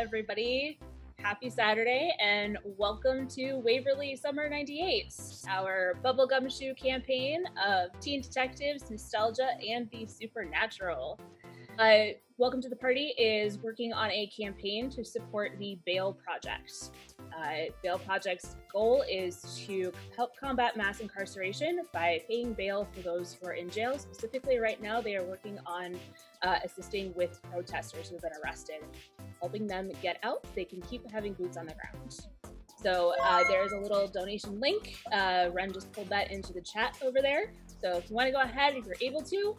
everybody. Happy Saturday and welcome to Waverly Summer 98, our bubblegum shoe campaign of teen detectives, nostalgia, and the supernatural. Welcome to the Party is working on a campaign to support the Bail Project. Bail Project's goal is to help combat mass incarceration by paying bail for those who are in jail. Specifically, right now, they are working on assisting with protesters who have been arrested, helping them get out so they can keep having boots on the ground. So there's a little donation link. Ren just pulled that into the chat over there. So if you want to go ahead, if you're able to,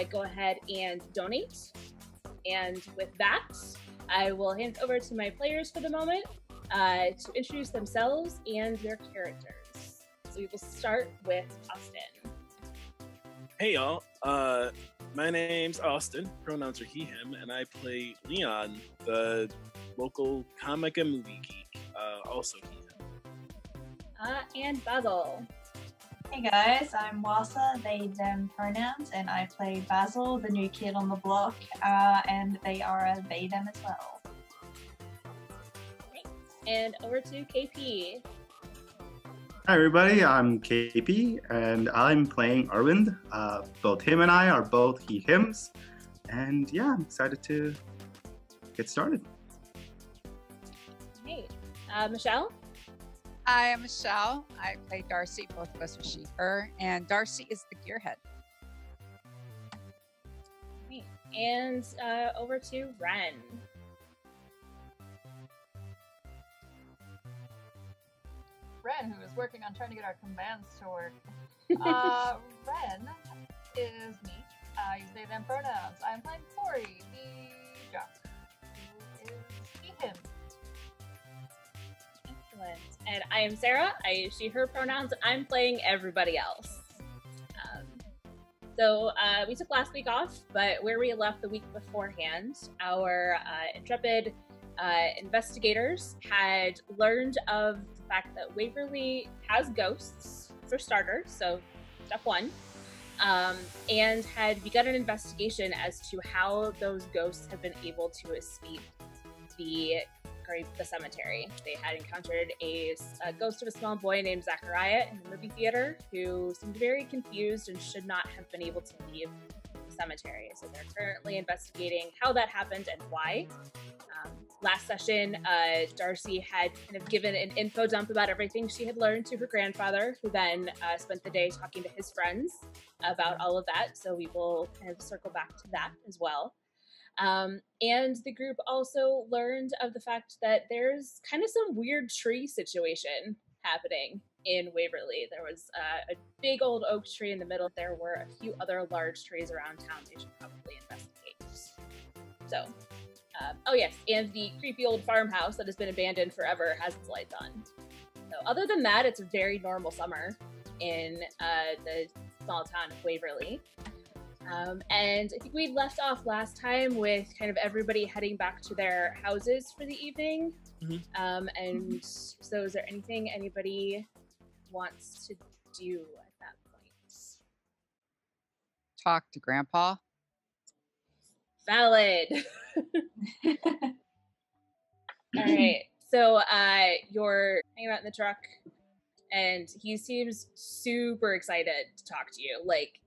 go ahead and donate. And with that, I will hand it over to my players for the moment to introduce themselves and their characters. So we will start with Austin. Hey y'all, my name's Austin, pronouns are he, him, and I play Leon, the local comic and movie geek, also he, him. And Basil. Hey guys, I'm Wasa, they, them pronouns, and I play Basil, the new kid on the block, and they are a they, them as well. And over to KP. Hi everybody, I'm KP, and I'm playing Arwind. Both him and I are both he, hims, and yeah, I'm excited to get started. Hey, Michelle? Hi, I'm Michelle. I play Darcy. Both of us are she, her, and Darcy is the gearhead. Hey. And over to Ren. Ren, who is working on trying to get our commands to work. Ren is me. I use they, them pronouns. I'm playing Cory, the jock, who is he, him. Excellent. And I am Sarah. I use she, her pronouns. I'm playing everybody else. So we took last week off, but where we left the week beforehand, our intrepid investigators had learned of the fact that Waverly has ghosts, for starters, so step one, and had begun an investigation as to how those ghosts have been able to escape the cemetery. They had encountered a ghost of a small boy named Zachariah in the movie theater who seemed very confused and should not have been able to leave the cemetery. So they're currently investigating how that happened and why. Last session, Darcy had kind of given an info dump about everything she had learned to her grandfather, who then spent the day talking to his friends about all of that. So we will kind of circle back to that as well. And the group also learned of the fact that there's kind of some weird tree situation happening in Waverly. There was a big old oak tree in the middle. There were a few other large trees around town they should probably investigate. So, oh yes, and the creepy old farmhouse that has been abandoned forever has its lights on. So other than that, it's a very normal summer in the small town of Waverly. And I think we left off last time with kind of everybody heading back to their houses for the evening. Mm-hmm. And so is there anything anybody wants to do at that point? Talk to Grandpa. Valid. All right. So you're hanging out in the truck and he seems super excited to talk to you. Like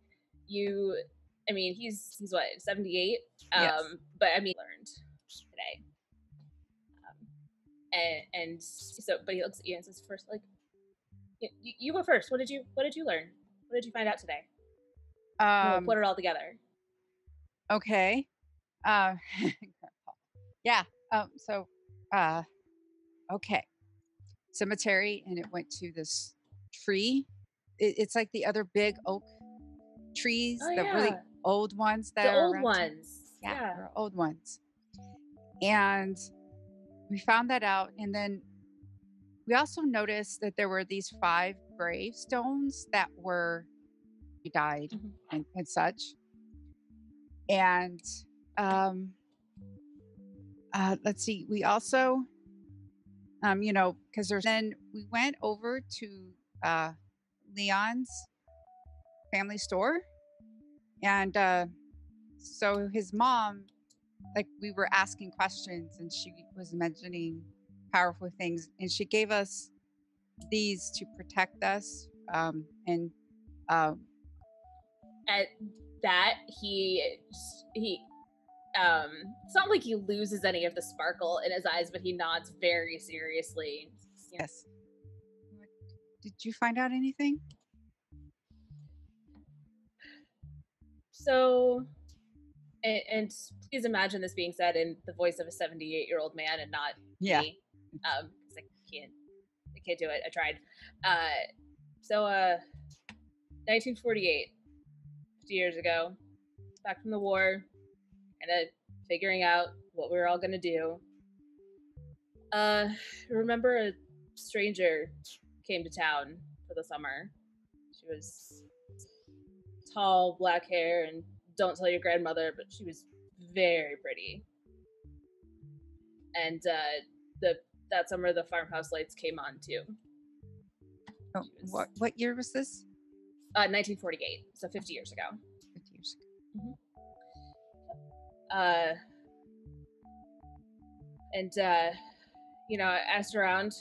I mean, he's what, 78? Yes. But I mean, learned today. And so, but he looks at you and says first, like, you go first. What did you learn? What did you find out today? We'll put it all together. Okay. Yeah. Okay. Cemetery, and it went to this tree. It's like the other big oak trees, the really old ones that the are old around. ones. Yeah, they're old ones. And we found that out, and then we also noticed that there were these 5 gravestones that were died and such. And let's see, we also because then we went over to Leon's family store, and so his mom like we were asking questions and she was mentioning powerful things, and she gave us these to protect us. And At that, it's not like he loses any of the sparkle in his eyes, but he nods very seriously. yes. Did you find out anything? So, and please imagine this being said in the voice of a 78-year-old man and not me. 'Cause I can't do it. I tried. 1948, 50 years ago, back from the war, kind of figuring out what we were all gonna do. Remember a stranger came to town for the summer. She was tall, black hair, and don't tell your grandmother, but she was very pretty. And that summer, the farmhouse lights came on too. Oh, what year was this? 1948, so 50 years ago. 50 years ago. I asked around.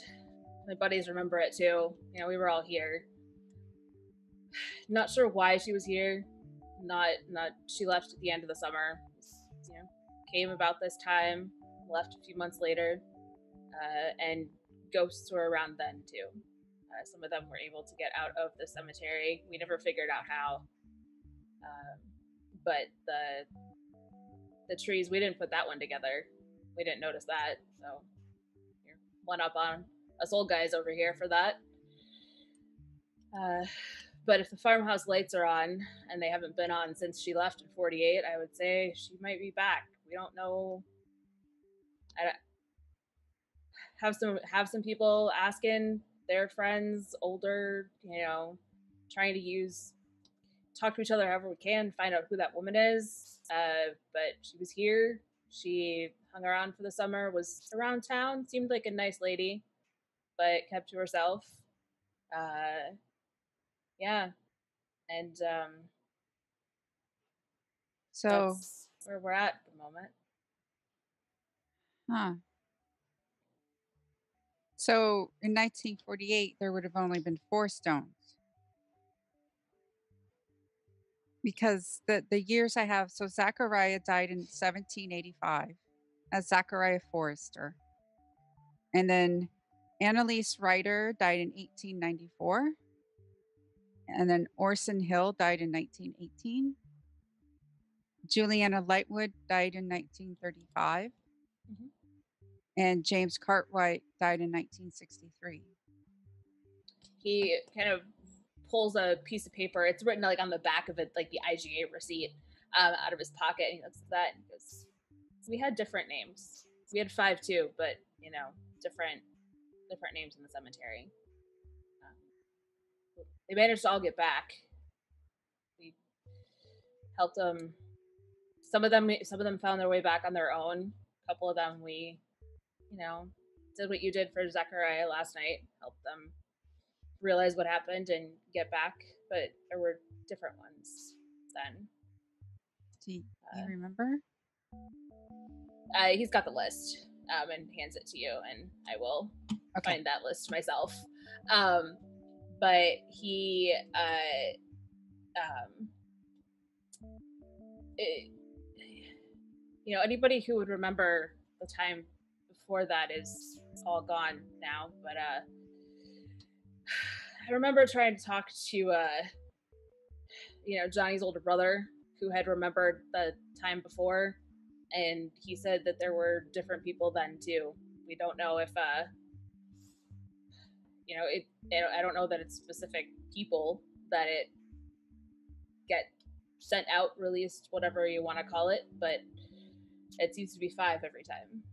My buddies remember it too. We were all here. Not sure why she was here. Not she left at the end of the summer. Came about this time, left a few months later, and ghosts were around then too. Some of them were able to get out of the cemetery. We never figured out how. But the trees, we didn't put that one together. We didn't notice that. So you're one up on us old guys over here for that. But if the farmhouse lights are on, and they haven't been on since she left in 48, I would say she might be back. We don't know. Have some people asking their friends, older, trying to talk to each other however we can, find out who that woman is. But she was here. She hung around for the summer, was around town, seemed like a nice lady, but kept to herself. Yeah. And so that's where we're at the moment. Huh. So in 1948, there would have only been 4 stones. Because the years I have, so Zachariah died in 1785 as Zachariah Forrester. And then Annalise Ryder died in 1894. And then Orson Hill died in 1918. Juliana Lightwood died in 1935. Mm-hmm. And James Cartwright died in 1963. He kind of pulls a piece of paper. It's written like on the back of it, like the IGA receipt, out of his pocket. And he looks at that and goes, "We had different names. We had 5 too, but different names in the cemetery. They managed to all get back. We helped them. Some of them found their way back on their own. A couple of them we, did what you did for Zachariah last night. Helped them realize what happened and get back. But there were different ones then." Do you remember? He's got the list and hands it to you, and I will find that list myself. But he, anybody who would remember the time before that is all gone now. But I remember trying to talk to, Johnny's older brother, who had remembered the time before, and he said that there were different people then too. We don't know if, I don't know that it's specific people that it get sent out, released, whatever you want to call it, but it seems to be 5 every time.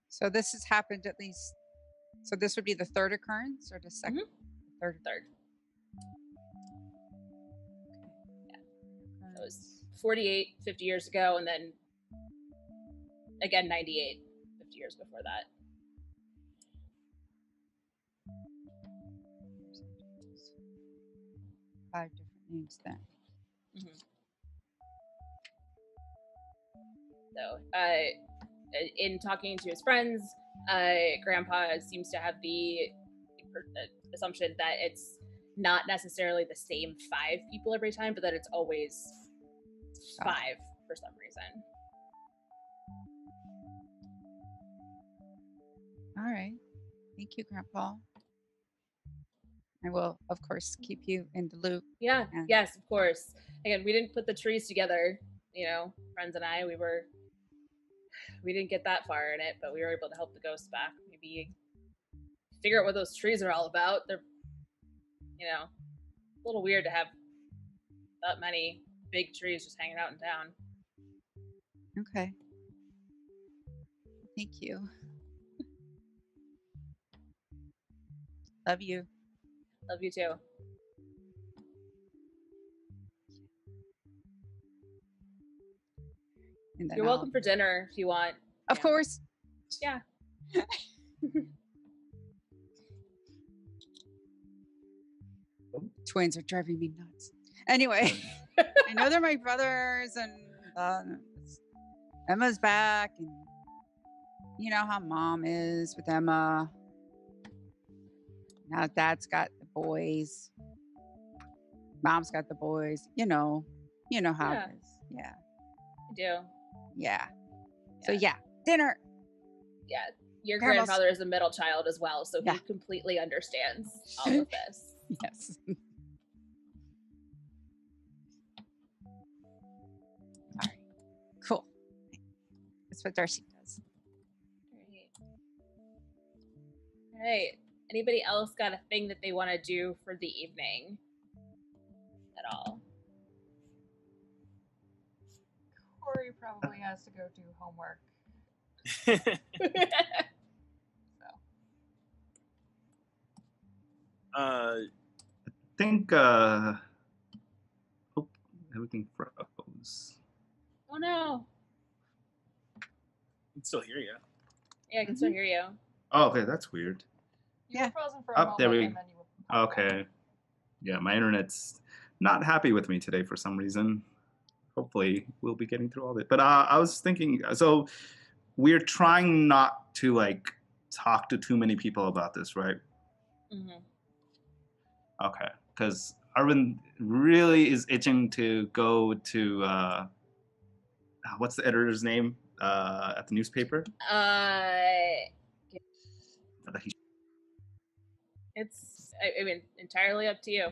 So this has happened at least. So this would be the 3rd occurrence, or the 2nd? Mm-hmm. Third. Yeah. That was 48, 50 years ago, and then again 98, 50 years before that. Five different names then. Mm-hmm. though. In talking to his friends, Grandpa seems to have the assumption that it's not necessarily the same 5 people every time, but that it's always 5 for some reason. All right. Thank you, Grandpa. I will, of course, keep you in the loop. Yeah, yes, of course. Again, we didn't put the trees together, friends and I. We didn't get that far in it, but we were able to help the ghosts back. Maybe figure out what those trees are all about. They're, a little weird to have that many big trees just hanging out in town. Okay. Thank you. Love you. Love you too. You're welcome for dinner if you want. Of course. Yeah. Twins are driving me nuts. Anyway, I know they're my brothers, and Emma's back, and you know how Mom is with Emma. Now Dad's got the boys. Mom's got the boys. You know how it is. Yeah. I do. Yeah. So yeah, dinner. Yeah. Your grandfather is a middle child as well, so he completely understands all of this. Yes. All right. Cool. That's what Darcy does. All right. Anybody else got a thing that they want to do for the evening at all? Cory probably has to go do homework. I think everything froze. Oh no. I can still hear you. Yeah, I can still hear you. Oh, okay, that's weird. You were frozen for a moment, there we and then you were okay. Yeah, my internet's not happy with me today for some reason. Hopefully we'll be getting through all this. But I was thinking, so we're trying not to talk to too many people about this, right? Mm-hmm. Okay, because Arwind really is itching to go to what's the editor's name at the newspaper? It's entirely up to you.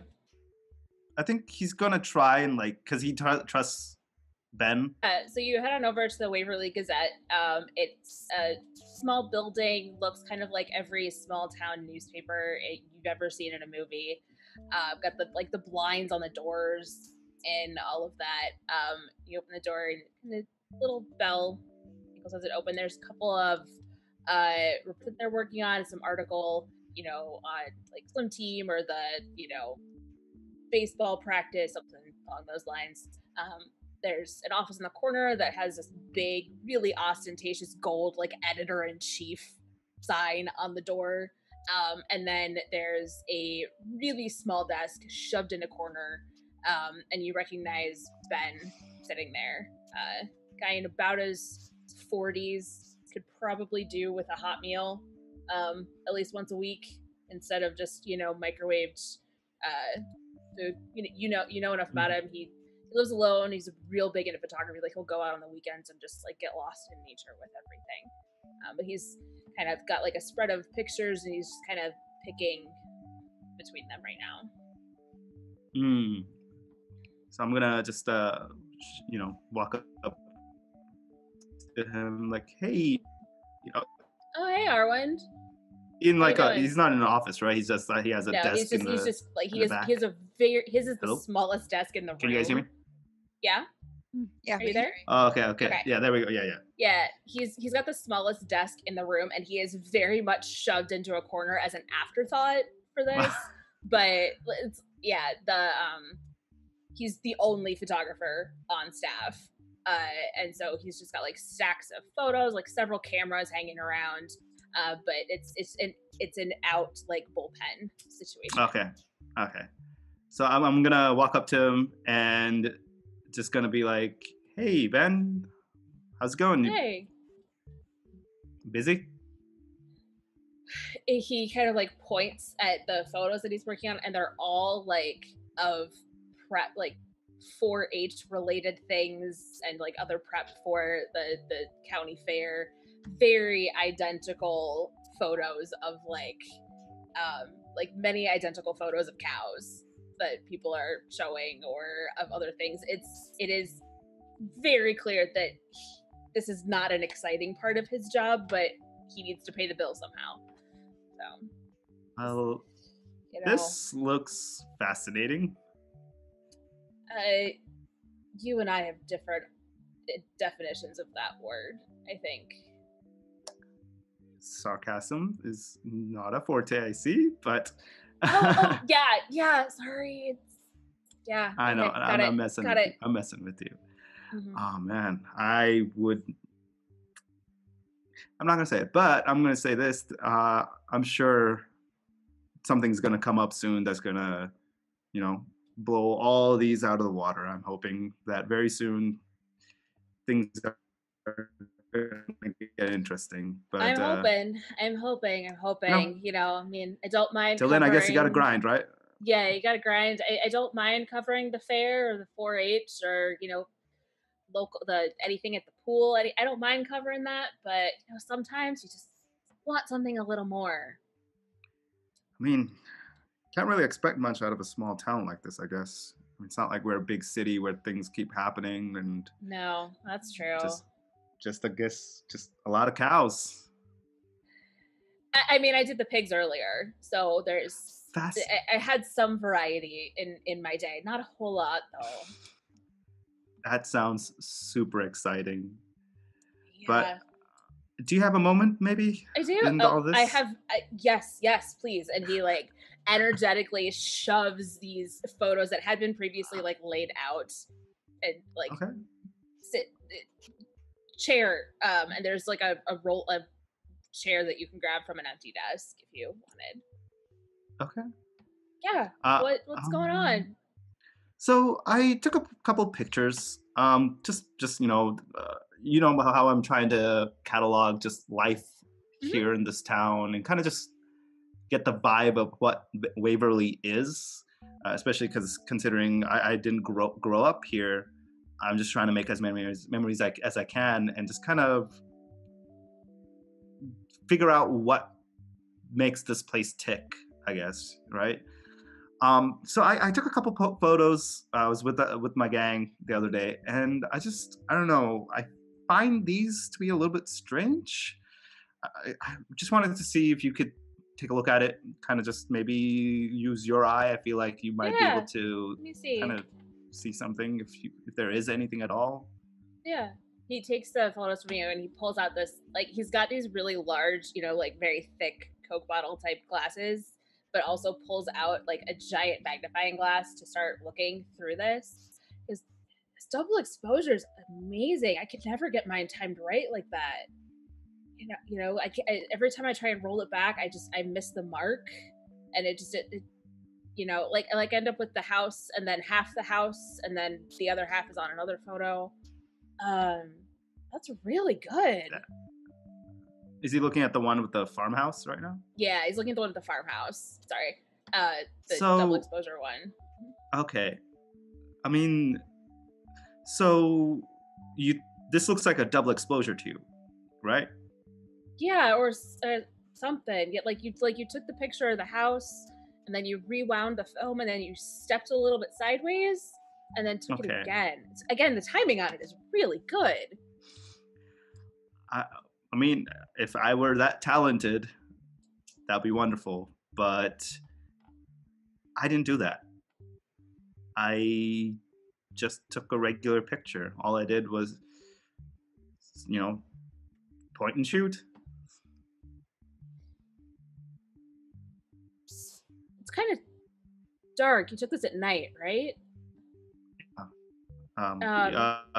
I think he's gonna try and because he trusts Ben. So you head on over to the Waverly Gazette. It's a small building, looks kind of like every small town newspaper you've ever seen in a movie. Got the blinds on the doors and all of that. You open the door and a little bell says it open. There's a couple of reports that they're working on, some article, on swim team or the baseball practice, something along those lines. There's an office in the corner that has this big, really ostentatious gold editor-in-chief sign on the door. And then there's a really small desk shoved in a corner, and you recognize Ben sitting there. Guy in about his 40s, could probably do with a hot meal at least once a week instead of just microwaved food. You know enough about him. He lives alone. He's real big into photography. He'll go out on the weekends and just get lost in nature with everything. But he's kind of got a spread of pictures, and he's kind of picking between them right now. So I'm gonna just walk up to him hey, Oh, hey, Arwind. He's not in an office, right? He's just he has a desk. He has the smallest desk in the room. Can you guys hear me? Yeah. Yeah. Are you there? Oh, okay. Yeah, there we go. Yeah. Yeah, he's got the smallest desk in the room, and he is very much shoved into a corner as an afterthought for this. But he's the only photographer on staff, and so he's just got stacks of photos, several cameras hanging around. But it's an out bullpen situation. Okay. So I'm gonna walk up to him and just gonna be hey Ben, How's it going? You Hey. busy? He kind of like points at the photos that he's working on, and they're all like of prep, like 4-H related things, and like other prep for the county fair. Very identical photos of like many identical photos of cows that people are showing, or of other things. It is very clear that this is not an exciting part of his job, but he needs to pay the bill somehow. So, Well, you know, this looks fascinating. you and I have different definitions of that word, I think. Sarcasm is not a forte, I see, but oh, yeah. Sorry, yeah. I know. Okay, I'm messing with you. I'm messing with you. Mm-hmm. Oh man, I'm not gonna say it, but I'm gonna say this. I'm sure something's gonna come up soon that's gonna, blow all these out of the water. I'm hoping that very soon things are gonna get interesting. But I'm hoping. You know, I mean, I don't mind. Till then, I guess you gotta grind, right? Yeah, you gotta grind. I don't mind covering the fair or the 4-H or local anything at the pool. I don't mind covering that, but sometimes you just want something a little more. I mean, can't really expect much out of a small town like this, I guess. I mean, it's not like we're a big city where things keep happening and. No, that's true. Just I guess, just a lot of cows. I mean, I did the pigs earlier, so there's. I had some variety in my day. Not a whole lot, though. That sounds super exciting. Yeah. But do you have a moment, maybe? I do. In all this? I have. Yes, please. And he energetically shoves these photos that had been previously laid out and okay. sit chair. And there's a chair that you can grab from an empty desk if you wanted. Okay. Yeah. What's going on? So I took a couple pictures. Just how I'm trying to catalog just life here in this town and kind of just get the vibe of what Waverly is, especially because considering I didn't grow up here. I'm just trying to make as many memories as I can and just kind of figure out what makes this place tick, I guess, right? So I took a couple photos. I was with my gang the other day, and I don't know. I find these to be a little bit strange. I just wanted to see if you could take a look at it, kind of just maybe use your eye. I feel like you might be able to kind of see something if there is anything at all. Yeah. He takes the photos from you and he pulls out this, he's got these really large, very thick Coke bottle type glasses, but also pulls out a giant magnifying glass to start looking through this. This double exposure is amazing. I could never get mine timed right like that. Every time I try and roll it back, I miss the mark, and it end up with the house and then half the house and then the other half is on another photo. That's really good. Yeah. Is he looking at the one with the farmhouse right now? Yeah, he's looking at the one with the farmhouse. Sorry. The double exposure one. Okay. I mean, so this looks like a double exposure to you, right? Yeah, or something. Yeah, you took the picture of the house and then you rewound the film and then you stepped a little bit sideways and then took it again. Again, the timing on it is really good. I mean, if I were that talented, that'd be wonderful. But I didn't do that. I just took a regular picture. All I did was, point and shoot. It's kind of dark. You took this at night, right?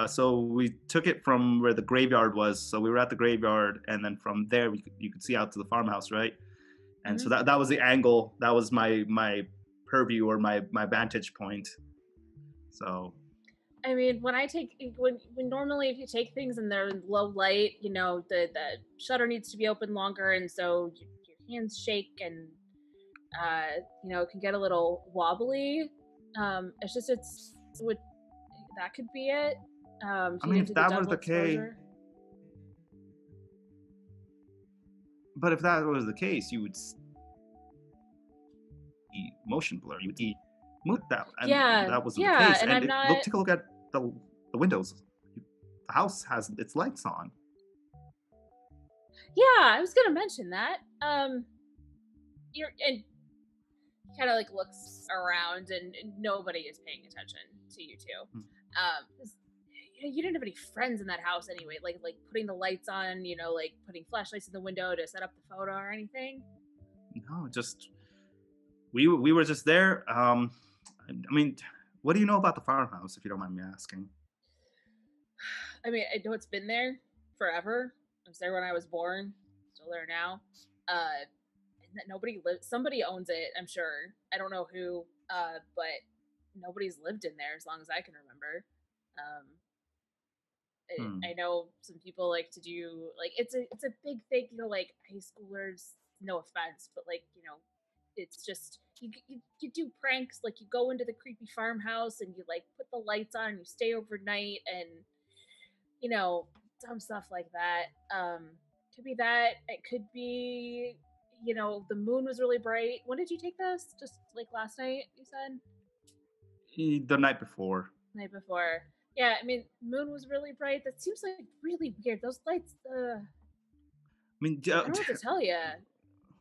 So we took it from where the graveyard was. So we were at the graveyard, and then from there you could see out to the farmhouse, right? And so that was the angle. That was my purview or my vantage point. So. I mean, when normally if you take things and they're in low light, the shutter needs to be open longer, and so your hands shake and it can get a little wobbly. It's would that could be it. I mean, if that was the case, but if that was the case, you would see motion blur. You would see that, and that wasn't the case. And take a look at the windows. The house has its lights on. Yeah, I was gonna mention that. He kind of like looks around, and nobody is paying attention to you two. You didn't have any friends in that house anyway. Like putting the lights on, like putting flashlights in the window to set up the photo or anything. No, just we were just there. I mean, what do you know about the farmhouse, if you don't mind me asking? I mean, I know it's been there forever. I was there when I was born. Still there now. And that nobody lives. Somebody owns it, I'm sure. I don't know who. But nobody's lived in there as long as I can remember. I know some people like to do like it's a big thing. Like high schoolers. No offense, but it's just you do pranks. Like you go into the creepy farmhouse and you like put the lights on and you stay overnight and dumb stuff like that. Could be that. It could be the moon was really bright. When did you take this? Just like last night, you said? The night before. Night before. Yeah, I mean, moon was really bright. That seems like really weird. Those lights. I mean, I don't know what to tell you.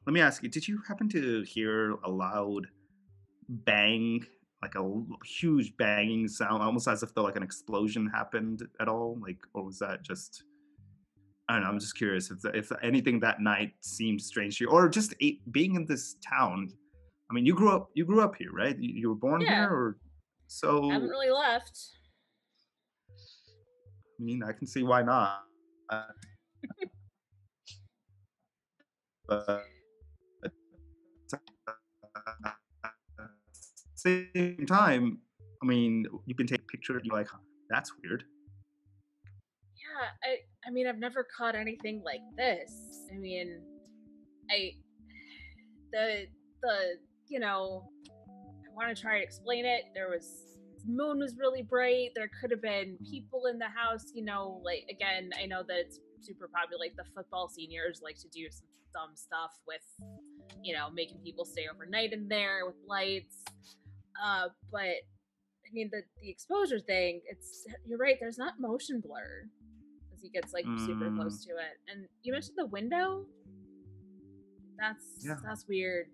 Let me ask you, did you happen to hear a loud bang, like a huge banging sound, almost as if though like an explosion happened at all? Like, or was that just, I don't know, I'm just curious if anything that night seemed strange to you, or just being in this town. I mean, you grew up here, right? You were born here, or so? I haven't really left. I mean, I can see why not. But same time, I mean, you can take a picture and you're like, that's weird. Yeah, I mean, I've never caught anything like this. I mean, I want to try to explain it. The moon was really bright. There could have been people in the house, like, again, I know that it's super popular, like the football seniors like to do some dumb stuff with, making people stay overnight in there with lights. But I mean, the exposure thing, you're right, there's not motion blur as he gets like super close to it. And you mentioned the window. That's weird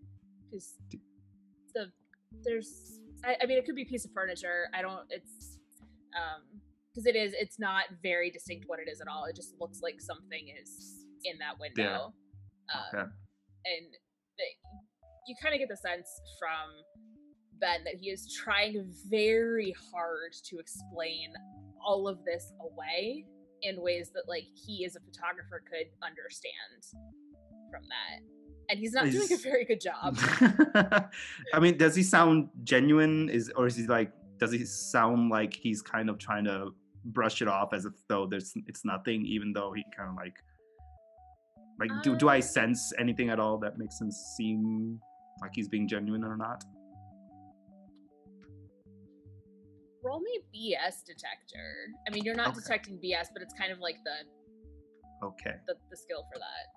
because I mean, it could be a piece of furniture. It's not very distinct what it is at all. It just looks like something is in that window. Yeah. Okay. And you kind of get the sense from Ben that he is trying very hard to explain all of this away in ways that like he as a photographer could understand from that. And he's not doing a very good job. I mean, does he sound genuine? Does he sound like he's kind of trying to brush it off as if though it's nothing, even though he kind of like do I sense anything at all that makes him seem like he's being genuine or not? Roll me BS detector. I mean, you're not detecting BS, but it's kind of like the skill for that.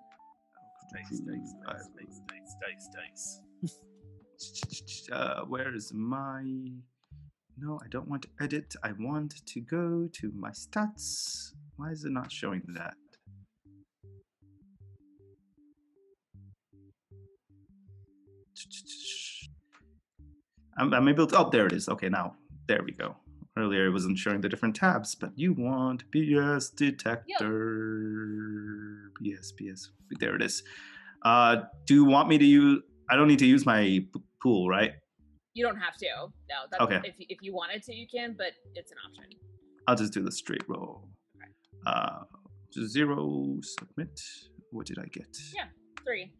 Dice. Where's my... No, I don't want to edit. I want to go to my stats. Why is it not showing that? I'm able to... Oh, there it is. Okay, now. There we go. Earlier it wasn't showing the different tabs, but you want BS detector. Yep. BS. There it is. Do you want me to use... I don't need to use my pool, right? You don't have to. No. Okay. If you wanted to, you can, but it's an option. I'll just do the straight roll. Okay. 0, submit. What did I get? Yeah, 3.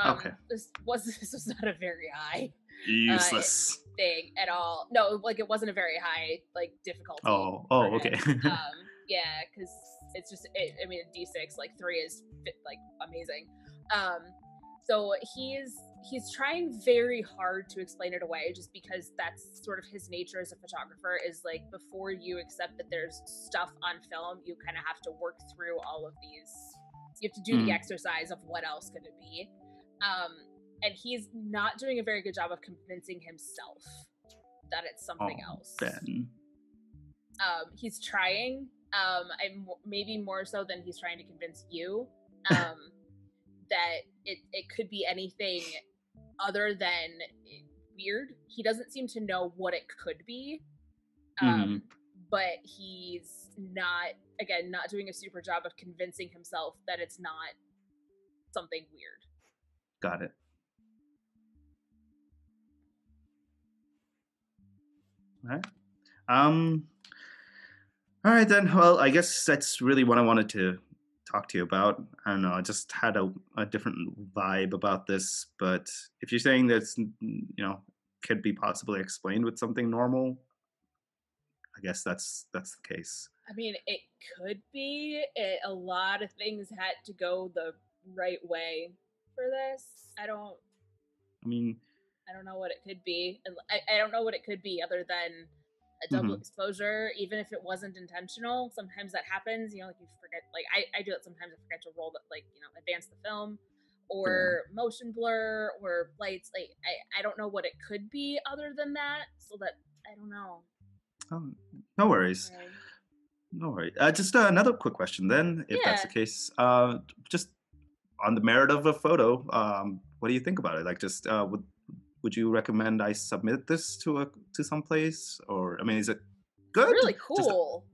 Okay. This was not a very high. Useless. anything at all. No, like it wasn't a very high like difficulty. Oh, for okay. him. Yeah, because it's just I mean a D6 like 3 is like amazing. So he's trying very hard to explain it away, just because that's sort of his nature as a photographer. Is like before you accept that there's stuff on film, you kind of have to work through all of these. You have to do the exercise of what else could it be. And he's not doing a very good job of convincing himself that it's something else. Ben. He's trying, maybe more so than he's trying to convince you, that it could be anything other than weird. He doesn't seem to know what it could be, but he's not doing a super job of convincing himself that it's not something weird. Got it. All right. All right then. Well, I guess that's really what I wanted to talk to you about. I don't know. I just had a different vibe about this, but if you're saying that's could be possibly explained with something normal, I guess that's the case. I mean, it could be. A lot of things had to go the right way for this. I don't know what it could be. I don't know what it could be other than a double exposure, even if it wasn't intentional. Sometimes that happens, like you forget, like I do it sometimes. I forget to roll that, like, advance the film or motion blur or lights. Like I don't know what it could be other than that. So that I don't know. Oh, no worries. Okay. No worries. Just another quick question then, if that's the case. Just on the merit of a photo, what do you think about it? Like, just would you recommend I submit this to some place, or I mean, is it good? Really cool.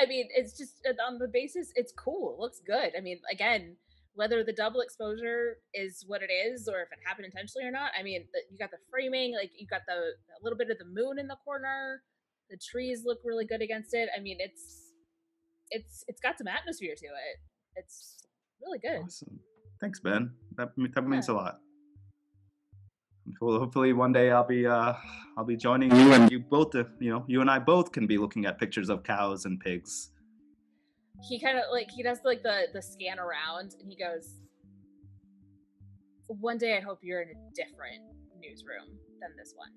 I mean, it's just on the basis it's cool. It looks good. I mean, again, whether the double exposure is what it is, or if it happened intentionally or not. I mean, you got the framing, like you got a little bit of the moon in the corner. The trees look really good against it. I mean, it's got some atmosphere to it. It's really good. Awesome. Thanks, Ben. That means a lot. Well, hopefully one day I'll be joining you, and you both, you and I both can be looking at pictures of cows and pigs. He kind of he does the scan around, and he goes, "One day I hope you're in a different newsroom than this one.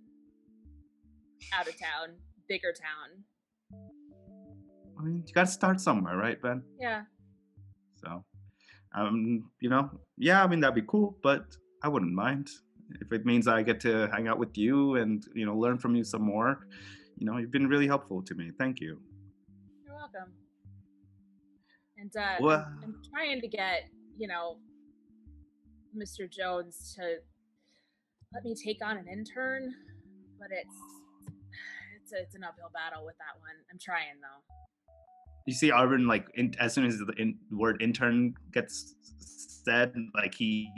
Out of town, bigger town." I mean, you gotta start somewhere, right, Ben? Yeah. So, I mean, that'd be cool, but I wouldn't mind. If it means I get to hang out with you and, learn from you some more, you've been really helpful to me. Thank you. You're welcome. And I'm trying to get, Mr. Jones to let me take on an intern, but it's an uphill battle with that one. I'm trying though. You see Arwind, as soon as the word intern gets said, he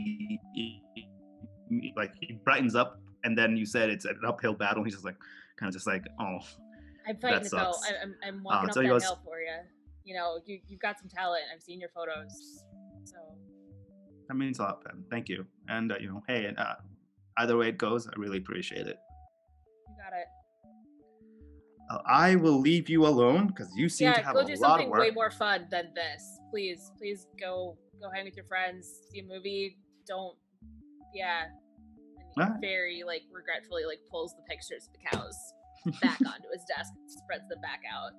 brightens up, and then you said it's an uphill battle. He's just oh. I'm fighting it though. I'm walking up that hill for you. You've got some talent. I've seen your photos, so that means a lot, Ben. Thank you. And hey, either way it goes, I really appreciate it. You got it. I will leave you alone because you seem to have a lot of work. Yeah, go do something way more fun than this. Please go hang with your friends, see a movie. Don't. Yeah. And he very regretfully pulls the pictures of the cows back onto his desk and spreads them back out.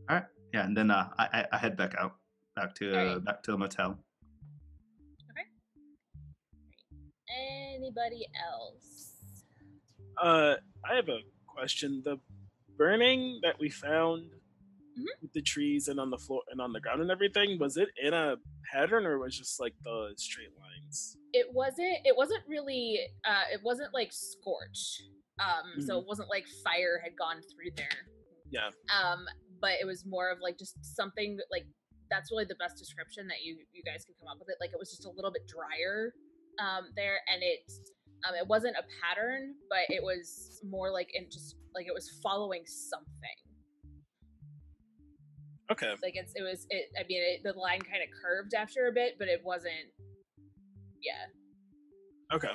All right. Yeah, and then I head back to the motel. Okay. Anybody else? I have a question. The burning that we found with the trees and on the floor and on the ground and everything, was it in a pattern, or was it just the straight lines? It wasn't really it wasn't scorched. So it wasn't fire had gone through there. Yeah. But it was more of just something that's really the best description that you guys could come up with it. It was just a little bit drier there, and it wasn't a pattern, but it was more it was following something. Okay. The line kind of curved after a bit, but it wasn't. Yeah. Okay.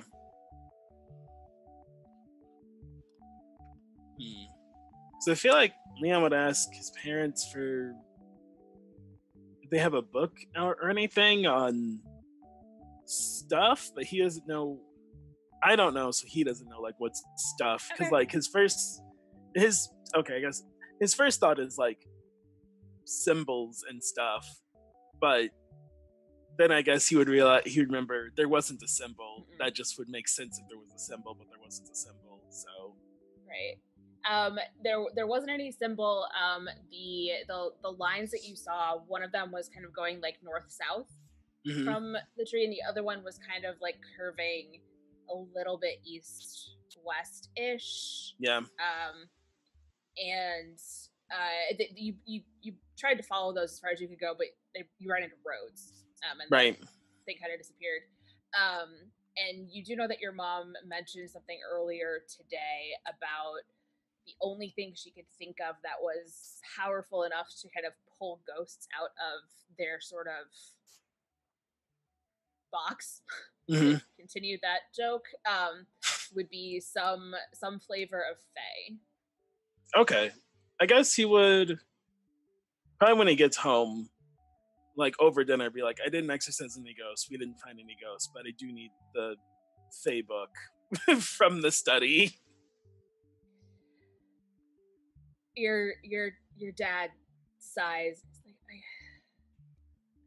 So I feel like Leon would ask his parents for if they have a book or anything on stuff, but he doesn't know. I don't know, so he doesn't know like what's stuff because Okay. like I guess his first thought is like symbols and stuff, but then I guess he would remember there wasn't a symbol. Mm-mm. That just would make sense if there was a symbol, but there wasn't a symbol. So Right. There wasn't any symbol. The lines that you saw, one of them was kind of going like north south mhm. from the tree, and the other one was kind of like curving a little bit east west ish. Yeah. And you tried to follow those as far as you could go, but you ran into roads. And Right. they kind of disappeared. And you do know that your mom mentioned something earlier today about the only thing she could think of that was powerful enough to kind of pull ghosts out of their sort of box. Mhm. Continue that joke. Would be some flavor of fae. Okay. I guess he would probably when he gets home, like over dinner, be like, I didn't exorcise any ghosts. We didn't find any ghosts, but I do need the Fae book from the study. Your dad sighs.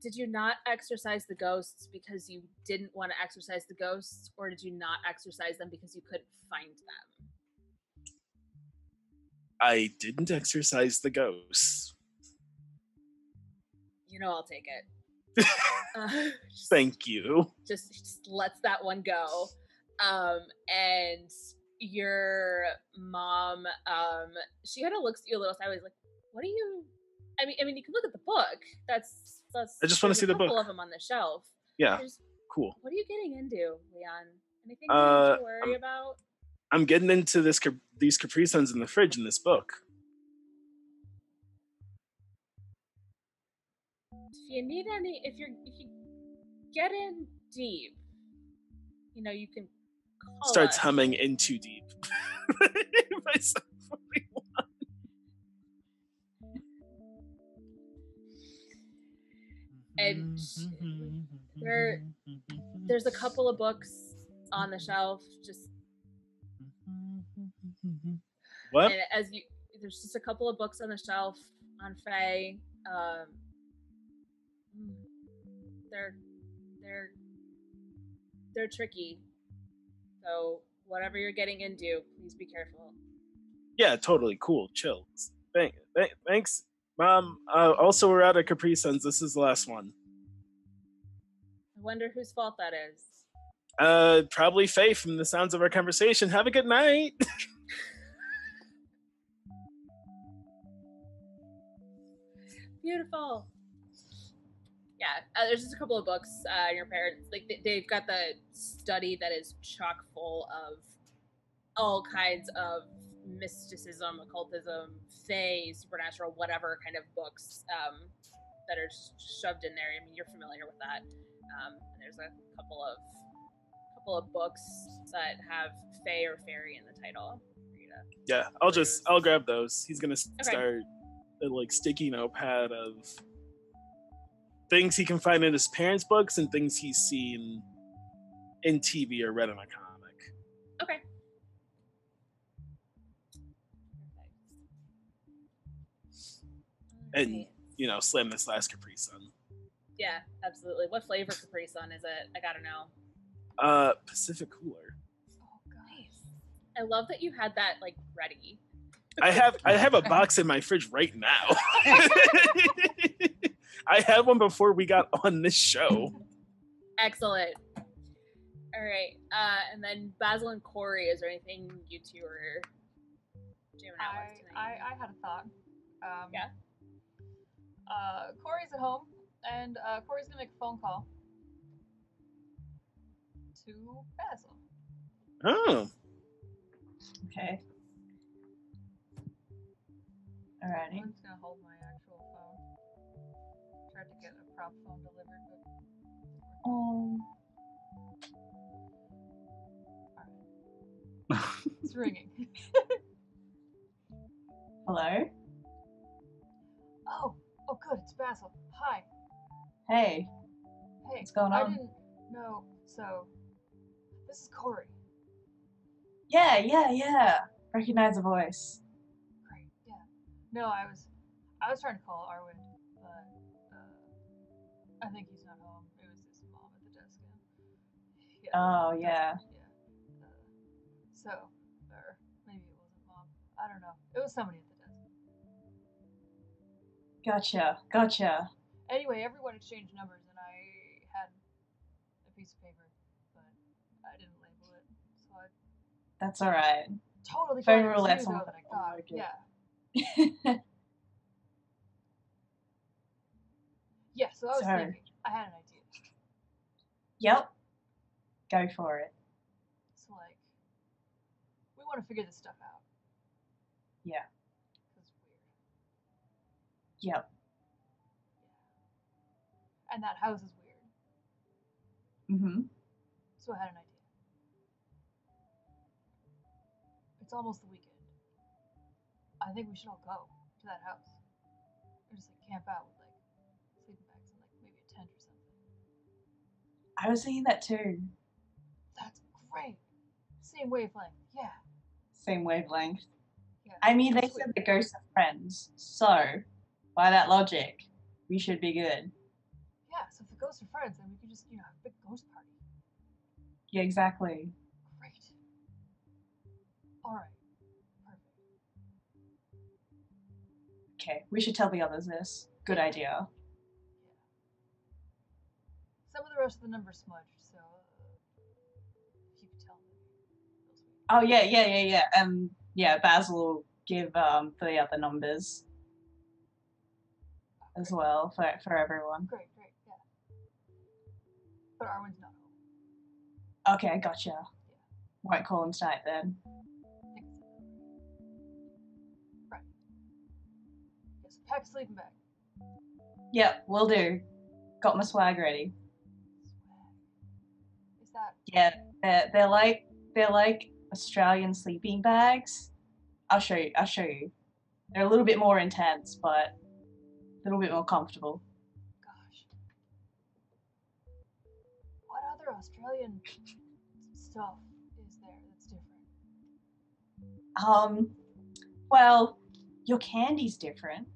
Did you not exorcise the ghosts because you didn't want to exorcise the ghosts, or did you not exorcise them because you couldn't find them? I didn't exorcise the ghosts. You know, I'll take it. Thank you. Just lets that one go. And your mom, she kind of looks at you a little sideways, like, "What are you?" I mean, you can look at the book. That's. I just want to see the book. A couple of them on the shelf. Yeah. Cool. What are you getting into, Leon? Anything you need to worry about? I'm getting into these Capri Suns in the fridge in this book. If you need any, if you get in deep, you know, you can call Starts us. humming In Too Deep. And there's a couple of books on the shelf, just what? And there's just a couple of books on the shelf on Fae. They're tricky. So whatever you're getting into, please be careful. Yeah, totally cool. Chill. Thanks, Mom. Also, we're out of Capri Suns. This is the last one. I wonder whose fault that is. Probably Faye from the sounds of our conversation. Have a good night. Beautiful. Yeah, there's just a couple of books. Your parents, like, they've got the study that is chock full of all kinds of mysticism, occultism, fae, supernatural, whatever kind of books that are shoved in there. I mean, you're familiar with that. And there's a couple of books that have fae or fairy in the title. Yeah, I'll grab those. He's gonna start a like sticky notepad of things he can find in his parents' books and things he's seen in TV or read in a comic. Okay. And slam this last Capri Sun. Yeah, absolutely. What flavor Capri Sun is it? I gotta know. Pacific Cooler. Oh, nice. I love that you had that like ready. I have a box in my fridge right now. I had one before we got on this show. Excellent. All right. And then Basil and Cory, is there anything you two are doing out with tonight? I had a thought. Yeah. Cory's at home, and Cory's gonna make a phone call to Basil. Oh. Okay. Alrighty. I'm just gonna hold my actual phone. Tried to get a prop phone delivered, but Alright. It's ringing. Hello. Oh, good. It's Basil. Hi. Hey. Hey. What's going I on? didn't know. So, this is Cory. Yeah. Recognize the voice. Great. Yeah. No, I was trying to call Arwind, but I think he's not home. It was his mom at the desk. Yeah. Oh, yeah. Yeah. So, or maybe it wasn't mom. I don't know. It was somebody at the desk. Gotcha. Anyway, everyone exchanged numbers, and I had a piece of paper, but I didn't label it, so I That's alright. totally Phone thought it was roulette's you, on though, that I got. like it. Yeah. Yeah, so I was So- thinking, I had an idea. Yep. Go for it. It's like, we want to figure this stuff out. Yeah. 'Cause it's weird. Yep. Yeah. And that house is weird. Mm-hmm. So I had an idea. It's almost the weekend. I think we should all go to that house. Or just like camp out with like sleeping bags and like maybe a tent or something. I was thinking that too. That's great. Same wavelength. Yeah. Same wavelength. Yeah. I mean, they Sweet. said the ghosts are friends, so by that logic, we should be good. Yeah, so if the ghosts are friends, then we could just, have a big ghost party. Yeah, exactly. Great. Alright. Perfect. Okay, we should tell the others this. Good idea. Yeah. Some of the rest of the numbers smudged, so if you could tell me. Feels sweet. Oh yeah. Yeah, Basil will give the other numbers as well for everyone. Great, yeah. But Arwin's not home. Okay, gotcha. Won't call him tonight then. I think it's right. Yes, pack a sleeping bag. Yep, will do. Got my swag ready. Swag. Is that Yeah, they're like Australian sleeping bags. I'll show you. They're a little bit more intense, but a little bit more comfortable. gosh. What other Australian stuff is there that's different? Well, your candy's different.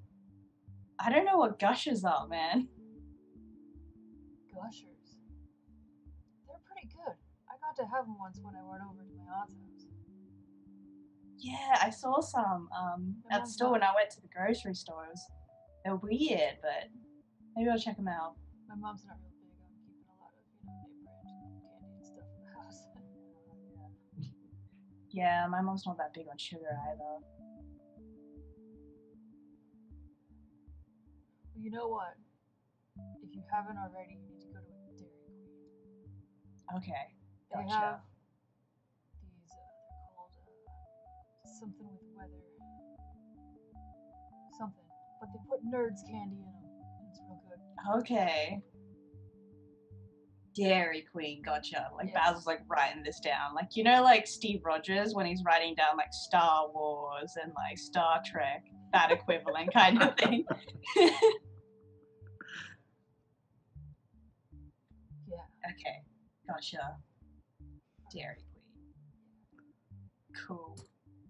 I don't know what gushers are, man. Gushers. They're pretty good. I got to have them once when I went over to my aunt's house. Yeah, I saw some at the store when I went to the grocery stores. They're weird, but maybe I'll check them out. My mom's not real big on keeping a lot of, name brand candy and stuff in the house. Yeah, my mom's not that big on sugar either. Well, you know what? If you haven't already, you need to go to a Dairy Queen. Okay, They gotcha. have these, they're called something with weather. Something. But they put Nerds candy in them. It's real good. Okay. Dairy Queen, gotcha. Like Yeah. Basil's like writing this down. Like like Steve Rogers when he's writing down like Star Wars and like Star Trek, that equivalent kind of thing. Yeah. Okay, gotcha. Dairy Queen. Cool.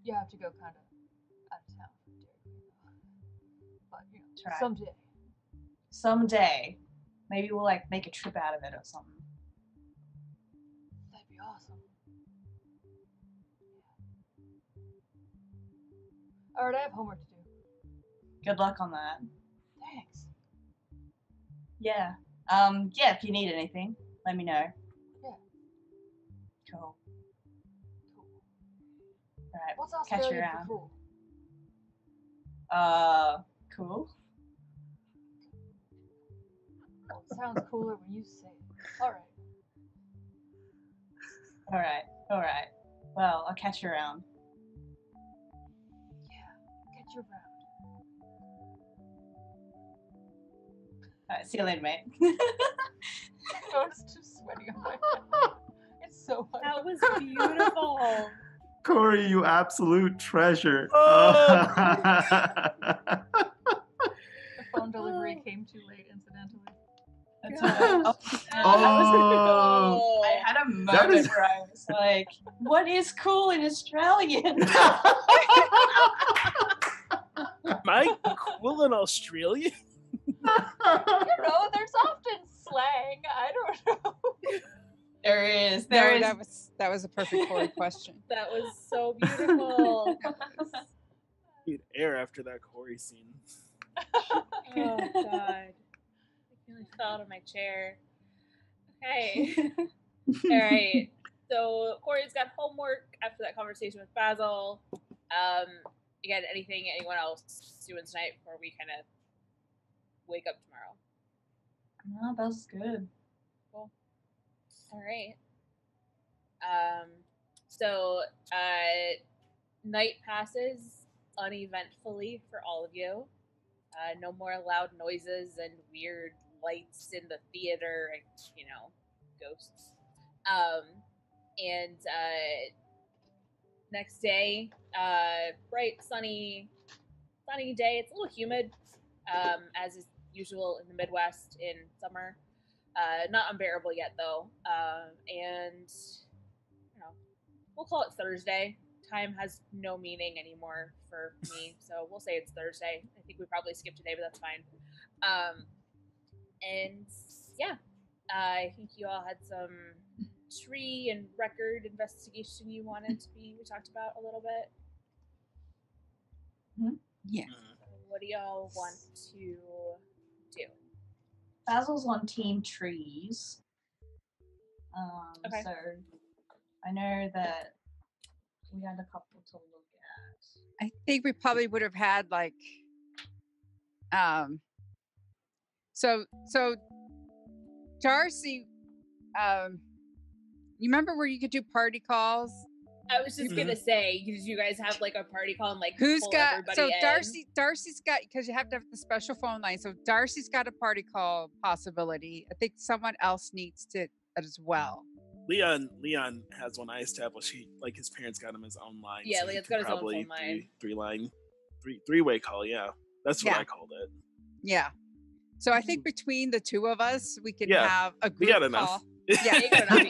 You have to go kind of out of town for Dairy Queen, though. But, Try. someday. Someday, maybe we'll like make a trip out of it or something. That'd be awesome. Yeah. Alright, I have homework to do. Good luck on that. Thanks. Yeah. Yeah, if you need anything, let me know. Yeah. Cool. Cool. Alright. What's Catch you Australian around. for cool? Cool. Well, it sounds cooler when you say it. Alright. Alright. Well, I'll catch you around. Yeah. Get you around. Alright, see you later, mate. I was just sweating on my head. It's so hot. That was beautiful. Cory, you absolute treasure. Oh! The phone delivery came too late, incidentally. That's Gosh. right. Oh. I had a That moment is- where I was like, what is cool in Australian? Am I cool in Australia? You know, there's often slang. I don't know. There is. No, There is. that was a perfect Cory question. That was so beautiful. Need air after that Cory scene. Oh god. I nearly fell out of my chair. Okay. Alright. So Cory's got homework after that conversation with Basil. Again, anything anyone else doing tonight before we kind of wake up tomorrow? No, that was good. Alright. So night passes uneventfully for all of you. No more loud noises and weird lights in the theater and, you know, ghosts. And next day, bright, sunny day. It's a little humid, as is usual in the Midwest in summer. Not unbearable yet, though. And, you know, we'll call it Thursday. Time has no meaning anymore for me, so we'll say it's Thursday. I think we probably skipped a day, but that's fine. And yeah, I think you all had some tree and record investigation you wanted to be. We talked about a little bit. Yeah. So what do y'all want to do? Basil's on Team Trees. Okay. So I know that we had a couple to look at. I think we probably would have had like so Darcy, you remember where you could do party calls? I was just gonna say, did you guys have like a party call and like Who's pull got everybody so in? Darcy's got, because you have to have the special phone line, so Darcy's got a party call possibility. I think someone else needs to as well. Leon has one I established. His parents got him his own line. Yeah, so he Leon's could got his own probably phone line. three-way call. Yeah, that's what Yeah. I called it. Yeah. So I think between the two of us, we can Yeah, have a We group got enough. call. Yeah, You got enough,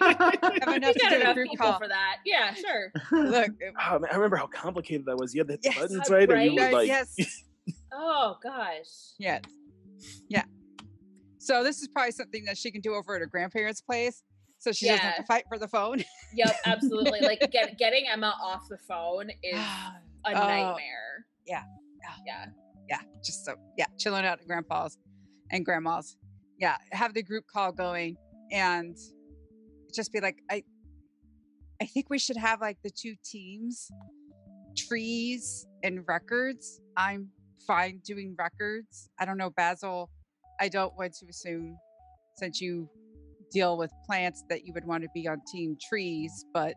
have enough you to got do a enough group people call. for that. Yeah, sure. Look, Oh, man, I remember how complicated that was. You had to hit the Yes. buttons God, right, and you right? would like. yes, Oh gosh. yes, yeah. So this is probably something that she can do over at her grandparents' place, so she doesn't have to Yeah. fight for the phone. Yep, absolutely. Like getting Emma off the phone is a Oh, nightmare. yeah. Yeah. Yeah, just so chilling out at grandpa's and grandma's. Yeah, have the group call going and just be like, I think we should have like the two teams, trees and records. I'm fine doing records. I don't know, Basil. I don't want to assume, since you deal with plants, that you would want to be on team trees, but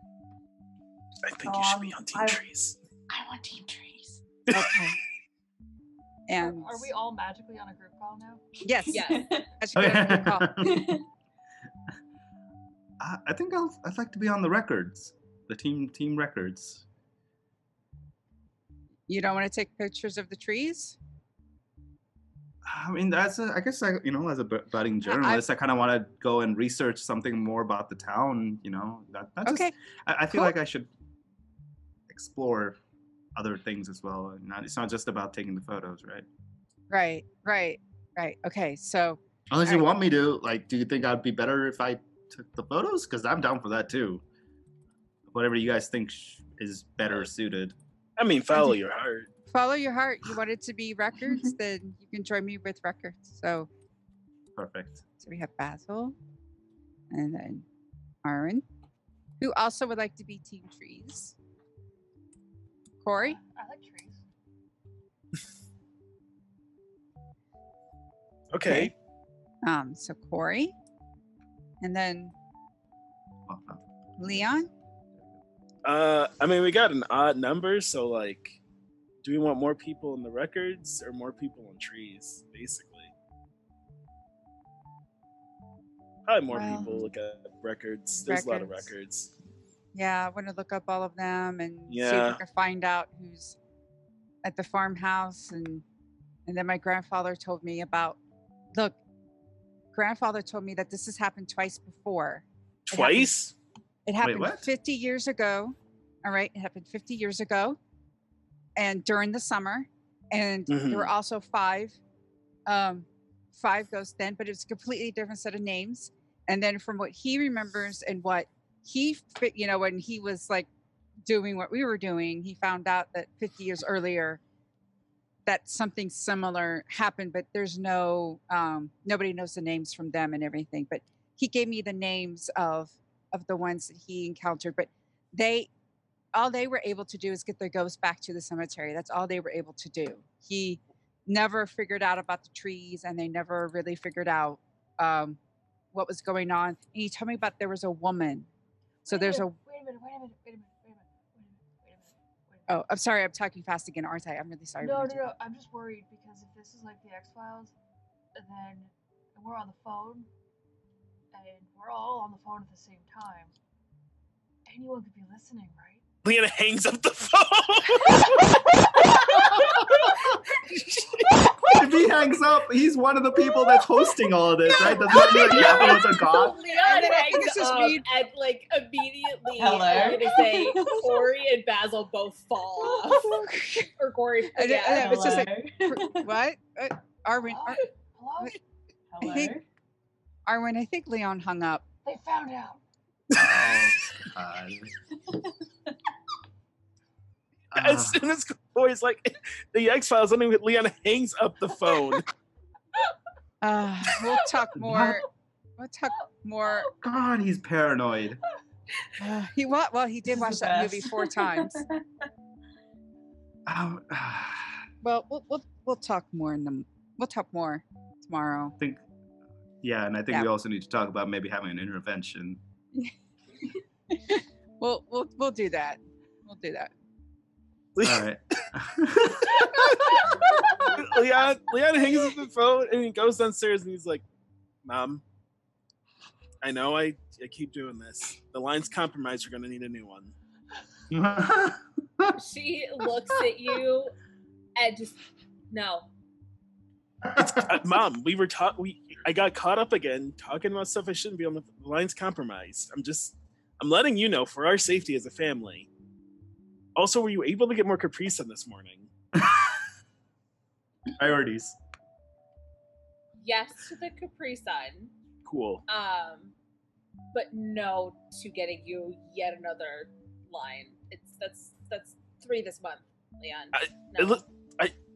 I think you should be on Team Trees. I want Team Trees. okay. And Are we all magically on a group call now? yes, Yeah. I should be on a group call. I think I'd like to be on the records, the team records. You don't want to take pictures of the trees? I mean, as a budding journalist, I kind of want to go and research something more about the town. That's Okay. I feel Cool. like I should explore other things as well. And it's not just about taking the photos, right? Right. Okay, so Unless you Alright. want me to, do you think I'd be better if I took the photos? Because I'm down for that too. Whatever you guys think is better suited. I mean, follow your heart. follow your heart. You want it to be records, then you can join me with records. So Perfect. we have Basil and then Arwind, who also would like to be team trees. Cory? I like trees. Okay. So Cory, and then Well, no. Leon. I mean, we got an odd number, so do we want more people in the records or more people in trees? Basically, probably more Well, people look at records. There's a lot of records. records. Yeah, I want to look up all of them and see if Yeah. I can find out who's at the farmhouse. And then my grandfather told me about, look, grandfather told me that this has happened twice before. Twice? It happened what? 50 years ago. All right. It happened 50 years ago and during the summer. And there were also five ghosts then, but it was a completely different set of names. And then from what he remembers and what he, when he was like doing what we were doing, he found out that 50 years earlier that something similar happened, but there's nobody knows the names from them and everything. But he gave me the names of the ones that he encountered, but all they were able to do is get their ghosts back to the cemetery. That's all they were able to do. He never figured out about the trees, and they never really figured out what was going on. And he told me about there was a woman. So there's a. Wait a minute. Oh, I'm sorry. I'm talking fast again, aren't I? I'm really sorry. No. I'm just worried because if this is like the X-Files, and then we're on the phone, and we're all on the phone at the same time, anyone could be listening, right? Leanna hangs up the phone. If he hangs up, he's one of the people that's hosting all of this, right? Doesn't that mean like half of us are gone? Leon And then I think hangs it's just up me. and like immediately Hello? I'm gonna say Cory and Basil both fall off. Or Cory. And Yeah. it was just like, Hello? what? Arwind, Hello? Hello? think- Arwind, I think Leon hung up. They found out. Oh, God. As soon as Cory's like, the X-Files, Leanna hangs up the phone. We'll talk more. We'll talk more. God, he's paranoid. He did This watch is the that movie best. 4 times. Oh, Well, we'll talk more we'll talk more tomorrow. I think, yeah, and I think Yeah. we also need to talk about maybe having an intervention. We'll do that. We'll do that. All right. Leon hangs up the phone and he goes downstairs and he's like, Mom, I know I keep doing this. The line's compromised. You're going to need a new one. She looks at you and just no. Mom, I got caught up again talking about stuff I shouldn't be on. The line's compromised. I'm letting you know for our safety as a family. Also, were you able to get more Capri Sun this morning? Priorities. Yes to the Capri Sun. Cool. But no to getting you yet another line. That's 3 this month, Leon. No.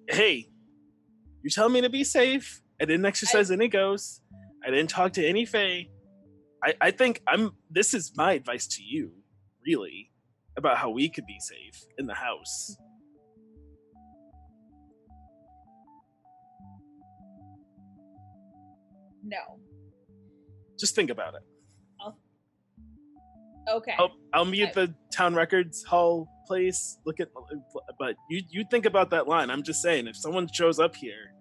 Hey, you're telling me to be safe. I didn't exercise any ghosts. I didn't talk to any fae. I think this is my advice to you, really, about how we could be safe in the house. No. Just think about it. Okay. I'll meet at the town records hall place. But you think about that line. I'm just saying, if someone shows up here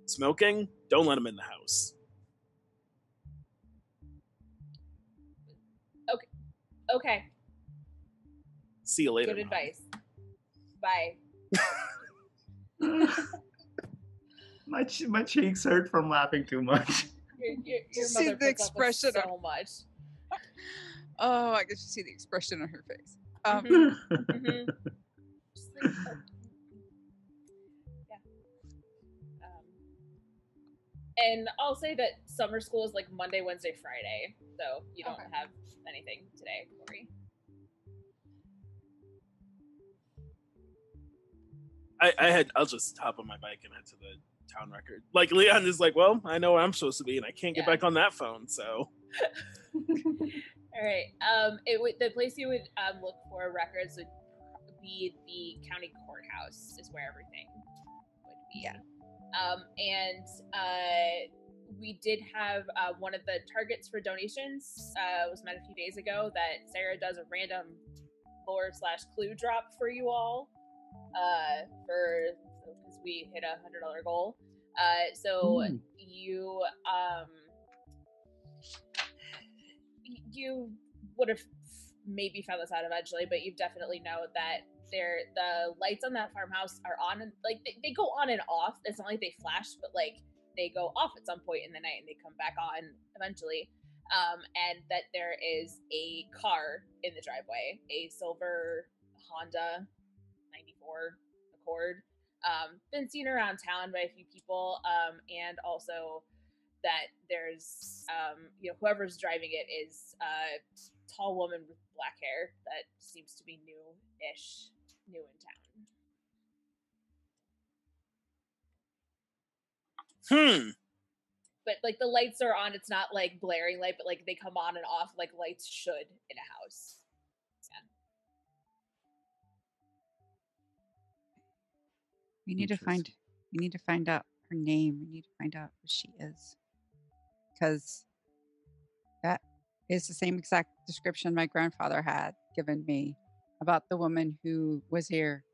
smoking, don't let them in the house. Okay. See you later. Good Mom. advice. Bye. My cheeks hurt from laughing too much. Your Just see mother the puts up with expression so much. Oh, I guess you see the expression on her face. Mhm. Mhm. Just like, oh. Yeah. And I'll say that summer school is like Monday, Wednesday, Friday, so you don't Okay. have anything today, Cory. I'll just hop on my bike and head to the town record. Like Leon is like, well, I know where I'm supposed to be, and I can't get Yeah. back on that phone. So All right. The place you would look for records would be the county courthouse, is where everything would be. Yeah. We did have one of the targets for donations was met a few days ago that Sarah does a random lore/clue drop for you all because we hit a $100 goal. So Ooh. you would have maybe found this out eventually, but you definitely know that the lights on that farmhouse are on, and like they go on and off. It's not like they flash, but like they go off at some point in the night and they come back on eventually. And that there is a car in the driveway, a silver Honda 94 Accord. Been seen around town by a few people, and also that there's whoever's driving it is a tall woman with black hair that seems to be new in town. But like the lights are on, it's not like blaring light, but like they come on and off like lights should in a house. We need to find out her name. We need to find out who she is. Because that is the same exact description my grandfather had given me about the woman who was here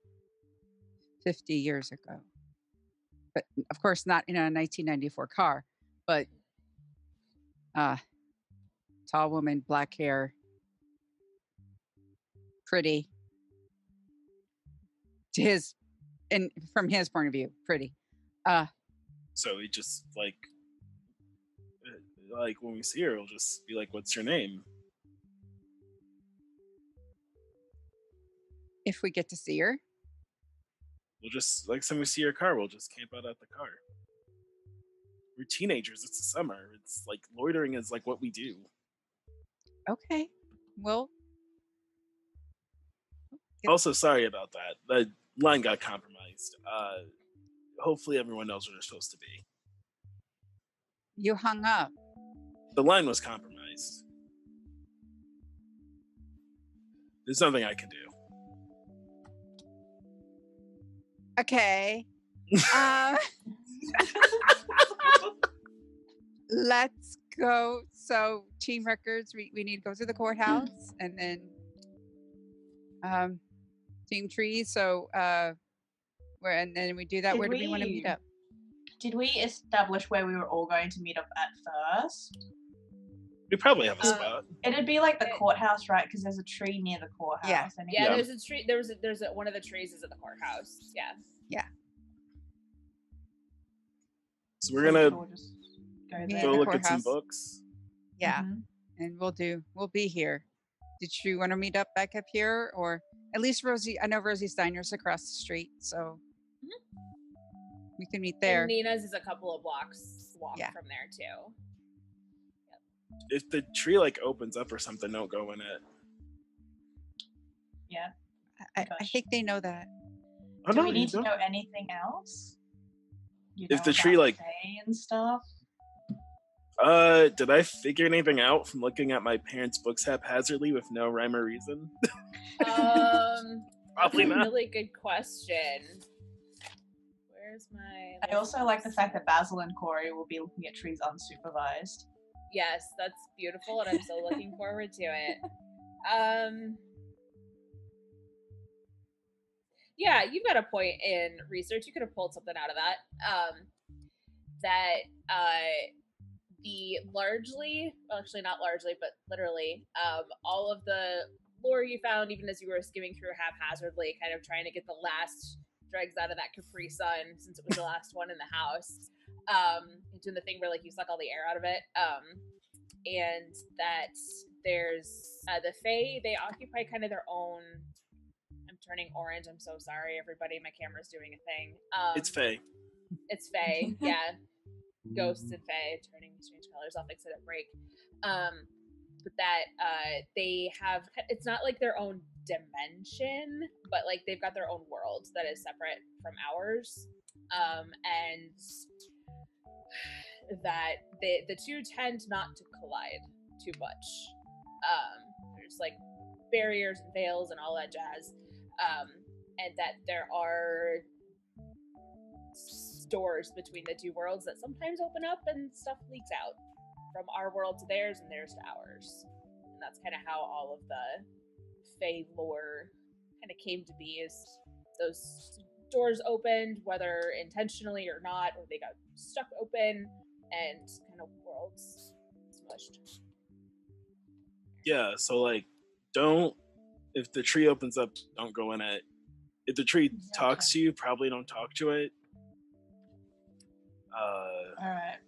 50 years ago. But of course, not in a 1994 car, but tall woman, black hair, pretty. From his point of view, pretty. So we just like when we see her, we'll just be like, "What's your name?" If we get to see her, We'll just when we see her car, we'll just camp out at the car. We're teenagers. It's the summer. It's like loitering is like what we do. okay. Well, Also, sorry about that. The line got compromised. Hopefully, everyone knows where they're supposed to be. you hung up. The line was compromised. There's nothing I can do. Okay. Let's go. So, team records, we need to go to the courthouse, and then team trees. So, and then we do that. Where do we want to meet up? Did we establish where we were all going to meet up at first? We probably have a spot. It'd be like the courthouse, right? Because there's a tree near the courthouse. Yeah. Yeah, there's a tree. There's one of the trees is at the courthouse. Yeah. Yeah. So we're gonna We'll just go Yeah. there. go the look at some courthouse. books. Yeah. Mhm. And we'll be here. Did you want to meet up back up here, or at least Rosie? I know Rosie Steiner's across the street, so we can meet there. And Nina's is a couple of blocks walk Yeah. from there too. If the tree opens up or something, don't go in it. Yeah. I think they know that. Oh, Do no, we you need to don't. know anything else? If the tree, about Fae and stuff. Did I figure anything out from looking at my parents' books haphazardly with no rhyme or reason? That's Probably a not. really good question. Where's my? I also like the fact that Basil and Cory will be looking at trees unsupervised. Yes, that's beautiful, and I'm so looking forward to it. Yeah, you've got a point in research. You could have pulled something out of that. Actually not largely, but literally, all of the lore you found, even as you were skimming through haphazardly, kind of trying to get the last dregs out of that Capri Sun, since it was the last one in the house, doing the thing where you suck all the air out of it, and that there's the Fae. They occupy kind of their own. I'm turning orange. I'm so sorry, everybody. My camera's doing a thing. It's Faye. It's Fae, yeah. Ghosts and Fae turning strange colors. I'll fix it at break. But that they have, it's not like their own dimension, but they've got their own world that is separate from ours. And that the two tend not to collide too much. There's barriers and veils and all that jazz. And that there are doors between the two worlds that sometimes open up and stuff leaks out from our world to theirs and theirs to ours. And that's kind of how all of the Fae lore kind of came to be, is those doors opened, whether intentionally or not, or they got stuck open and kind of worlds smushed. Yeah, so if the tree opens up, don't go in it. If the tree talks to you, probably don't talk to it. All right.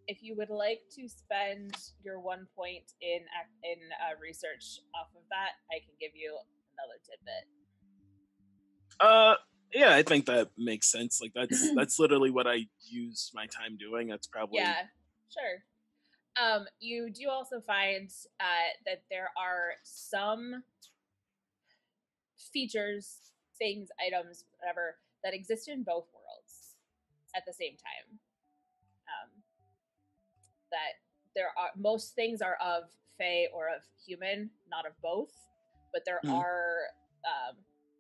If you would like to spend your 1 point in research off of that, I can give you another tidbit. Yeah, I think that makes sense. Like that's literally what I use my time doing. That's probably sure. You do also find that there are some features, things, items, whatever, that exist in both worlds at the same time. That there are most things are of Fae or of human, not of both, but there are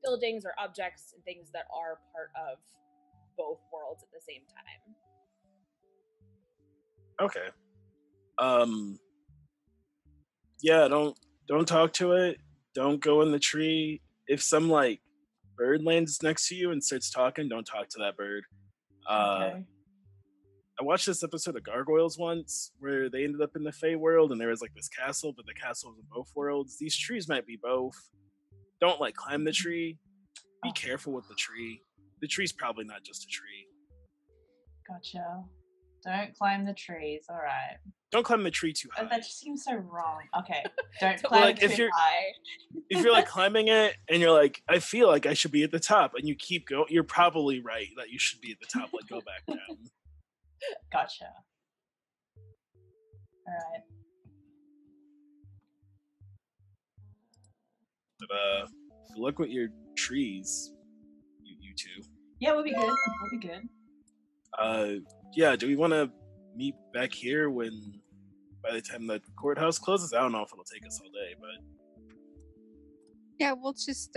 buildings or objects and things that are part of both worlds at the same time. Okay. Yeah, don't talk to it. Don't go in the tree. If some like bird lands next to you and starts talking, don't talk to that bird. Okay. I watched this episode of Gargoyles once where they ended up in the Fae world and there was like this castle, but the castle was in both worlds. These trees might be both. Don't like climb the tree. Be careful with the tree. The tree's probably not just a tree. Gotcha. Don't climb the trees. All right. Don't climb the tree too high. That just seems so wrong. Okay. Don't Well, climb like, too high. high. If you're like climbing it and you're like, I feel like I should be at the top, and you keep going, you're probably right that you should be at the top. Like, go back down. Gotcha. All right. But good luck with your trees, you two. Yeah, we'll be good. We'll be good. Yeah. Do we want to meet back here by the time the courthouse closes? I don't know if it'll take us all day, but yeah, we'll just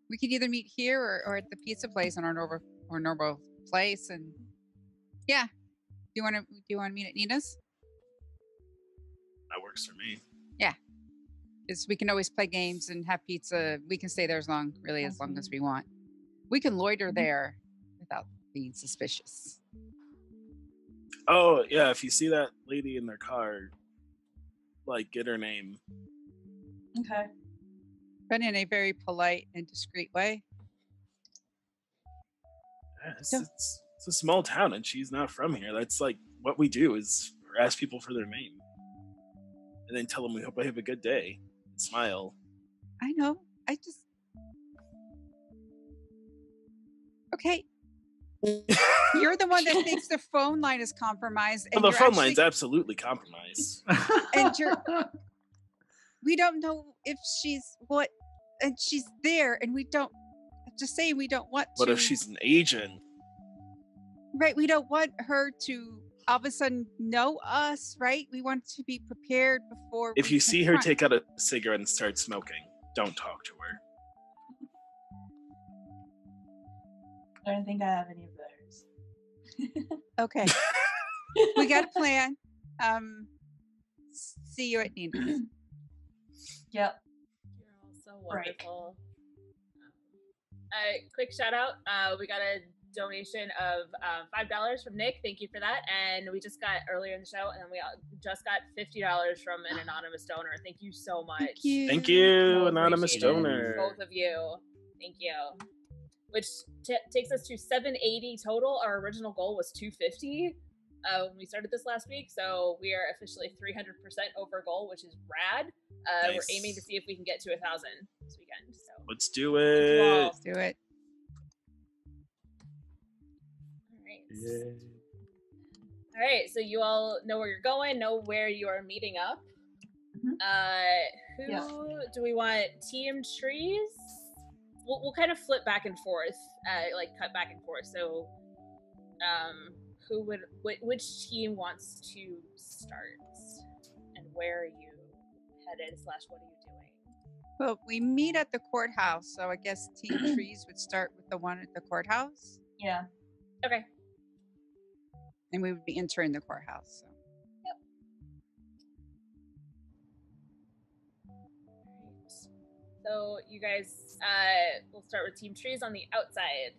we could either meet here or at the pizza place on our normal place, and yeah. Do you want to meet at Nina's? That works for me. Yeah, because we can always play games and have pizza. We can stay there as long as we want. We can loiter there without being suspicious. Oh yeah, if you see that lady in their car, like get her name. Okay. But in a very polite and discreet way. Yeah, it's a small town and she's not from here. That's like what we do is ask people for their name. And then tell them we hope they have a good day. And smile. I know. Okay. You're the one that thinks the phone line is compromised. And the phone line's absolutely compromised. And we don't know if she's and she's there, and we don't. Just saying, we don't want to. What if she's an agent? Right, we don't want her to all of a sudden know us, right? We want to be prepared before. If you see her take out a cigarette and start smoking, don't talk to her. I don't think I have any of those. Okay. We got a plan. See you at Nina's. Yep. You're all so wonderful. Quick shout out. We got a donation of $5 from Nick. Thank you for that. And we just got earlier in the show, and we just got $50 from an anonymous donor. Thank you so much. Thank you, So anonymous donor. Both of you. Thank you. Which takes us to 780 total. Our original goal was 250 when we started this last week. So we are officially 300% over goal, which is rad. Nice. We're aiming to see if we can get to 1,000 this weekend. So let's do it. Let's do it. All right, so you all know where you're going, know where you are meeting up. Do we want team trees? We'll kind of flip back and forth, like cut back and forth. So, which team wants to start, and where are you headed? / what are you doing? Well, we meet at the courthouse, so I guess team trees would start with the one at the courthouse. Yeah. Okay. And we would be entering the courthouse. So. Yep. So you guys, we'll start with Team Trees on the outside,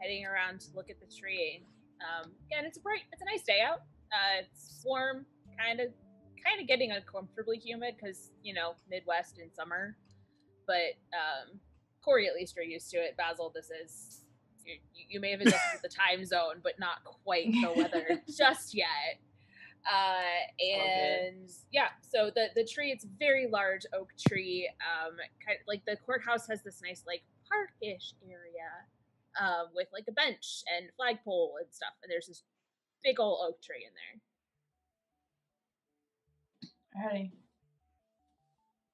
heading around to look at the tree. And it's a nice day out. It's warm, kind of kind of getting uncomfortably humid because, you know, Midwest in summer. But Cory, at least you're used to it. Basil, this is you may have adjusted to the time zone, but not quite the weather just yet. And yeah, so the tree, it's a very large oak tree. Kind of like the courthouse has this nice like parkish area with like a bench and flagpole and stuff, and there's this big old oak tree in there. Alrighty.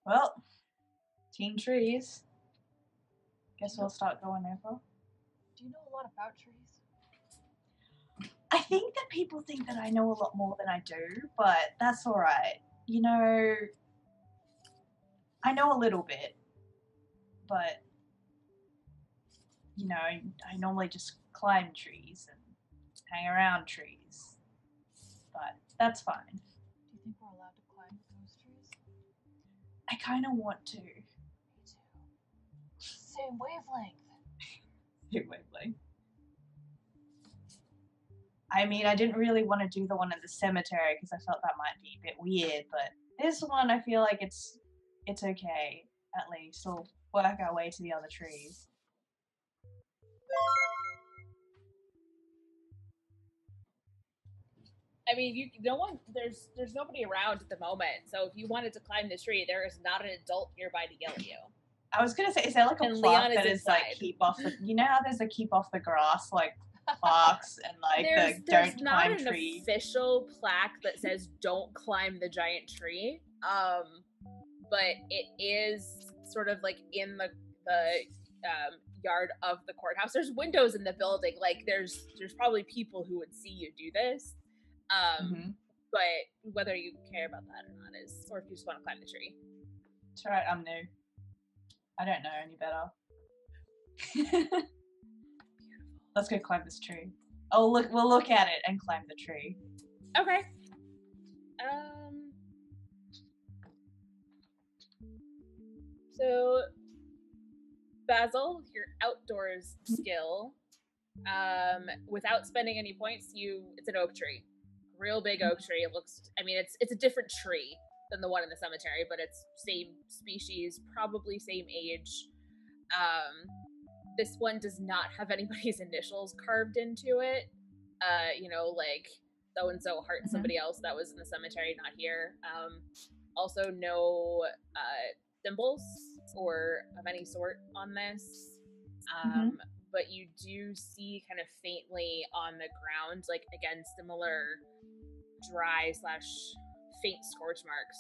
Well, Team Trees. Guess we'll start going over. Do you know a lot about trees? I think that people think that I know a lot more than I do, but that's alright. You know, I know a little bit, but, you know, I normally just climb trees and hang around trees. But that's fine. Do you think we're allowed to climb those trees? I kind of want to. Me too. Same wavelength. Wavelength. I mean, I didn't really want to do the one in the cemetery because I felt that might be a bit weird, but this one I feel like it's okay, at least. We'll work our way to the other trees. I mean, there's nobody around at the moment, so if you wanted to climb this tree, there is not an adult nearby to yell at you. I was gonna say, is there like a And plaque Leon that is is like inside. keep off the? You know how there's a keep off the grass like plaques and like There's the don't not climb an tree. official plaque that says "Don't climb the giant tree," but it is sort of like in the yard of the courthouse. There's windows in the building. Like there's probably people who would see you do this. But whether you care about that or not is, or if you just want to climb the tree. It's alright, I'm new. I don't know any better. Let's go climb this tree. Oh, look! We'll look at it and climb the tree. Okay. So, Basil, your outdoors skill, without spending any points, it's an oak tree. Real big oak tree. It looks, I mean, it's a different tree than the one in the cemetery, but it's same species, probably same age. This one does not have anybody's initials carved into it. You know, like so and so heart somebody else that was in the cemetery, not here. Also, no symbols or of any sort on this. But you do see kind of faintly on the ground, like again, similar dry / faint scorch marks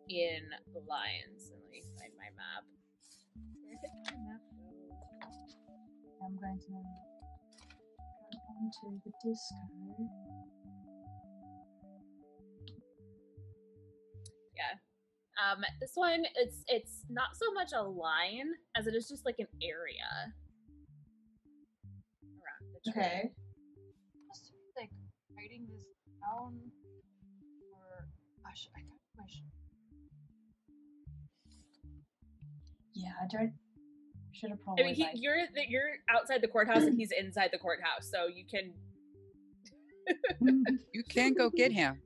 in the lines. Let me find my map. Where did my map go? I'm going to go onto the disco. Yeah. This one, it's not so much a line as it is just like an area around the tree. Okay. Must be like hiding this down, or I Yeah, I don't. Should have probably. I mean, you're outside the courthouse and he's inside the courthouse, so you can. You can go get him.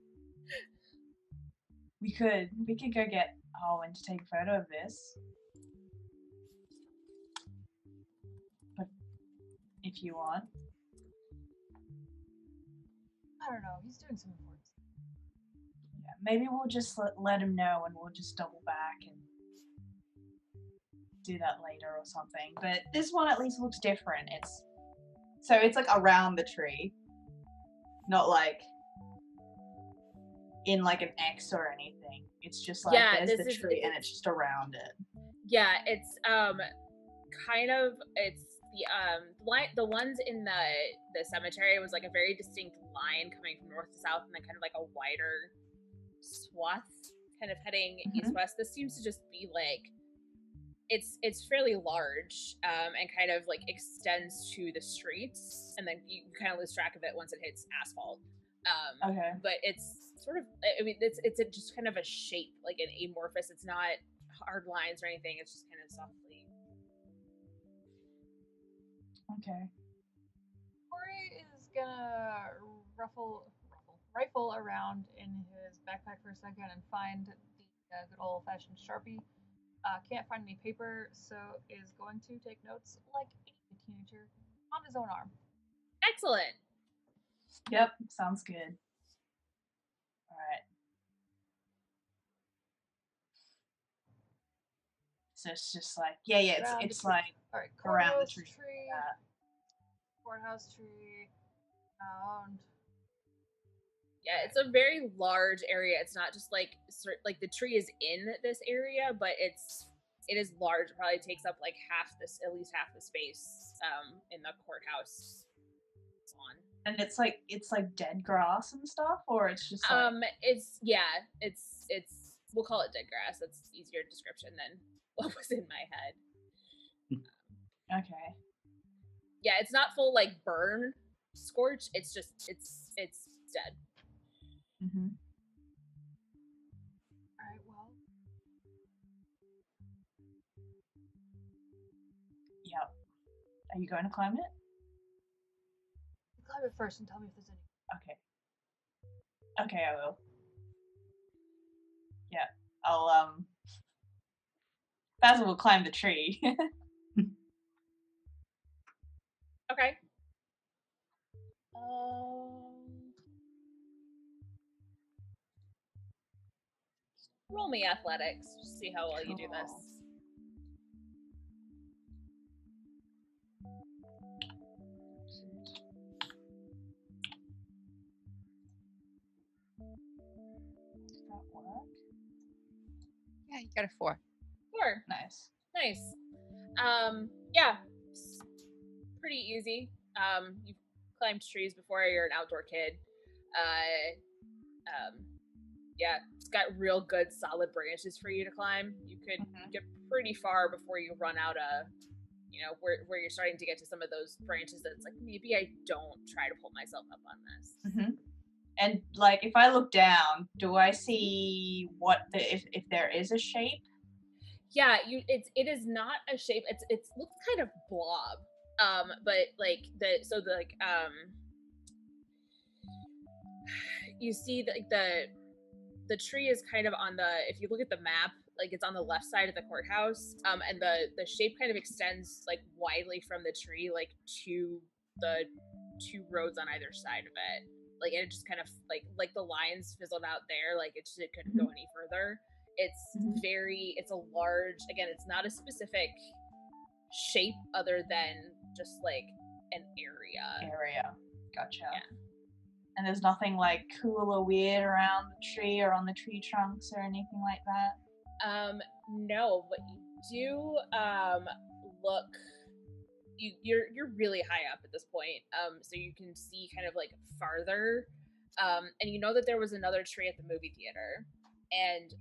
We could go get Arwind to take a photo of this. But if you want. I don't know. He's doing some important stuff. Yeah, maybe we'll just let him know and we'll just double back and do that later or something. But this one at least looks different. It's like around the tree. Not like in like an X or anything. It's just like there's the tree and it's just around it. Yeah, it's the ones in the cemetery was like a very distinct line coming from north to south and then kind of like a wider swath kind of heading east-west. This seems to just be like it's fairly large and kind of like extends to the streets and then you kind of lose track of it once it hits asphalt. Okay. But it's sort of, I mean, it's just kind of a shape, like an amorphous. It's not hard lines or anything. It's just kind of softly. Okay. Cory is gonna rifle around in his backpack for a second and find the good old-fashioned Sharpie. Can't find any paper, so is going to take notes like a teenager on his own arm. Excellent. Yep, sounds good. All right. So it's just like, it's like all right, around the tree, tree. courthouse tree, around. Yeah, it's a very large area. It's not just like the tree is in this area, but it is large. It probably takes up like at least half the space in the courthouse lawn. And it's like dead grass and stuff, or it's just like it's we'll call it dead grass. That's easier description than what was in my head. Okay. Yeah, it's not full like burn scorch. It's just it's dead. Mm-hmm. All right, well. Yep. Are you going to climb it? Climb it first and tell me if there's any. Okay. Okay, I will. Yeah, I'll Basil will climb the tree. Okay. Roll me athletics. Just see how well you do this. Does that work? Yeah, you got a 4. 4. Nice. Yeah. Pretty easy. You've climbed trees before. You're an outdoor kid. Yeah, it's got real good solid branches for you to climb. You could get pretty far before you run out of, where you're starting to get to some of those branches that it's like, maybe I don't try to pull myself up on this. Mm-hmm. And like, if I look down, do I see if there is a shape? Yeah, it is not a shape. It looks kind of blob. But like you see the tree is kind of on if you look at the map, like it's on the left side of the courthouse, and the shape kind of extends like widely from the tree, like to the 2 roads on either side of it. Like, and it just kind of like the lines fizzled out there, like it couldn't go any further. It's it's a large, again, it's not a specific shape other than just like an area. Gotcha. Yeah. And there's nothing like cool or weird around the tree or on the tree trunks or anything like that? No, but you do look, you're really high up at this point, so you can see kind of like farther, and you know that there was another tree at the movie theater, and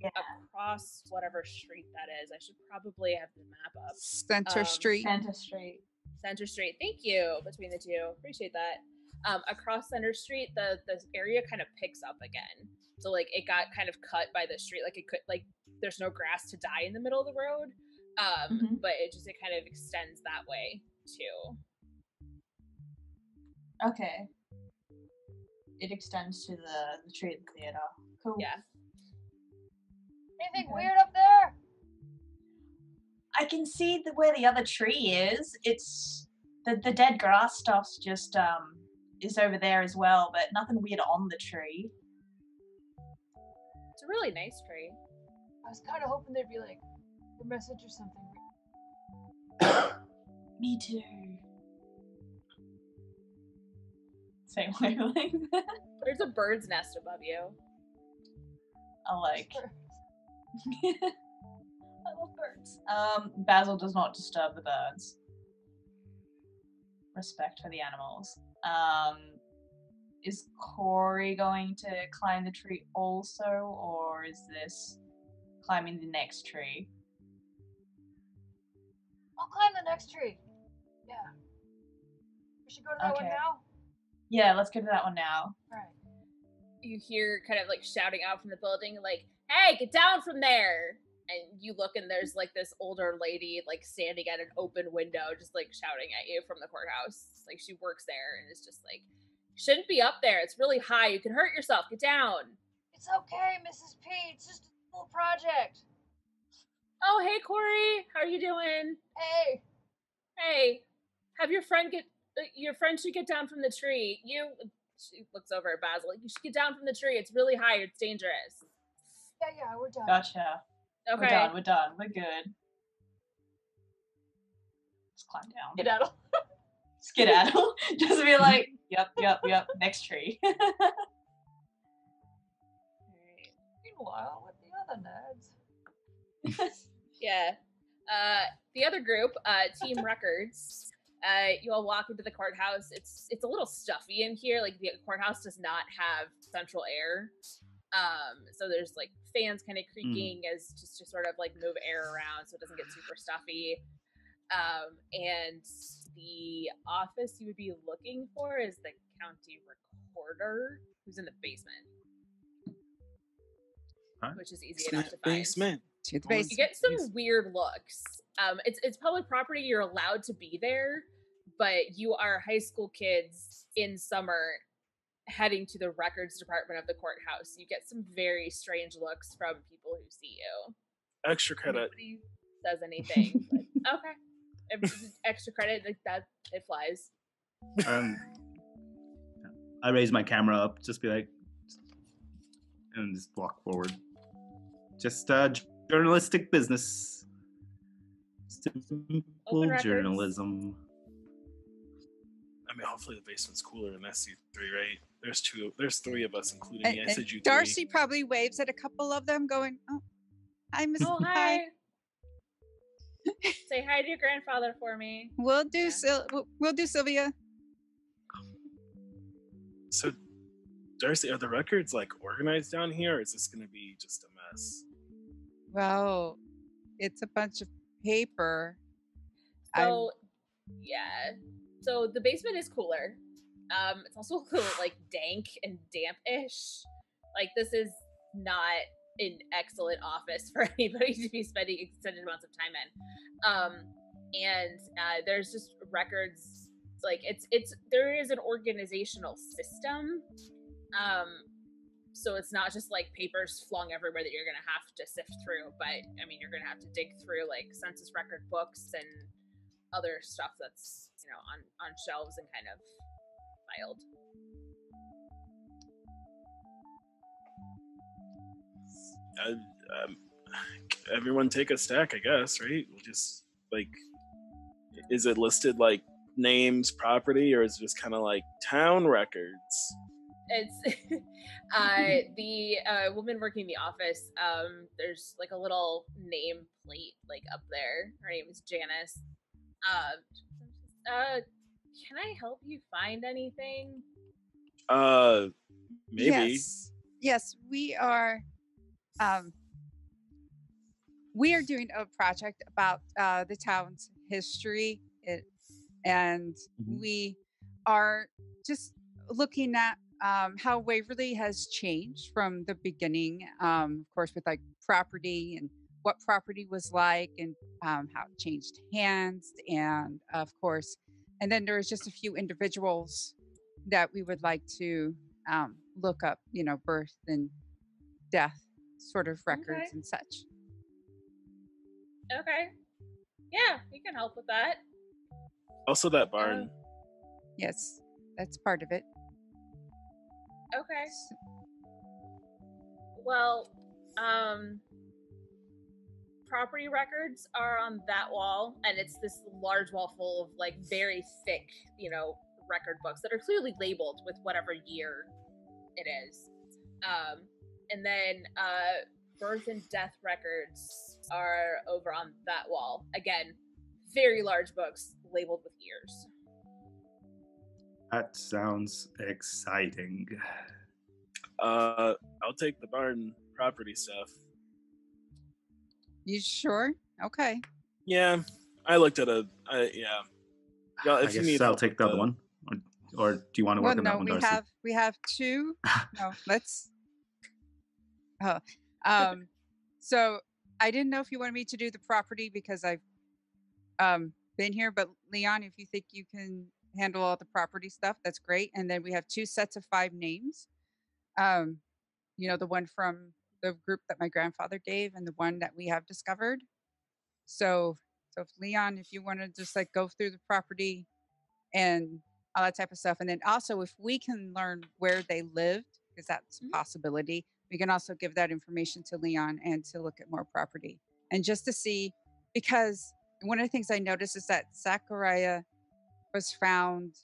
across whatever street that is, I should probably have the map up. Center Street. Center Street. Thank you. Between the two, appreciate that. Across Center Street, the area kind of picks up again. So like it got kind of cut by the street. Like it could, like, there's no grass to die in the middle of the road. But it kind of extends that way too. Okay. It extends to the tree at the theater. Cool. Yeah. Anything weird up there? I can see where the other tree is. It's the dead grass stuff's just is over there as well, but nothing weird on the tree. It's a really nice tree. I was kind of hoping there'd be like a message or something. Me too. Same wavelength. There's a bird's nest above you. I like. I love birds. Basil does not disturb the birds. Respect for the animals. Is Cory going to climb the tree also, or is this climbing the next tree? I'll climb the next tree. Yeah. We should go to that one now? Yeah, let's go to that one now. Alright. You hear kind of like shouting out from the building, like, hey, get down from there! And you look and there's like this older lady like standing at an open window just like shouting at you from the courthouse. Like she works there and is just like Shouldn't be up there. It's really high. You can hurt yourself. Get down. It's okay, Mrs. P. It's just a little project. Oh, hey, Cory. How are you doing? Hey. Hey, have your friend should get down from the tree. She looks over at Basil. You should get down from the tree. It's really high. It's dangerous. Yeah, we're done. Gotcha. Okay. We're done. We're good. Just climb down. Skedaddle. Skedaddle. Just be like, yep. Next tree. Meanwhile, with the other nerds. Yeah. The other group, Team Records, you all walk into the courthouse. It's a little stuffy in here. Like, the courthouse does not have central air. So there's like fans kind of creaking as just to sort of like move air around so it doesn't get super stuffy. And the office you would be looking for is the county recorder, who's in the basement. Which is easy enough to find. Basement. To the basement. You get some weird looks. It's public property. You're allowed to be there, but you are high school kids in summer heading to the records department of the courthouse. You get some very strange looks from people who see you. Extra credit. Nobody says anything. But, okay. If extra credit, like that, it flies. I raise my camera up, just be like, and just walk forward. Just journalistic business. Simple journalism. I mean, hopefully the basement's cooler than SC3, right? There's three of us, including me. I said you three. Darcy probably waves at a couple of them, going, "Oh, hi, Miss. Oh, hi. Say hi to your grandfather for me. We'll do. We'll do, Sylvia." So, Darcy, are the records like organized down here, or is this going to be just a mess? Well, it's a bunch of paper. So, yeah. So the basement is cooler. It's also a little like dank and damp-ish. Like, this is not an excellent office for anybody to be spending extended amounts of time in. And there's just records. Like, there is an organizational system. So it's not just like papers flung everywhere that you're gonna have to sift through, but I mean, you're gonna have to dig through like census record books and other stuff that's, you know, on shelves and kind of filed. Everyone take a stack, I guess, right? We'll just like, is it listed like names, property, or is it just kind of like town records? It's the woman working the office. There's like a little name plate like up there. Her name is Janice. Can I help you find anything? Maybe. Yes, we are. We are doing a project about the town's history, and we are just looking at how Waverly has changed from the beginning, of course, with like property and what property was like, and how it changed hands, and of course, and then there's just a few individuals that we would like to look up, you know, birth and death sort of records and such. Okay. Yeah, we can help with that. Also, that barn. Yes, that's part of it. Okay. Well, property records are on that wall, and it's this large wall full of like very thick, you know, record books that are clearly labeled with whatever year it is. And then birth and death records are over on that wall. Again, very large books labeled with years. That sounds exciting. I'll take the barn property stuff. You sure? Okay. Yeah, I looked at yeah. I guess I'll take the other one. Or do you want to work on that one, Darcy? we have two. No, let's. So I didn't know if you wanted me to do the property because I've been here, but Leon, if you think you can handle all the property stuff. That's great. And then we have 2 sets of 5 names. The one from the group that my grandfather gave and the one that we have discovered. So if Leon, if you want to just like go through the property and all that type of stuff. And then also if we can learn where they lived, because that's a possibility, we can also give that information to Leon and to look at more property. And just to see, because one of the things I noticed is that Zachariah was found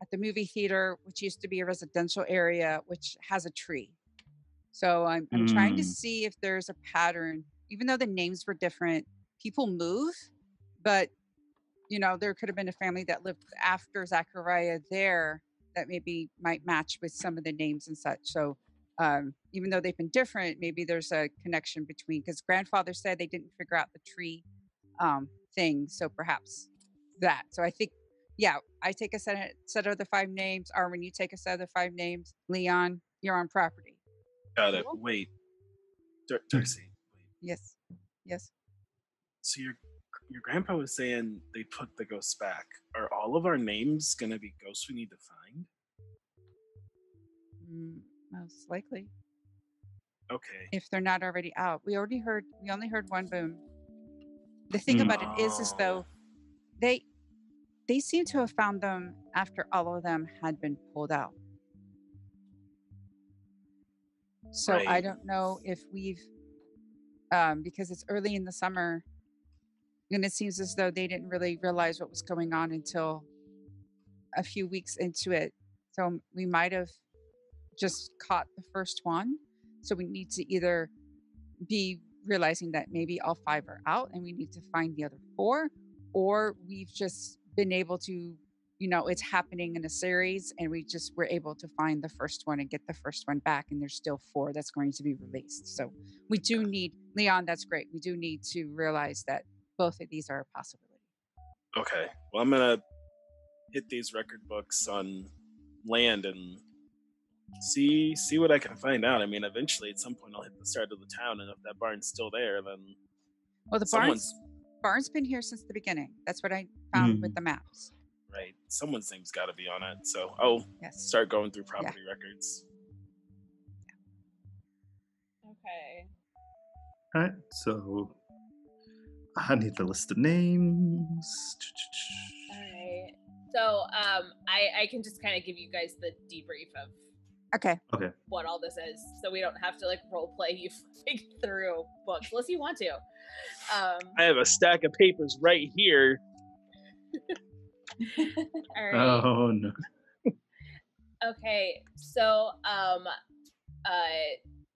at the movie theater, which used to be a residential area, which has a tree. So I'm trying to see if there's a pattern, even though the names were different, people move, but there could have been a family that lived after Zachariah there that maybe might match with some of the names and such. So even though they've been different, maybe there's a connection between, because grandfather said they didn't figure out the tree thing. So perhaps that. So I think, I take a set of the 5 names. Arwind, you take a set of the 5 names. Leon, you're on property. Got it. Wait, Darcy. Yes. So your grandpa was saying they put the ghosts back. Are all of our names gonna be ghosts we need to find? Most likely. Okay. If they're not already out. We only heard one boom. The thing about it is though, they seem to have found them after all of them had been pulled out. So Right. I don't know if we've, because it's early in the summer, and it seems as though they didn't really realize what was going on until a few weeks into it. So we might have just caught the first one. So we need to either be realizing that maybe all 5 are out and we need to find the other 4, or we've just been able to, it's happening in a series and we just were able to find the first one and get the first one back, and there's still 4 that's going to be released. So we do need, Leon, that's great. We do need to realize that both of these are a possibility. Okay. Well, I'm gonna hit these record books on land and see what I can find out. I mean, eventually, at some point, I'll hit the start of the town, and if that barn's still there, then well, the barn's been here since the beginning. That's what I found with the maps. Right. Someone's name's got to be on it. So I'll start going through property records. Okay. All right. So I need the list of names. All right. So I can just kind of give you guys the debrief of Okay. what all this is, so we don't have to like role play you flipping through books unless you want to. I have a stack of papers right here. All right. Oh no. Okay. So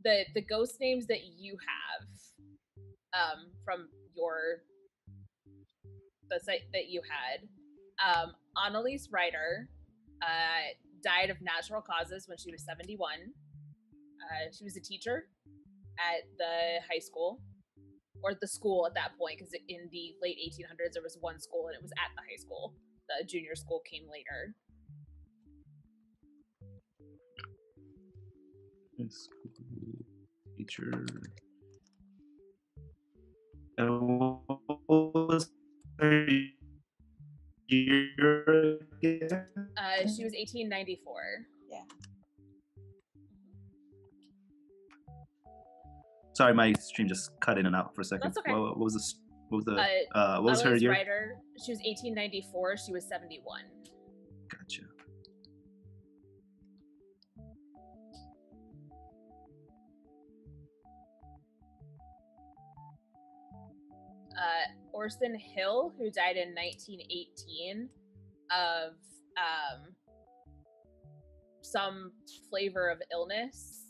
the ghost names that you have from the site that you had, Annalise Ryder died of natural causes when she was 71. She was a teacher at the high school, or the school at that point, because in the late 1800s there was one school and it was at the high school. The junior school came later. School teacher. What was her year again? She was 1894. Yeah. Sorry, my stream just cut in and out for a second. That's okay. What was her year? Ryder, she was 1894. She was 71. Gotcha. Orson Hill, who died in 1918 of some flavor of illness.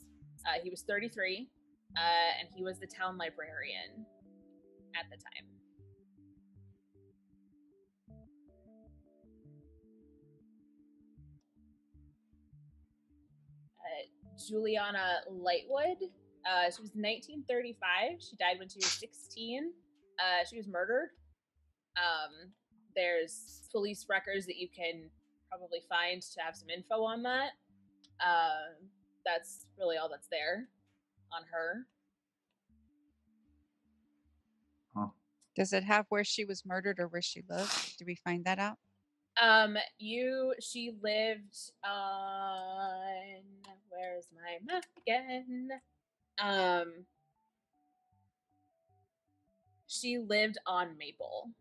He was 33, and he was the town librarian at the time. Juliana Lightwood, she was 1935. She died when she was 16. She was murdered. There's police records that you can probably find to have some info on that. That's really all that's there on her. Oh. Does it have where she was murdered or where she lived? Did we find that out? She lived on, where's my map again? She lived on Maple.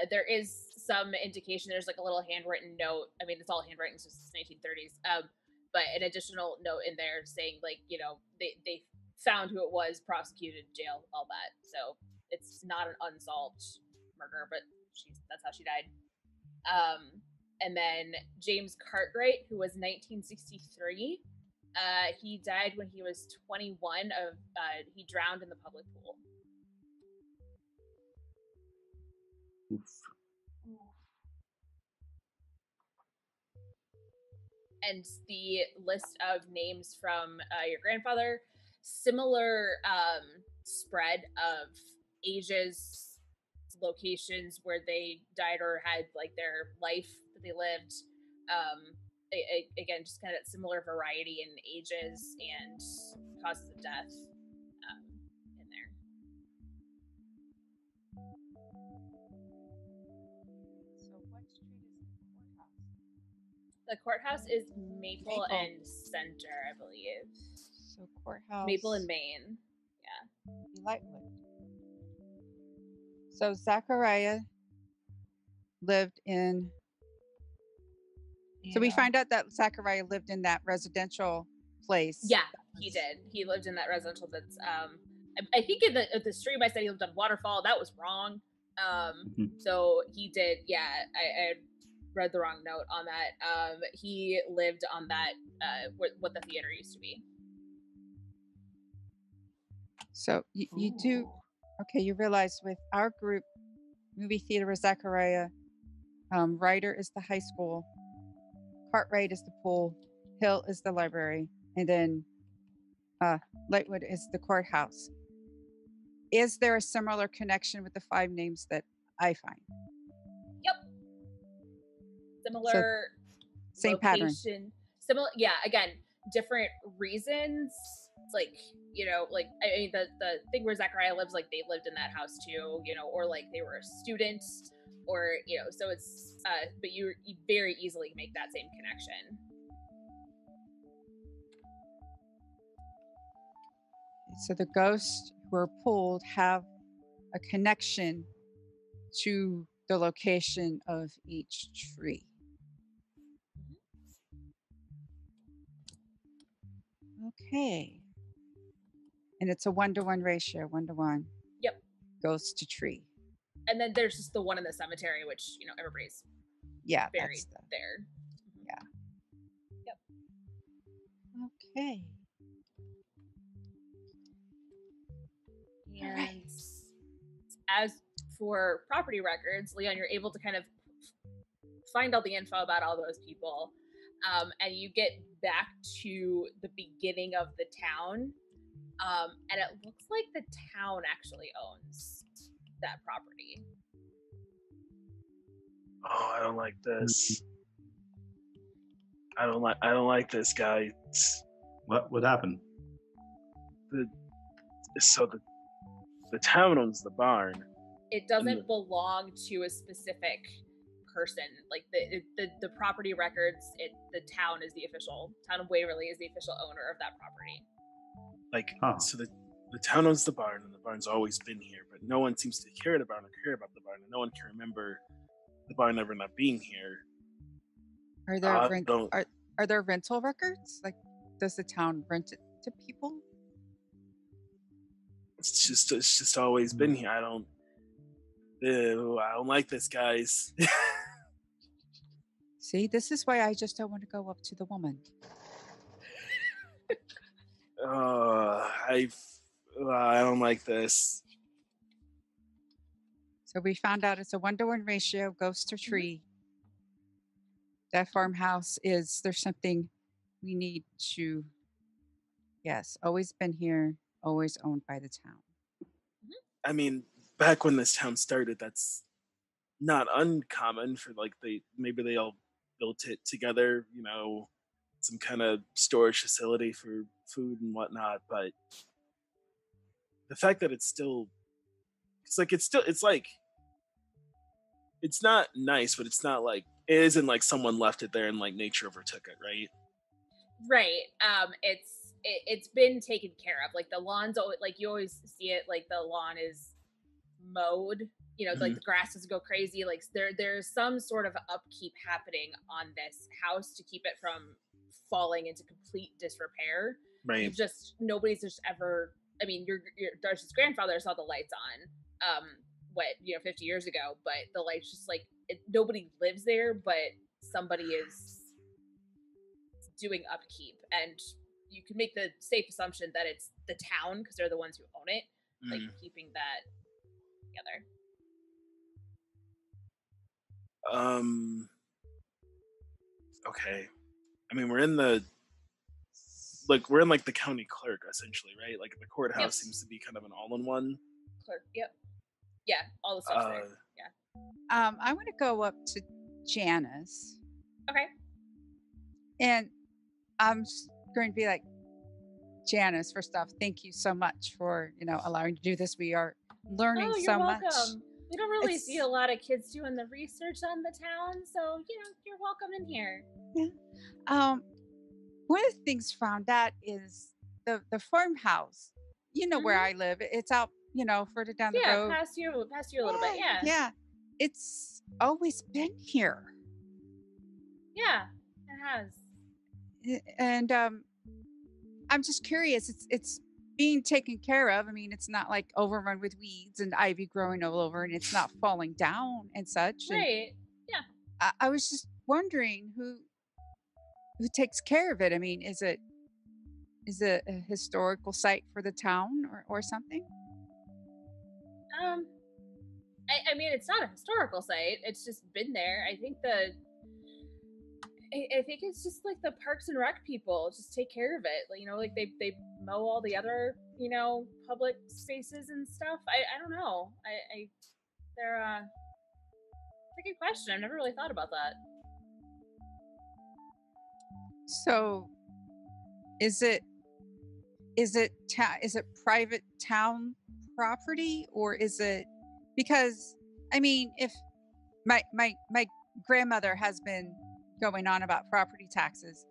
There is some indication. There's like a little handwritten note. I mean, it's all handwritten since the 1930s. But an additional note in there saying, like, you know, they found who it was, prosecuted, jail, all that. So it's not an unsolved murder, but that's how she died. And then James Cartwright, who was 1963. He died when he was 21. He drowned in the public pool. Oof. And the list of names from your grandfather, similar spread of ages, locations where they died or had like their life that they lived. Again, just kind of similar variety in ages and causes of death in there. So what street is the courthouse? The courthouse is Maple and Center, I believe. So courthouse. Maple and Maine. Yeah. Lightwood. So Zachariah lived in. So we find out that Zachariah lived in that residential place. Yeah, he did. He lived in that residential. That's I think in the stream I said he lived on Waterfall. That was wrong. So he did. Yeah, I read the wrong note on that. He lived on that what the theater used to be. So you do. Okay, you realize with our group, movie theater with Zachariah, Ryder is the high school, Cartwright is the pool, Hill is the library, and then Lightwood is the courthouse. Is there a similar connection with the 5 names that I find? Yep. Similar. So, same pattern. Similar. Yeah. Again, different reasons. Like, you know, like I mean, the thing where Zachariah lives, like they lived in that house too, you know, or like they were a student, or you know, so it's but you very easily make that same connection. So the ghosts who are pulled have a connection to the location of each tree. Okay. And it's a 1-to-1 ratio, 1-to-1. Yep. Ghost to tree. And then there's just the one in the cemetery, which, you know, everybody's buried there. Yeah. Yep. Okay. And as for property records, Leon, you're able to kind of find all the info about all those people. And you get back to the beginning of the town. And it looks like the town actually owns that property. Oh, I don't like this. I don't like this, guy. What happened? The town owns the barn. It doesn't belong to a specific person. Like the property records, the town of Waverly is the official owner of that property. So the town owns the barn, and the barn's always been here, but no one seems to care the barn or care about the barn, and no one can remember the barn ever not being here. Are there rental records? Like, does the town rent it to people? It's just always been here. I don't like this, guys. See, this is why I just don't want to go up to the woman. I don't like this. So we found out it's a 1-to-1 ratio, ghost to tree. That farmhouse there's something we need to, yes, always been here, always owned by the town. I mean, back when this town started, that's not uncommon for maybe they all built it together, you know, some kind of storage facility for food and whatnot. But the fact that it's not nice, but it's not like it isn't like someone left it there and like nature overtook it, right? Right. It's been taken care of. Like the lawn's like you always see it. Like the lawn is mowed. You know, like the grass doesn't go crazy. Like there's some sort of upkeep happening on this house to keep it from falling into complete disrepair. Right. It's just nobody's just ever. I mean, your Darcy's grandfather saw the lights on. 50 years ago, but the lights just like nobody lives there, but somebody is doing upkeep, and you can make the safe assumption that it's the town because they're the ones who own it, like keeping that together. Okay. I mean, we're in like the county clerk essentially, right? Like the courthouse seems to be kind of an all-in-one. Clerk. Yep. Yeah, all the stuff there. Yeah. I want to go up to Janice. Okay. And I'm going to be like, Janice, first off, thank you so much for, allowing to do this. We are learning so much. You're welcome. We don't really see a lot of kids doing the research on the town, so, you're welcome in here. Yeah. One of the things found out is the farmhouse. Where I live. It's out, further down the road. Yeah, past you a little bit, yeah. Yeah. It's always been here. Yeah, it has. And I'm just curious. It's being taken care of. I mean, it's not like overrun with weeds and ivy growing all over, and it's not falling down and such. Right. Yeah. I was just wondering who takes care of it. I mean, is it a historical site for the town or something? I mean, it's not a historical site. It's just been there. I think it's just like the Parks and Rec people just take care of it. Like, they mow all the other, public spaces and stuff. I don't know. They're it's a good question. I've never really thought about that. So, is it private town property, or is it, because I mean, if my grandmother has been going on about property taxes,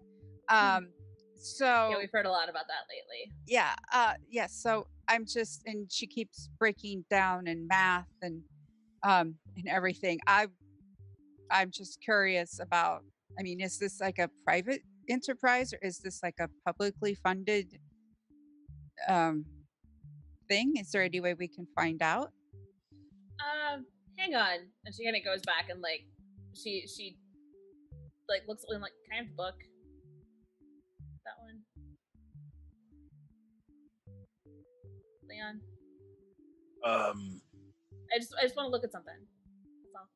so we've heard a lot about that lately. Yes. So I'm just, and she keeps breaking down in math and everything. I'm just curious about, I mean, is this like a private enterprise, or is this like a publicly funded thing? Is there any way we can find out? Hang on. And she kind of goes back and like she like looks in like kind of book. That one. Leon. I just want to look at something. That's all.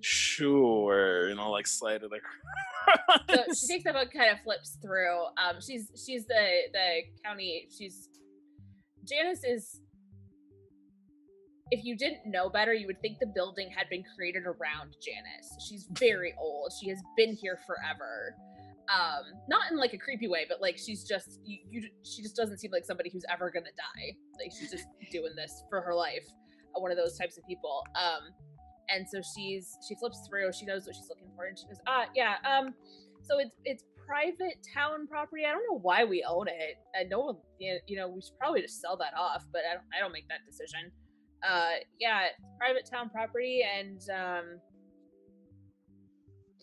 Sure, and I'll like slide it across. So she takes the book, kind of flips through. She's the county. Janice is. If you didn't know better, you would think the building had been created around Janice. She's very old. She has been here forever. Not in like a creepy way, but like she's just she just doesn't seem like somebody who's ever gonna die. Like she's just doing this for her life. One of those types of people. And so she flips through. She knows what she's looking for, and she goes, so it's private town property. I don't know why we own it, and no one, we should probably just sell that off. But I don't make that decision. It's private town property, and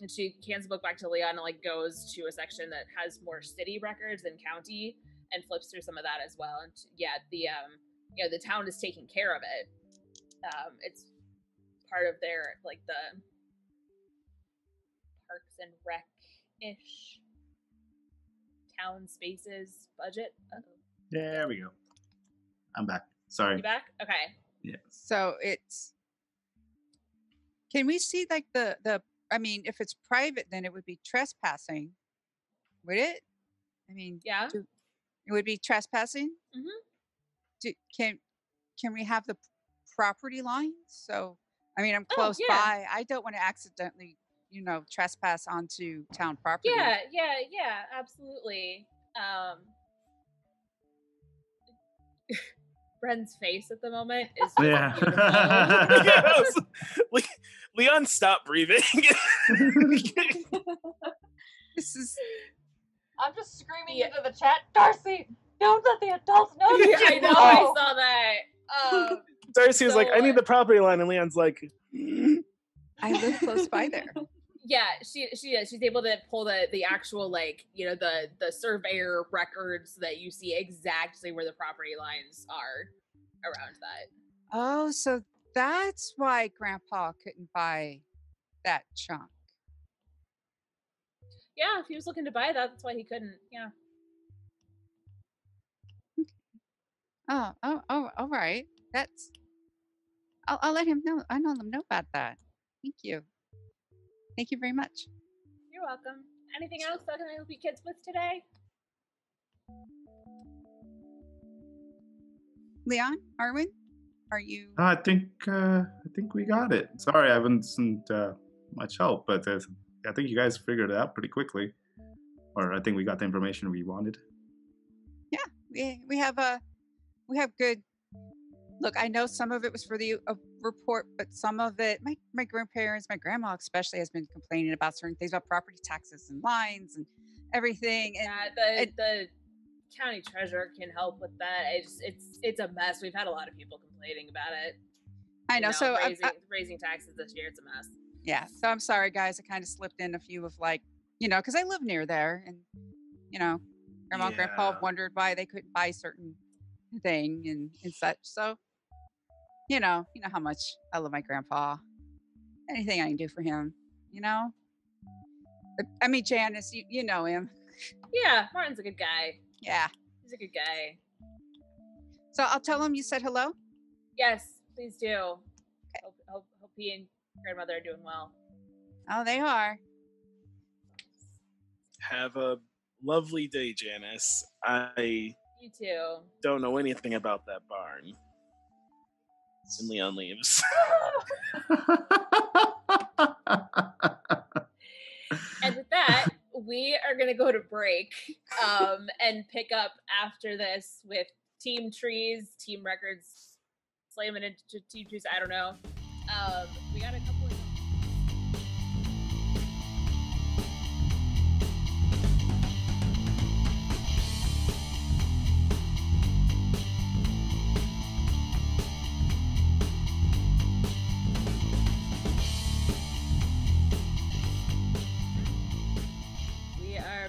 she hands the book back to Leon and like goes to a section that has more city records than county, and flips through some of that as well. And the town is taking care of it. It's part of their like the Parks and Rec-ish town spaces budget. There we go. I'm back. Sorry. You back? Okay. Yeah. So can we see like I mean, if it's private, then it would be trespassing, would it? I mean, yeah, it would be trespassing. Mm-hmm. Can we have the property lines? So, I mean, I'm close by. I don't want to accidentally, trespass onto town property. Yeah, absolutely. Bren's face at the moment is just beautiful. Yes. Leon, stop breathing. This is. I'm just screaming into the chat, Darcy, don't let the adults know that I know, I saw that. Darcy was like, I need the property line, and Leon's like, I live close by there. Yeah, she is. She's able to pull the actual, like, the surveyor records that you see exactly where the property lines are around that. Oh, so that's why Grandpa couldn't buy that chunk. Yeah, if he was looking to buy that, that's why he couldn't. Yeah. Oh, all right. I'll let him know. I'll let him know about that. Thank you. Thank you very much. You're welcome. Anything else that can I help you kids with today? Leon, Arwind, are you? I think we got it. Sorry, I haven't seen much help, but I think you guys figured it out pretty quickly. Or I think we got the information we wanted. Yeah, we have good. Look, I know some of it was for the report, but some of it, my grandparents, my grandma especially, has been complaining about certain things about property taxes and lines and everything. And the county treasurer can help with that. It's a mess. We've had a lot of people complaining about it. I know. So raising taxes this year, it's a mess. Yeah. So I'm sorry, guys. I kind of slipped in a few of because I live near there, and Grandma and Grandpa wondered why they couldn't buy certain thing and such. So, you know how much I love my grandpa. Anything I can do for him, I mean, Janice, you know him. Yeah, Martin's a good guy. Yeah. He's a good guy. So I'll tell him you said hello? Yes, please do. Okay. Hope he and grandmother are doing well. Oh, they are. have a lovely day, Janice. You too. Don't know anything about that barn. And Leon leaves. And with that, we are going to go to break and pick up after this with Team Trees, Team Records, slamming into Team Trees. I don't know. We got a couple of...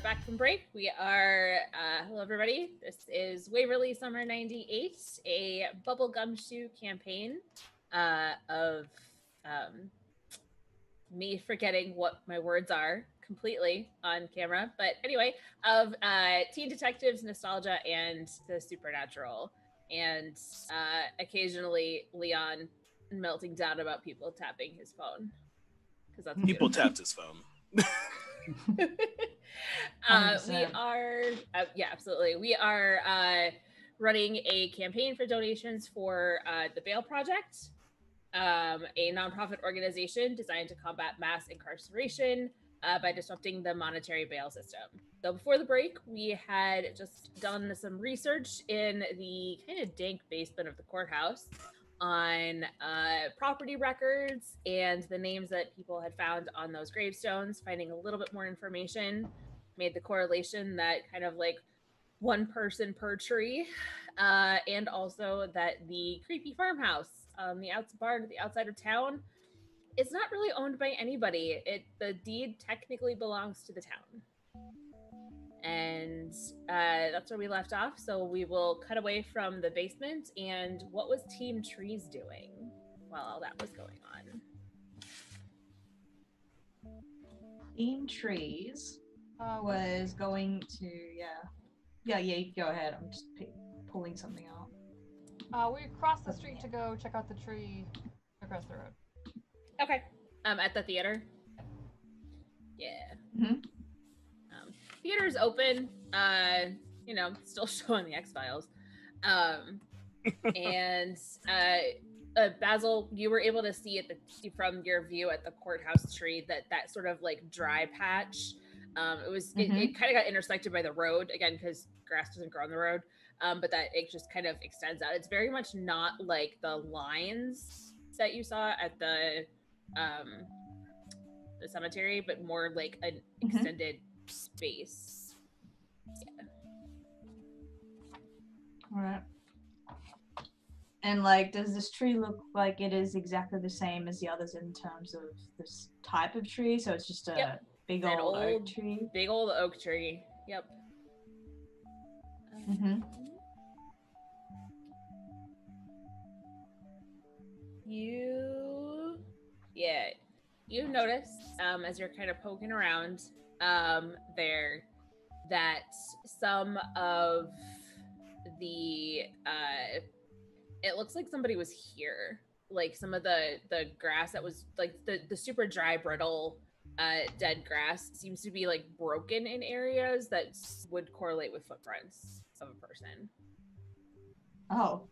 Back from break. We are hello everybody. This is Waverly Summer 98, a bubblegum shoe campaign of me forgetting what my words are completely on camera, but anyway, of teen detectives, nostalgia, and the supernatural, and occasionally Leon melting down about people tapping his phone, because that's people tapped his phone. We are yeah, absolutely. We are running a campaign for donations for the Bail Project, a nonprofit organization designed to combat mass incarceration by disrupting the monetary bail system. So before the break, we had just done some research in the kind of dank basement of the courthouse on property records and the names that people had found on those gravestones, finding a little bit more information, made the correlation that kind of like one person per tree, and also that the creepy farmhouse, the barn at the outside of town, is not really owned by anybody. The deed technically belongs to the town. And that's where we left off. So we will cut away from the basement. And what was Team Trees doing while all that was going on? Team Trees was going to, yeah, you go ahead. I'm just pulling something out. We crossed the street to go check out the tree across the road. Okay. At the theater? Yeah. Mm-hmm. Theater's open, still showing the X-Files. And Basil, you were able to see from your view at the courthouse tree that sort of like dry patch. It kind of got intersected by the road again because grass doesn't grow on the road. But that it just kind of extends out. It's very much not like the lines that you saw at the cemetery, but more like an extended space. Yeah. All right. And like, does this tree look like it is exactly the same as the others in terms of this type of tree? So it's just a big old oak tree? Big old oak tree. Yep. You notice as you're kind of poking around there that some of the it looks like somebody was here, like some of the grass that was like the super dry brittle dead grass seems to be like broken in areas that would correlate with footprints of a person. Oh,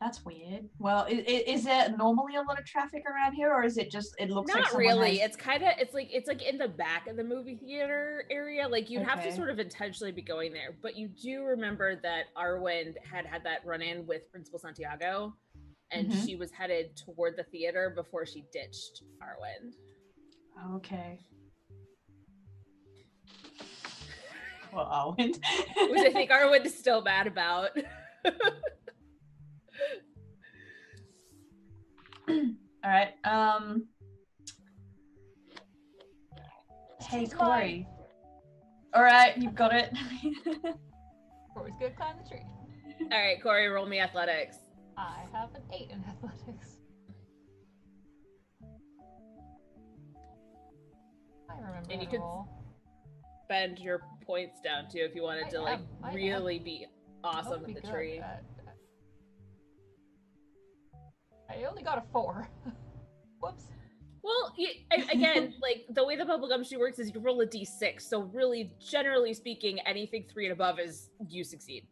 that's weird. Well, is there normally a lot of traffic around here, or is it just it looks like not really? It's kind of it's like in the back of the movie theater area. Like you'd have to sort of intentionally be going there, but you do remember that Arwind had that run in with Principal Santiago, and she was headed toward the theater before she ditched Arwind. Okay. Well, Arwind. Which I think Arwind is still mad about. All right. Hey, Cory. All right, you've got it. Cory's gonna climb the tree. All right, Cory, roll me athletics. I have an 8 in athletics. I remember And you that could roll. spend your points down too if you wanted to like really be awesome at the tree. I only got a 4. Whoops. Well, again, like the way the bubblegum tree works is you roll a d6. So really, generally speaking, anything 3 and above is you succeed.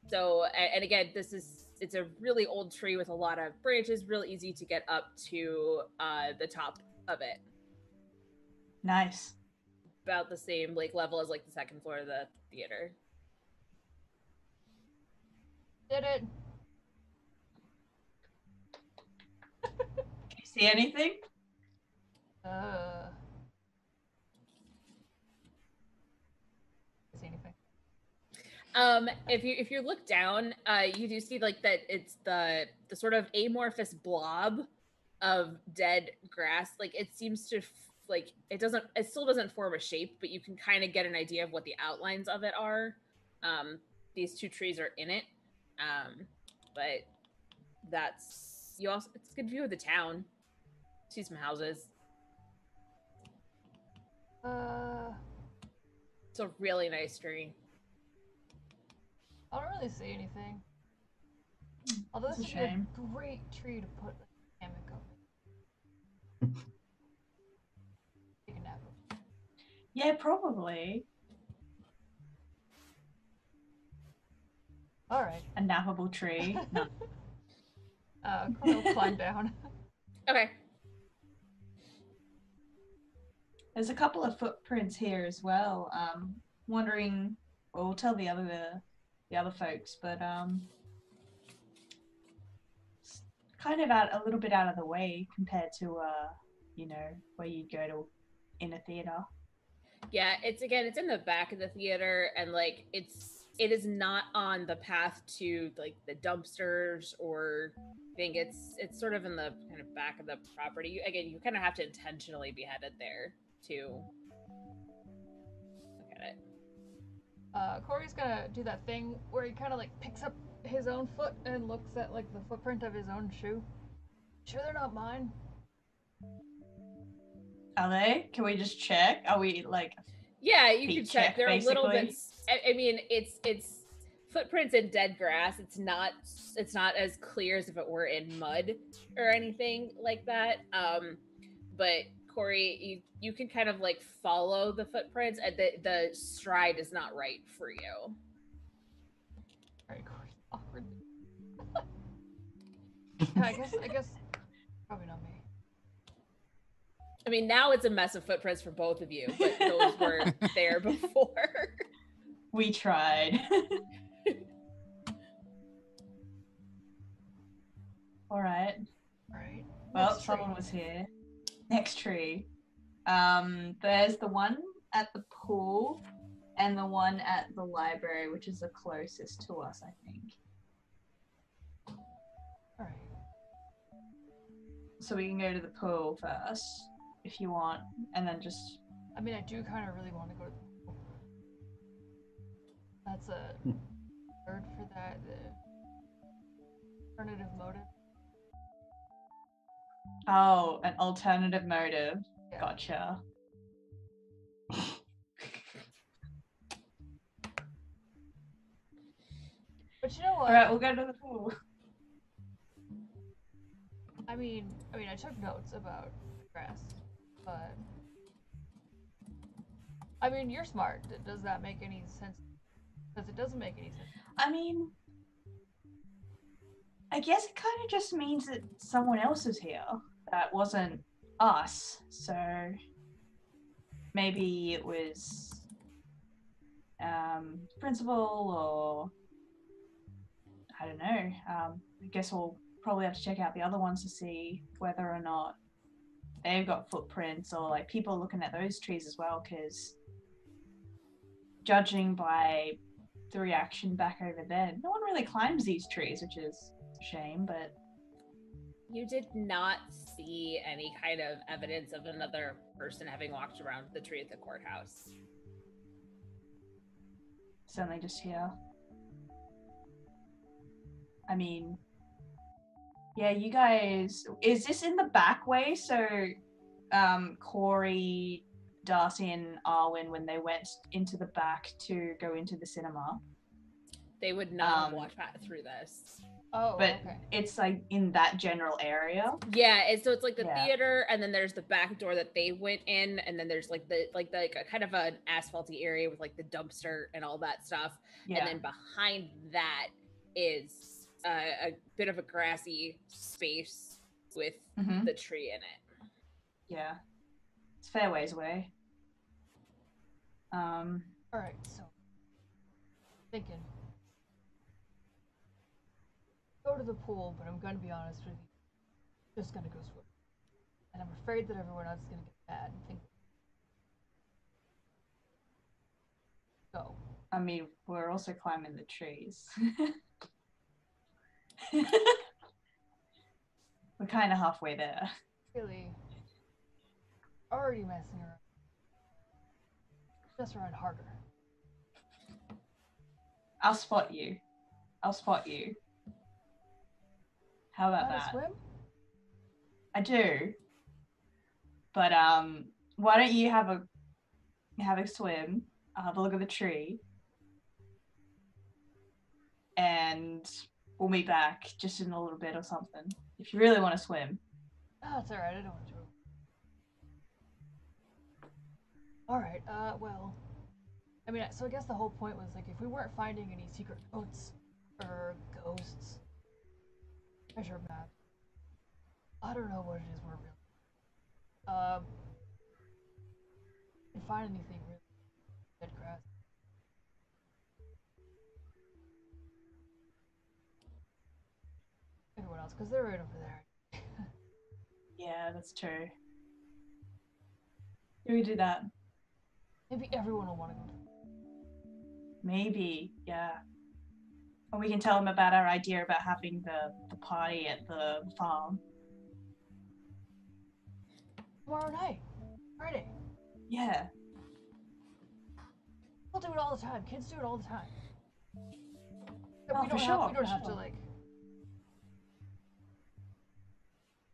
So, and again, it's a really old tree with a lot of branches, real easy to get up to the top of it. Nice. About the same like level as like the second floor of the theater. Did it. Can you see anything? See anything? If you look down, you do see like that it's the sort of amorphous blob of dead grass. Like it seems to like it still doesn't form a shape, but you can kind of get an idea of what the outlines of it are. These 2 trees are in it. But it's a good view of the town. See some houses. It's a really nice tree. I don't really see anything. Although this It's is a shame. a great tree to put a hammock on. Take a nap. Yeah, probably. Alright. A nappable tree. No. Cory will climb down. Okay. There's a couple of footprints here as well. Wondering, well, we'll tell the other folks, but it's kind of a little bit out of the way compared to where you'd go to in a theater. Yeah, it's in the back of the theater, and like it is not on the path to like the dumpsters or thing. It's sort of in the kind of back of the property. You kind of have to intentionally be headed there to look at it. Cory's gonna do that thing where he kind of like picks up his own foot and looks at like the footprint of his own shoe. Sure they're not mine? Are they? Can we just check? Are we like? Yeah, you can check. Check, They're a little basically. bit. I mean, it's footprints in dead grass. It's not as clear as if it were in mud or anything like that. But Cory, you can kind of like follow the footprints, and the stride is not right for you. Alright, Cory's awkward. Yeah, I guess, probably not me. I mean, now it's a mess of footprints for both of you, but those were there before. We tried. All right. Right. Well, Next tree. someone was here. Next tree. There's the one at the pool and the one at the library, which is the closest to us, I think. All right. So we can go to the pool first, if you want, and then just... I mean, I do kind of really want to go to the pool. That's a word for that. The alternative motive. Oh, an alternative motive. Yeah. Gotcha. But you know what? Alright, we'll go to the pool. I mean, I took notes about grass, but I mean, you're smart. Does that make any sense? Because it doesn't make any sense. I mean, I guess it kind of just means that someone else is here that wasn't us. So maybe it was principal, or I don't know. I guess we'll probably have to check out the other ones to see whether or not they've got footprints or like people looking at those trees as well, because judging by the reaction back over there, no one really climbs these trees, which is a shame, but... You did not see any kind of evidence of another person having walked around the tree at the courthouse. Certainly just here. I mean, yeah, you guys... Is this in the back way? So, Cory, Darcy, and Arwind, when they went into the back to go into the cinema... They would not have walked through this. Oh, but okay. it's like in that general area. Yeah, so it's like the Yeah. theater, and then there's the back door that they went in, and then there's like the a kind of an asphalty area with like the dumpster and all that stuff. Yeah. And then behind that is a bit of a grassy space with Mhm. the tree in it. Yeah. It's fair ways away. All right, so thinking. Go to the pool, but I'm going to be honest with you. Just going to go swim. And I'm afraid that everyone else is going to get mad and think. Go. I mean, we're also climbing the trees. We're kind of halfway there. Really. Already messing around. Mess around harder. I'll spot you. How about Wanna that? swim? I do. But why don't you have a swim? I'll have a look at the tree. And we'll meet back just in a little bit or something. If you really want to swim. Oh, it's alright, I don't want to. Alright, well. I mean, so I guess the whole point was, like, if we weren't finding any secret notes or ghosts, treasure map, I don't know what it is we're really. Didn't find anything really. Dead grass. Everyone else, because they're right over there. Yeah, that's true. Do we do that? Maybe everyone will want to go. Maybe, yeah. Or we can tell them about our idea about having the party at the farm. Tomorrow night. Friday. Yeah. We'll do it all the time. Kids do it all the time. Oh, we for don't sure, we don't for have to, sure. like,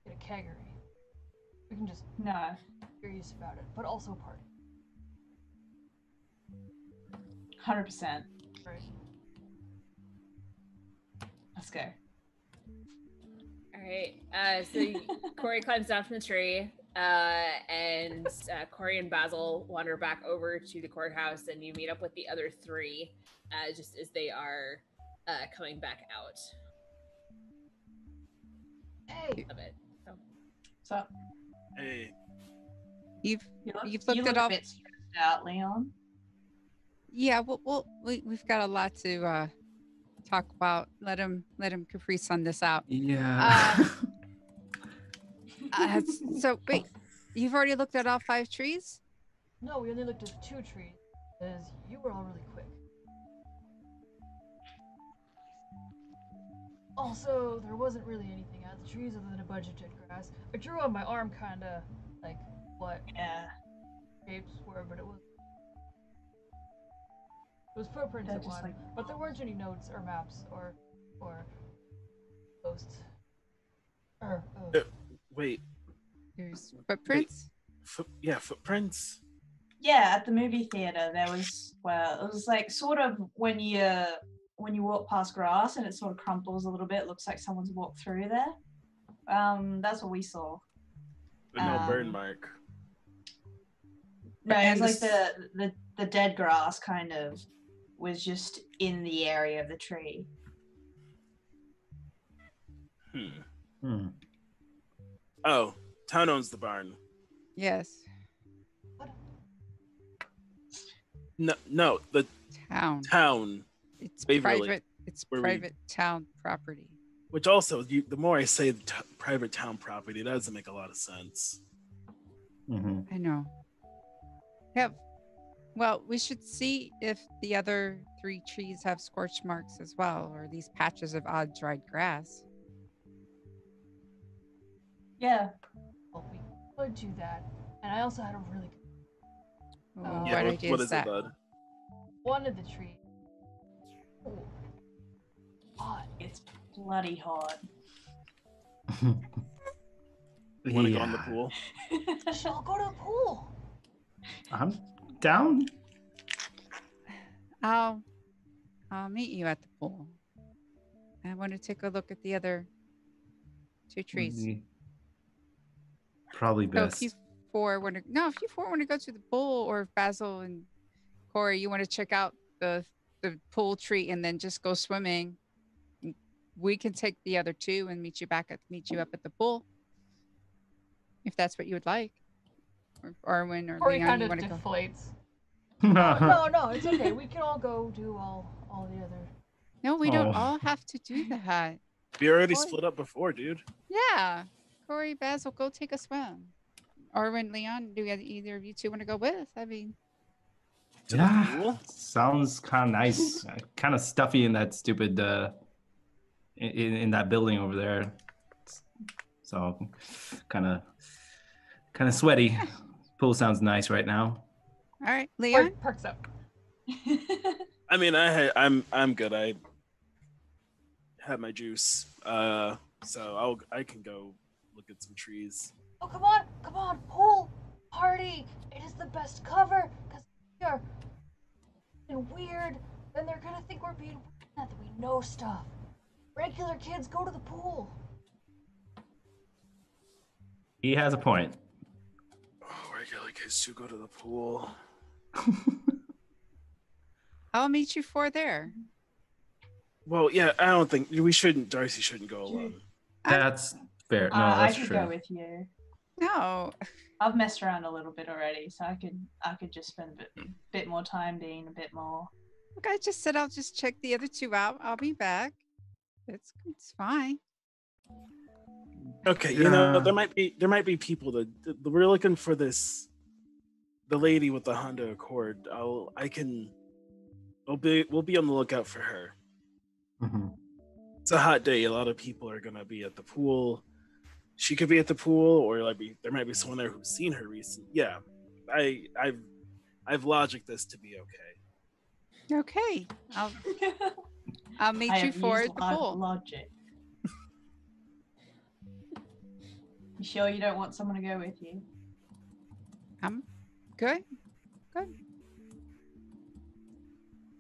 get a keggery. We can just No. be curious about it, but also party. 100%. Right. Let's go. All right. So Cory climbs down from the tree, and Cory and Basil wander back over to the courthouse, and you meet up with the other three, just as they are coming back out. Hey, of it. So Hey, You've you You've you looked look it a up. bit stressed out, Leon. Yeah, we've got a lot to talk about. Let him caprice on this out. Yeah. So wait, you've already looked at all 5 trees? no, we only looked at 2 trees, because you were all really quick. Also, there wasn't really anything at the trees other than a bunch of dead grass. I drew on my arm kinda like what Yeah. shapes were, but it was footprints They're at just one, like- but there weren't any notes or maps or posts. wait. There's footprints. Footprints. Yeah, at the movie theater there was it was like sort of when you walk past grass and it sort of crumples a little bit, looks like someone's walked through there. That's what we saw. But no burn mark. No, it And was like the dead grass kind of was just in the area of the tree. Hmm. Oh, town owns the barn. Yes, No, the town. town. It's Waverly, private. It's where we- private town property. Which also, the more I say private town property, that doesn't make a lot of sense. Mhm. I know. Yep. Well, we should see if the other 3 trees have scorch marks as well, or these patches of odd dried grass. Yeah. Well, we could do that, and I also had a really good Ooh, Yeah, what idea what is is that? it, bud? one of the trees. Oh, hot. It's bloody hot. You want to go in the Yeah. pool? Shall go to the pool. I'm down. I'll meet you at the pool. I want to take a look at the other 2 trees. Probably So if best. you 4 want to go to the pool, or if Basil and Cory, you want to check out the pool tree and then just go swimming, we can take the other 2 and meet you up at the pool, if that's what you would like. Or Arwind or Cory Leon, kind you of want to go? deflates. No, it's okay. We can all go do all the other. No, we don't Oh. all have to do that. We already Cory. split up before, dude. Yeah, Cory, Basil, go take a swim. Arwind, Leon, do either of you 2 want to go with? I mean, To the Yeah, pool? sounds kind of nice. Kind of stuffy in that stupid in that building over there. So kind of sweaty. Pool sounds nice right now. all right, Cory Leon. perks up. I mean, I'm good. I had my juice, so I can go look at some trees. Oh, come on, pool party. It is the best cover, because we are weird. Then they're gonna think we're being weird, that we know stuff. Regular kids go to the pool. He has a point. Oh, regular kids who go to the pool. I'll meet you 4 there. Well, yeah, I don't think Darcy shouldn't go alone. That's fair. No, I that's could true. go with you. No, I've messed around a little bit already, so I could just spend a bit more time being a bit more. look, I just said I'll just check the other 2 out. I'll be back. It's fine. Okay, Yeah. there might be people that we're looking for the lady with the Honda Accord. We'll be on the lookout for her. Mhm. It's a hot day. A lot of people are gonna be at the pool. She could be at the pool, or there might be someone there who's seen her recently. Yeah, I've logicked this to be okay. Okay, I'll meet I you have 4 used at the pool. logic. You sure you don't want someone to go with you? I'm good.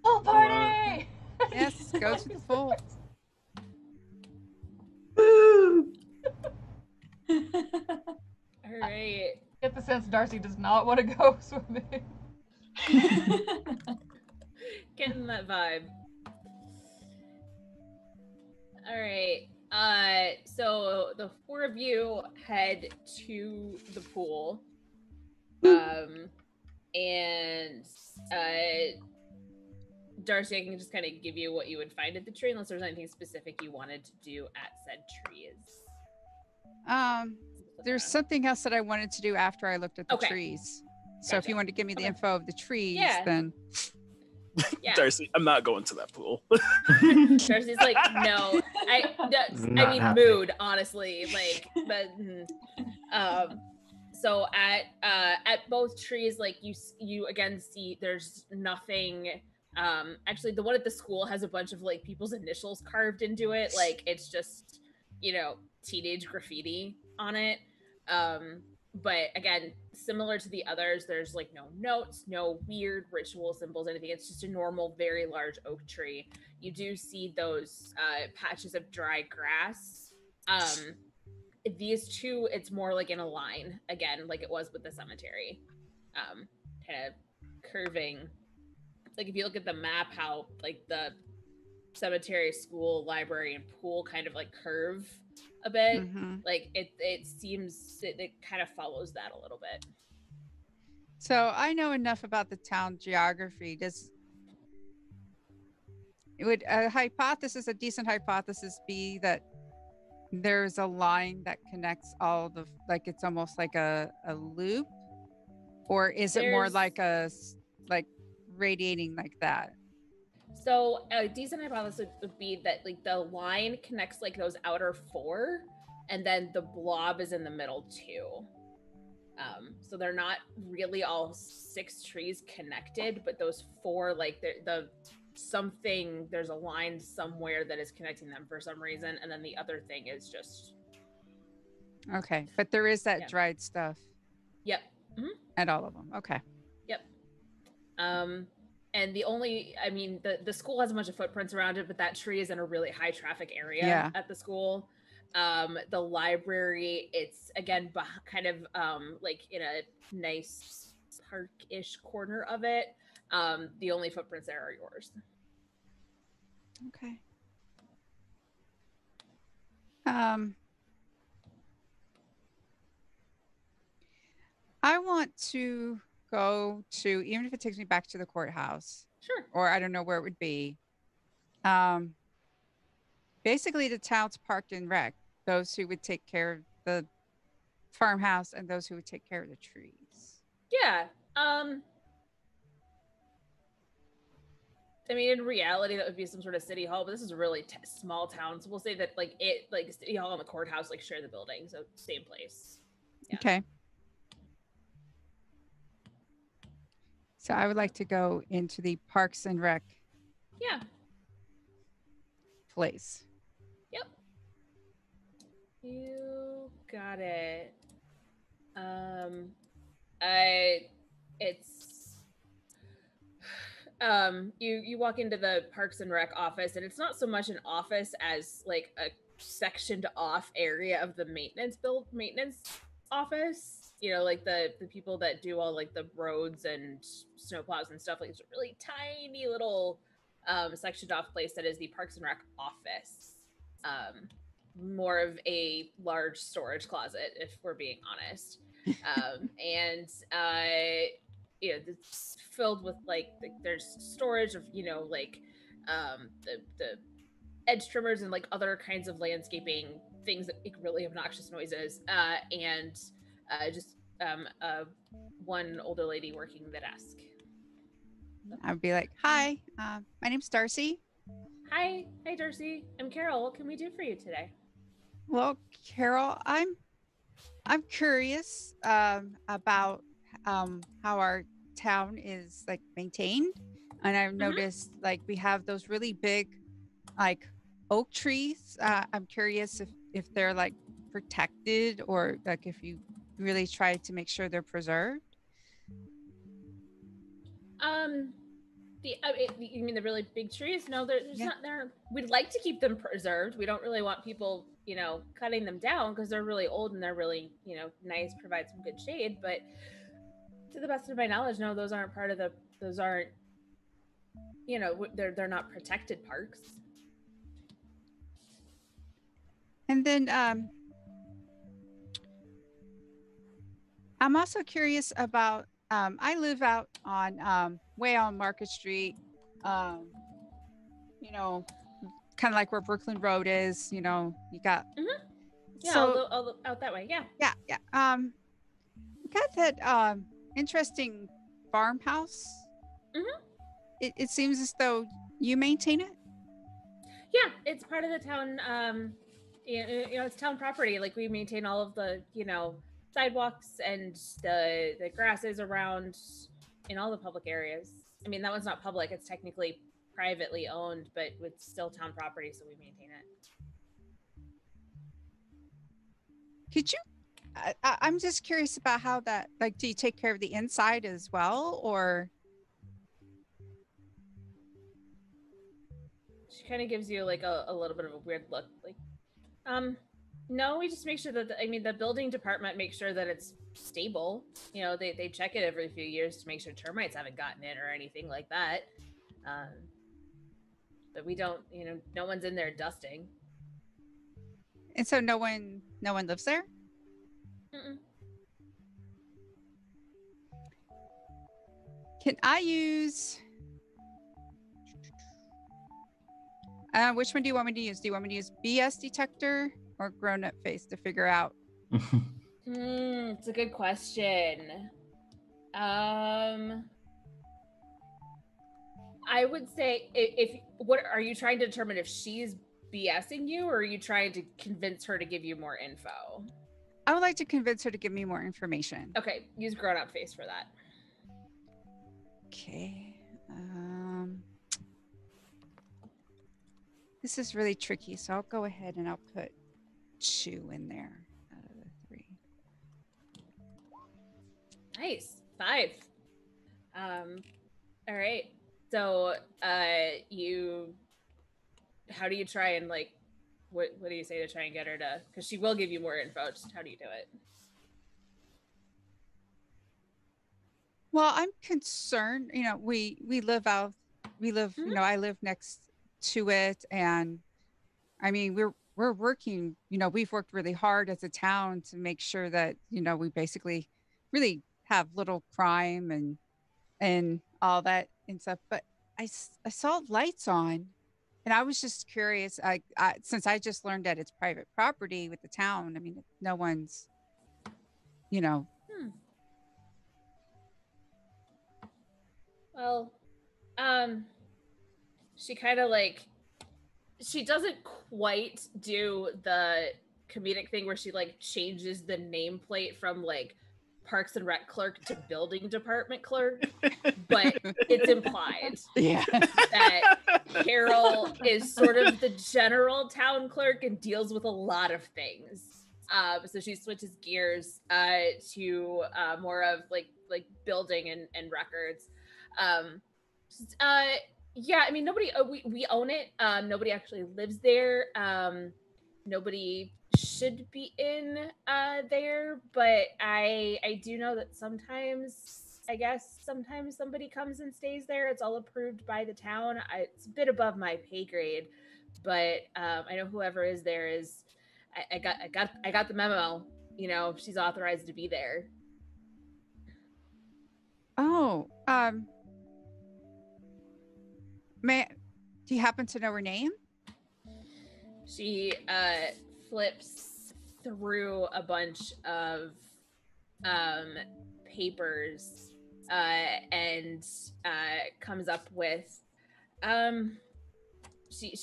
Pool party! Yes, go to the pool. All right. Get the sense Darcy does not want to go swimming. Getting that vibe. All right. So the four of you head to the pool. And Darcy, I can just kind of give you what you would find at the tree, unless there's anything specific you wanted to do at said trees. There's something else that I wanted to do after I looked at the Okay. trees. So if Gotcha. you want to give me the info of the trees, Yeah. then Yeah. Darcy, I'm not going to that pool. Darcy's like, no, I Not mean, happening. mood, honestly, like, but, so at both trees, like you again see there's nothing. Actually, the one at the school has a bunch of like people's initials carved into it, like it's just, you know, teenage graffiti on it. But again, similar to the others, there's like no notes, no weird ritual symbols, anything. It's just a normal, very large oak tree. You do see those patches of dry grass. These two, it's more like in a line, again, like it was with the cemetery. Kind of curving. Like if you look at the map, how like the cemetery, school, library, and pool kind of like curve a bit. Like it seems it kind of follows that a little bit. So I know enough about the town geography. Would a decent hypothesis be that there's a line that connects all the, like it's almost like a loop? Or is it more like like radiating like that? So a decent hypothesis would be that like the line connects like those outer four, and then the blob is in the middle too. So they're not really all 6 trees connected, but those 4, like there's a line somewhere that is connecting them for some reason, and then the other thing is just okay. But there is that dried stuff. Yep. At all of them. Okay. Yep. And the only, I mean, the school has a bunch of footprints around it, but that tree is in a really high traffic area at the school. The library, it's again kind of like in a nice park-ish corner of it. The only footprints there are yours. Okay. I want to go to, even if it takes me back to the courthouse. Sure. Or I don't know where it would be. Basically the town's parked in rec. Those who would take care of the farmhouse and those who would take care of the trees. Yeah. I mean, in reality, that would be some sort of city hall, but this is a really small town, so we'll say that like city hall and the courthouse like share the building, so same place. Yeah. Okay. So I would like to go into the Parks and Rec. Yeah. Place. Yep. You got it. You walk into the Parks and Rec office, and it's not so much an office as like a sectioned off area of the maintenance office. You know, like the people that do all like the roads and snowplows and stuff. Like it's a really tiny little sectioned off place that is the Parks and Rec office. More of a large storage closet, if we're being honest. You know, it's filled with like there's storage of, you know, like the edge trimmers and like other kinds of landscaping things that make really obnoxious noises, and just one older lady working the desk. I'd be like, hi, my name's Darcy. Hi Darcy, I'm Carol. What can we do for you today? Well, Carol, I'm curious about how our town is like maintained, and I've noticed like we have those really big like oak trees. I'm curious if they're like protected, or like if you really try to make sure they're preserved. You mean the really big trees? No, there's not there. We'd like to keep them preserved. We don't really want people, you know, cutting them down because they're really old and they're really, you know, nice, provide some good shade. But to the best of my knowledge, no, those aren't, you know, they're not protected parks. And then I'm also curious about, I live out on way on Market Street, you know, kind of like where Brooklyn Road is, you got. Yeah, So out that way. Yeah. yeah. We got that interesting farmhouse. It seems as though you maintain it. Yeah, it's part of the town. It's town property. Like we maintain all of the, sidewalks and the grasses around in all the public areas. I mean, that one's not public; it's technically privately owned, but it's still town property, so we maintain it. Could you? I'm just curious about how that. Like, do you take care of the inside as well, or? She kind of gives you like a little bit of a weird look, like, no, we just make sure that the building department makes sure that it's stable. They check it every few years to make sure termites haven't gotten in or anything like that. But we don't, no one's in there dusting. And so no one lives there? Mm-mm. Can I use... which one do you want me to use? Do you want me to use BS detector or grown-up face to figure out? It's a good question. I would say what are you trying to determine if she's BSing you, or are you trying to convince her to give you more info? I would like to convince her to give me more information. Okay, use grown-up face for that. Okay. This is really tricky, so I'll go ahead and I'll put 2 in there out of the 3. Nice. 5. All right. So, how do you try and what do you say to try and get her to? Because she will give you more info. Just how do you do it? Well, I'm concerned. We live. Mm-hmm. I live next to it, and I mean we're working. We've worked really hard as a town to make sure that we basically really have little crime and all that and stuff. But I saw lights on, and I was just curious. I since I just learned that it's private property with the town. I mean, no one's, Well, she kind of she doesn't quite do the comedic thing where she changes the nameplate from Parks and Rec clerk to building department clerk, but it's implied that Carol is sort of the general town clerk and deals with a lot of things. So she switches gears to more of building and records. Yeah, I mean, nobody, we own it. Nobody actually lives there. Nobody should be in there, but I do know that sometimes somebody comes and stays there. It's all approved by the town. It's a bit above my pay grade, but I know whoever is there is. I got the memo. She's authorized to be there. Oh, do you happen to know her name? She flips through a bunch of papers and comes up with she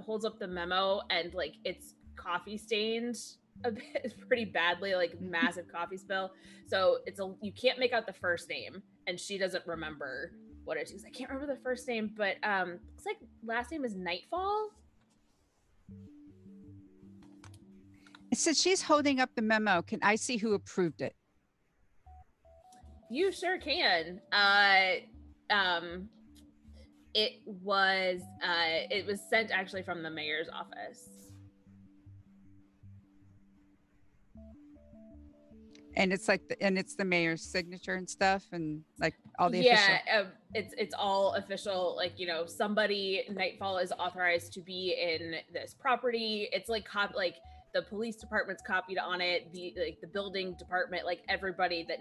holds up the memo, and it's coffee stained a bit, pretty badly, massive coffee spill. So you can't make out the first name, and she doesn't remember what it is. She's I can't remember the first name, but looks like last name is Nightfall. Since she's holding up the memo, can I see who approved it? You sure can. It was sent actually from the mayor's office. And it's like it's the mayor's signature and stuff, and like all the yeah, official. it's all official. Like, you know, somebody Nightfall is authorized to be in this property. It's like like the police department's copied on it. The building department, like everybody that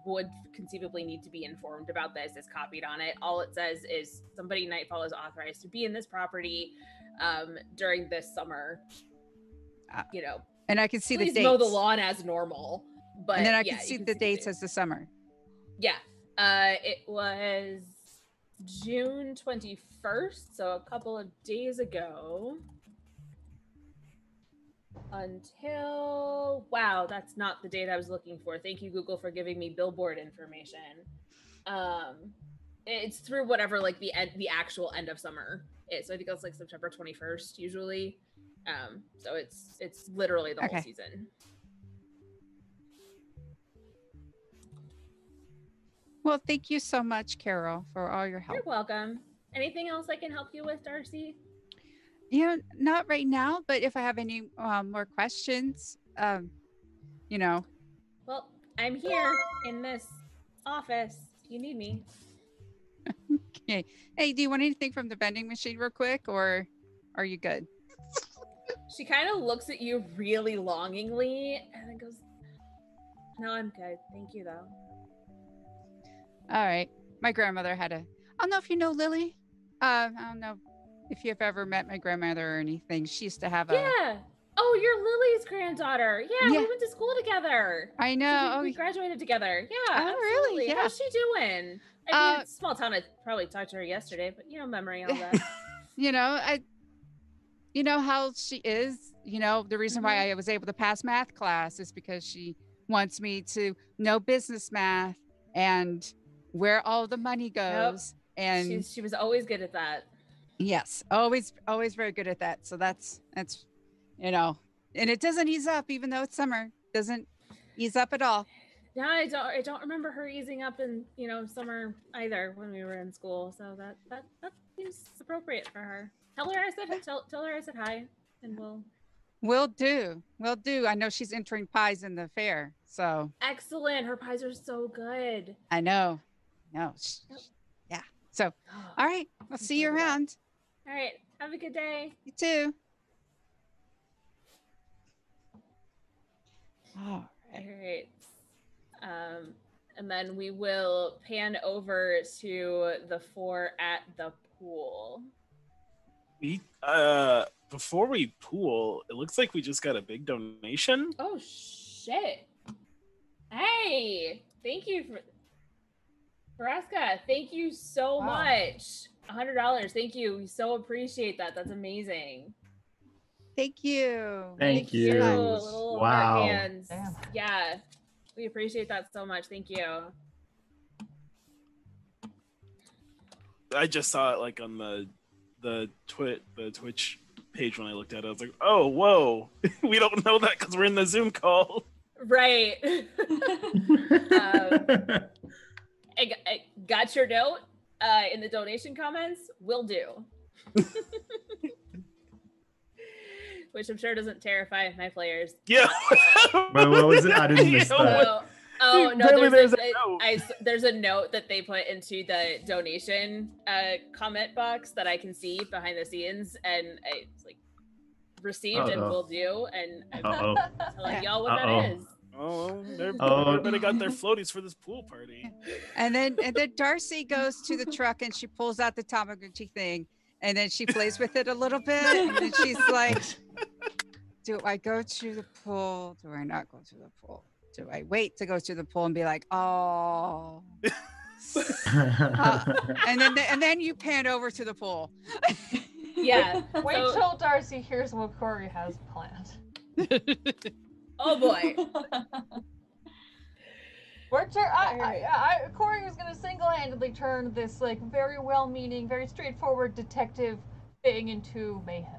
would conceivably need to be informed about this is copied on it. All it says is somebody Nightfall is authorized to be in this property during this summer. You know, and I can see the please dates. mow the lawn as normal. But and then I yeah, can see the dates as the summer. Yeah. It was June 21st, so a couple of days ago. Until, wow, that's not the date I was looking for. Thank you, Google, for giving me billboard information. It's through whatever, like the actual end of summer is. So I think that's like September 21st usually. So it's literally the whole season. Well, thank you so much, Carol, for all your help. You're welcome. Anything else I can help you with, Darcy? Yeah, not right now, but if I have any more questions, you know. Well, I'm here in this office if you need me. Okay. Hey, do you want anything from the vending machine real quick, or are you good? She kind of looks at you really longingly and then goes, no, I'm good. Thank you, though. All right. My grandmother had I don't know if you know Lily. I don't know if you've ever met my grandmother or anything. She used to have a... Yeah. Oh, you're Lily's granddaughter. Yeah, we went to school together. I know. So we graduated together. Yeah, oh, really? Yeah. How's she doing? I mean, it's a small town. I probably talked to her yesterday, but, you know, memory, all that. You know how she is. You know, the reason why I was able to pass math class is because she wants me to know business math and where all the money goes. Yep. And she was always good at that. Yes, always very good at that. So that's you know, and it doesn't ease up even though it's summer. Doesn't ease up at all. Yeah, I don't remember her easing up in, you know, summer either when we were in school. So that seems appropriate for her. Tell her I said hi, and Will do. I know she's entering pies in the fair, so excellent. Her pies are so good. I know. No, yeah. So, all right, I'll see you around. All right, have a good day. You too. All right. And then we will pan over to the four at the pool. Before we pool, it looks like we just got a big donation. Oh shit! Hey, thank you for Vraska. Thank you so much. $100. Thank you. We so appreciate that. That's amazing. Thank you. Thank you. Little wow. Hands. Yeah, we appreciate that so much. Thank you. I just saw it like on the Twitch page when I looked at it. I was like, oh, whoa. We don't know that because we're in the Zoom call. Right. I got your note in the donation comments. Will do. Which I'm sure doesn't terrify my players. Yeah. What was it? I didn't miss that. Oh no, there's a note that they put into the donation comment box that I can see behind the scenes, and it's like received and will do, and I'm telling y'all what that is. Oh, everybody got their floaties for this pool party. And then Darcy goes to the truck and she pulls out the Tamagotchi thing, and then she plays with it a little bit, and then she's like, do I go to the pool? Do I not go to the pool? Do I wait to go to the pool and be like, oh? And then you pan over to the pool. Yeah. Wait till Darcy hears what Cory has planned. Oh boy. Cory was gonna single-handedly turn this like very well-meaning, very straightforward detective thing into mayhem.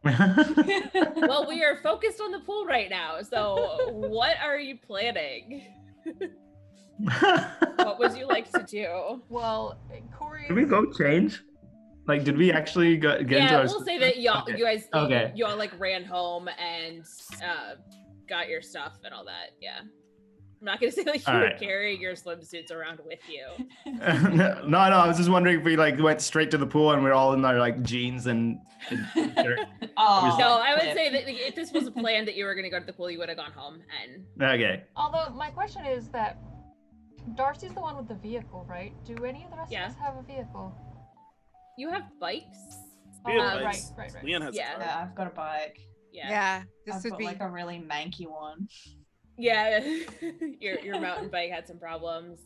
Well, we are focused on the pool right now, so what are you planning? What would you like to do? Well, Cory... Did we go change? Like, did we actually get into our... we'll say that you guys okay. y'all like ran home and got your stuff and all that, yeah. I'm not gonna say like you All were right. carrying your swimsuits around with you. No, I was just wondering if we like went straight to the pool and we're all in our like jeans and shirt. Oh, No, I would Cliff. say that like, if this was a plan that you were gonna go to the pool, you would have gone home and Okay. Although my question is that Darcy's the one with the vehicle, right? Do any of the rest Yeah. of us have a vehicle? you have bikes. We have Oh, bikes. right. Leon has Yeah. a Yeah, car. I've got a bike. Yeah. This I've would got be like a really manky one. Yeah. your mountain bike had some problems.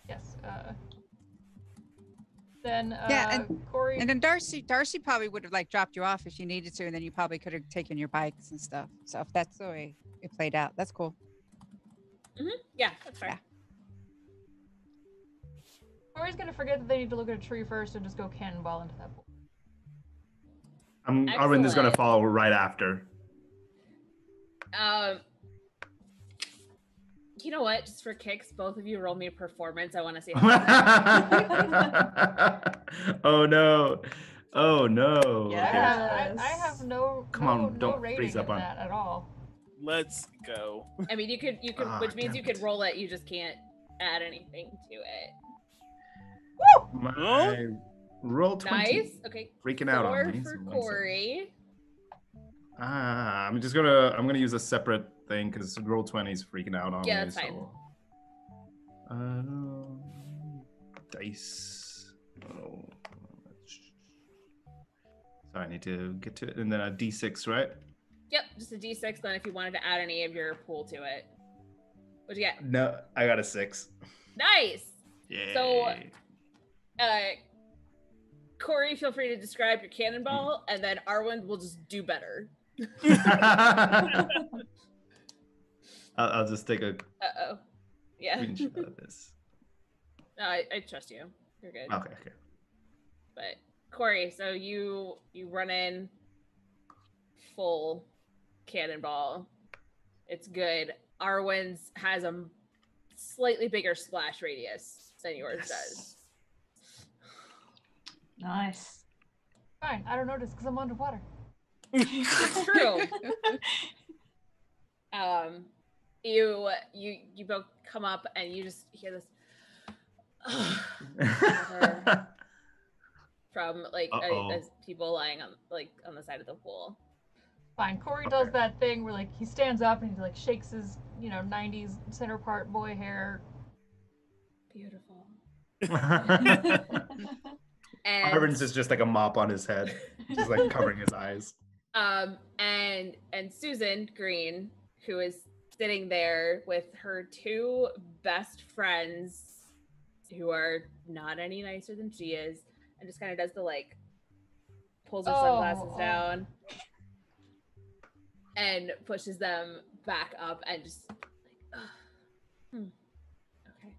Yes. Then Yeah, Cory. and then Darcy probably would have like dropped you off if she needed to, and then you probably could have taken your bikes and stuff. So if that's the way it played out, that's cool. Yeah, that's fair. Yeah. Cory's gonna forget that they need to look at a tree first and just go cannonball into that pool. Arwind is gonna Excellent. follow right after. You know what? Just for kicks, both of you roll me a performance. I want to see how. Oh no. Oh no. Yeah. Okay. I have no Come on, no don't rating freeze up in on- that at all. Let's go. I mean, you could, Ah, which means damn you could it. roll it. You just can't add anything to it. My roll 20. Nice. Okay. Freaking out 4 on me. for so one Corey. I'm gonna use a separate thing because roll 20 is freaking out on Yeah, me. that's fine. So, dice. Oh. So I need to get to it, and then a d6, right? Yep, just a d6. Then, if you wanted to add any of your pool to it, what'd you get? No, I got a 6. Nice. Yeah. So, Corey, feel free to describe your cannonball, and then Arwind will just do better. I'll just take a Uh-oh. Yeah. screenshot of this. No, I trust you. You're good. Okay. But Corey, so you run in full cannonball. It's good. Arwind's has a slightly bigger splash radius than yours does. Nice. Fine, I don't notice because I'm underwater. It's true. You both come up and you just hear this from like as people lying on the side of the pool. Fine, Cory does that thing where like he stands up and he like shakes his 90s center part boy hair. Beautiful. Arvin's is just like a mop on his head, just like covering his eyes. And Susan Green, who is sitting there with her 2 best friends who are not any nicer than she is, and just kind of does the like pulls her sunglasses down and pushes them back up and just like okay.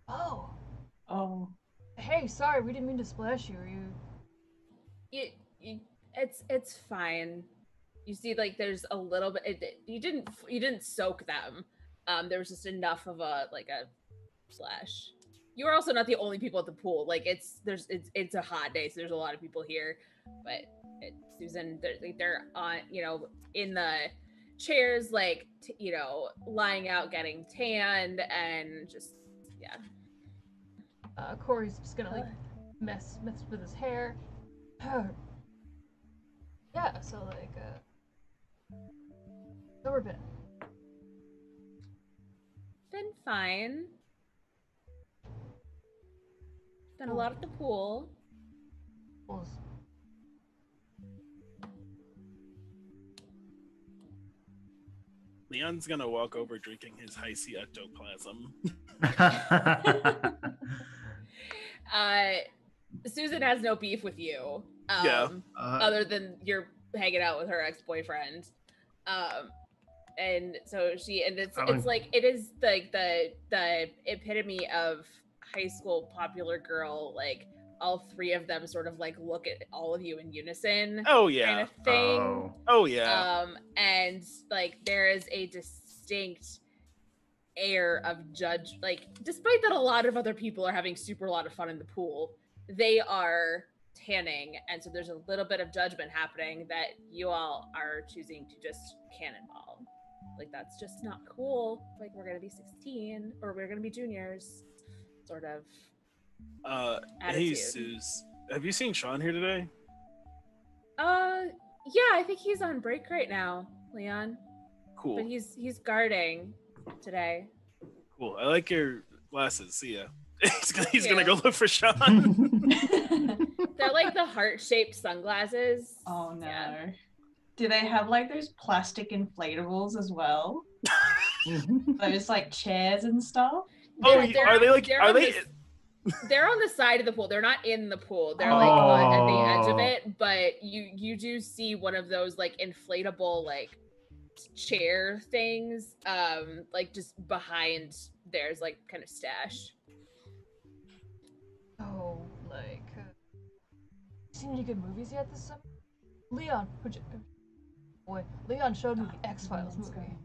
Oh. Hey, sorry, we didn't mean to splash you. It's fine. You see, like there's a little bit. You didn't soak them. There was just enough of a splash. You are also not the only people at the pool. Like it's a hot day, so there's a lot of people here. But Susan, they're on in the chairs, like lying out, getting tanned, and just yeah. Cory's just gonna like mess with his hair. Yeah, so like how we've been. Been fine. Been a lot at the pool. Pools. Leon's gonna walk over drinking his high C ectoplasm. Susan has no beef with you. Other than you're hanging out with her ex-boyfriend. And so it's like it is like the epitome of high school popular girl, like all 3 of them sort of like look at all of you in unison. Oh yeah. Kind of thing. Oh yeah. And like there is a distinct air of judge, like despite that a lot of other people are having super lot of fun in the pool, they are tanning, and so there's a little bit of judgment happening that you all are choosing to just cannonball. Like, that's just not cool. Like, we're gonna be 16, or we're gonna be juniors, sort of attitude. Hey, Suze, have you seen Sean here today? Yeah, I think he's on break right now, Leon. Cool. But he's guarding today. Cool. I like your glasses. See ya. He's gonna go look for Sean. They're like the heart-shaped sunglasses. Oh no. Yeah. Do they have like those plastic inflatables as well? Those like chairs and stuff? Are they like? Are they? They're on the side of the pool. They're not in the pool. They're like at the edge of it. But you do see one of those like inflatable like chair things, like just behind theirs, like kind of stash. Oh, like, seen any good movies yet this summer? Leon, Leon showed me the X-Files movie.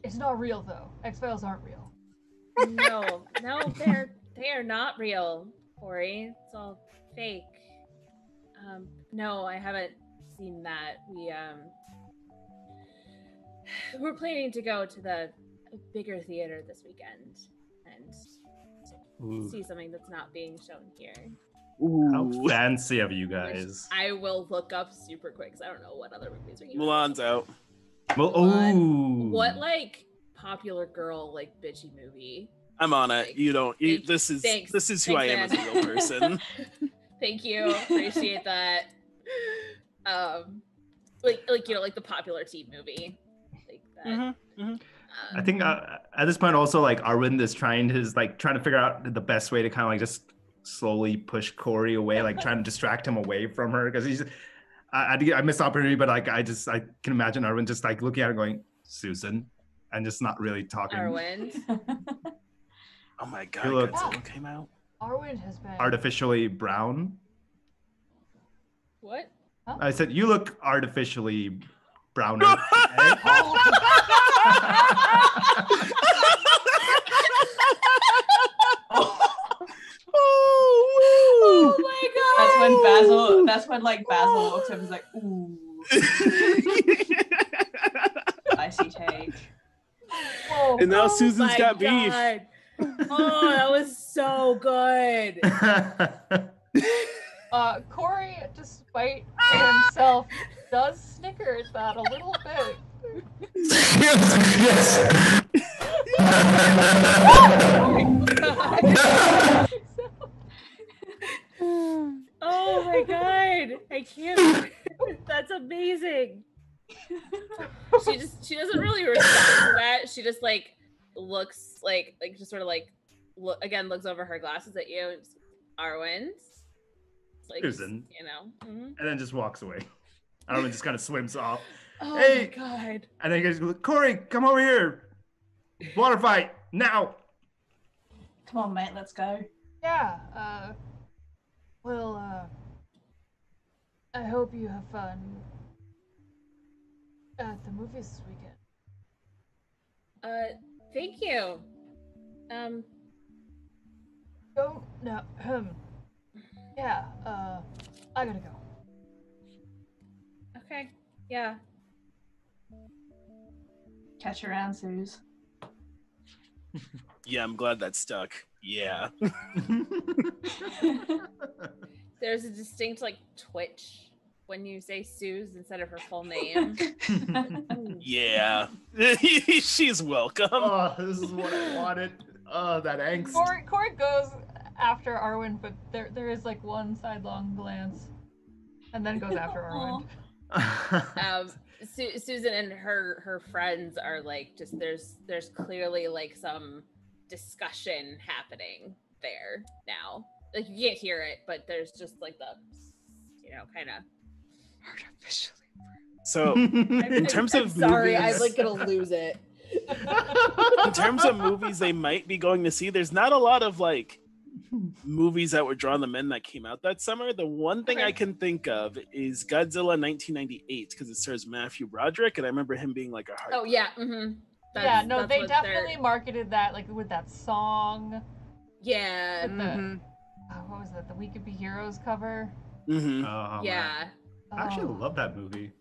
It's not real though. X-Files aren't real. No, they are not real, Cory. It's all fake. No, I haven't seen that. We're planning to go to the bigger theater this weekend and see something that's not being shown here. Ooh. How fancy of you guys. Which I will look up super quick because I don't know what other movies are. Mulan's out. Well, oh. What like popular girl like bitchy movie? I'm on it. Like, you don't. This is who I am as a real person. Thank you. Appreciate that. Like you know, like the popular teen movie. Like that. I think at this point also like Arwind is trying to figure out the best way to kind of like just slowly push Cory away, like trying to distract him away from her because he's. I missed the opportunity, but like I can imagine Arwind just like looking at her going, Susan, and just not really talking. Arwind. Oh my god, look, Godzilla came out. Arwind has been artificially brown. What? Huh? I said you look artificially browner. Oh my god! That's when Basil looks at him and is like, ooh. Icy take. Oh, and now Susan's got beef. Oh, that was so good. Cory, despite himself, does snicker at that a little bit. Yes. Oh my god! I can't. That's amazing. She doesn't really respond to that. She just like looks like just sort of like looks over her glasses at you. Arwind. Like, Susan. You know. Mm-hmm. And then just walks away. Arwind just kind of swims off. Oh hey, my god! And then he goes, Cory, come over here. Water fight now. Come on, mate, let's go. Yeah. Well, I hope you have fun at the movies this weekend. Thank you. Yeah, I gotta go. Okay. Yeah. Catch you around, Suze. Yeah, I'm glad that stuck. Yeah. There's a distinct like twitch when you say Suze instead of her full name. Yeah. She's welcome. Oh, this is what I wanted. Oh, that angst. Cory goes after Arwind, but there is like one sidelong glance, and then goes after Arwind. Susan and her friends are like just there's clearly like some discussion happening there now. Like you can't hear it, but there's just like the kind of Artificially. So in terms of sorry, movies, I'm like gonna lose it. in terms of movies they might be going to see, there's not a lot of like movies that were drawn the men that came out that summer. The one thing I can think of is Godzilla 1998 because it stars Matthew Broderick, and I remember him being like a hard. Oh yeah. Mm-hmm. They definitely marketed that like with that song. Yeah. With what was that? The We Could Be Heroes cover. Mm-hmm. Oh, man. Yeah. I actually Oh. love that movie.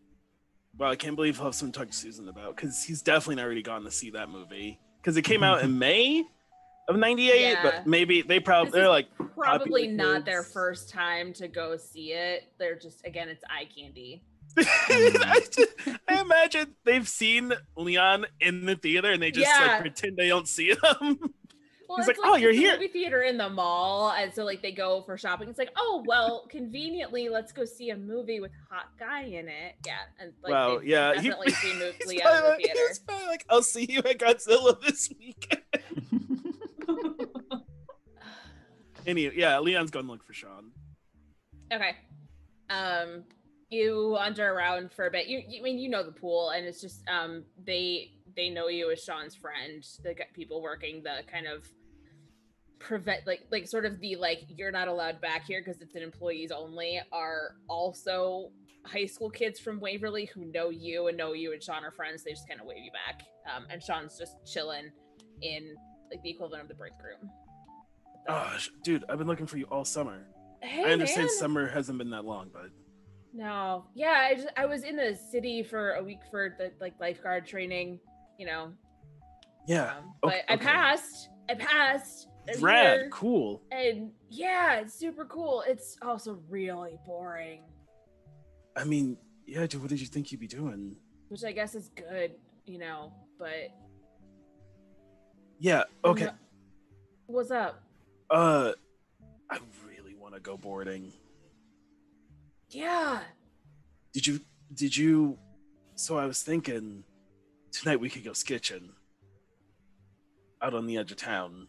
Well, I can't believe he'll have some to talk to Susan about, because he's definitely already gone to see that movie. Because it came out in May of '98, Yeah. but maybe This they're is like Probably popular not their kids. first time to go see it. They're just, again, it's eye candy. I imagine they've seen Leon in the theater and they just Yeah. like pretend they don't see him. Well, He's it's like, "Oh, you're it's the here." movie theater in the mall, and so like they go for shopping. It's like, oh well, conveniently, let's go see a movie with a hot guy in it. Yeah, and like Wow, they've yeah, definitely seen he's Leon in probably the like- theater. he's probably like, "I'll see you at Godzilla this week." Anyway, yeah, Leon's gonna look for Sean. Okay. You wander around for a bit. I mean, you know the pool, and it's just they know you as Sean's friend. The people working the kind of prevent like sort of the like you're not allowed back here because it's an employees only are also high school kids from Waverly who know you and Sean are friends. They just kind of wave you back. And Sean's just chilling in like the equivalent of the break room. Oh, dude, I've been looking for you all summer. Hey, I understand man. summer hasn't been that long, but No, yeah, I was in the city for a week for the like lifeguard training, you know. yeah, But okay. I passed. I'm Rad, here, cool. and yeah, it's super cool. It's also really boring, I mean, yeah, dude, what did you think you'd be doing? which I guess is good, you know. But Yeah, okay. What's up? I really want to go boarding. Yeah. Did you so I was thinking tonight we could go skitching out on the edge of town.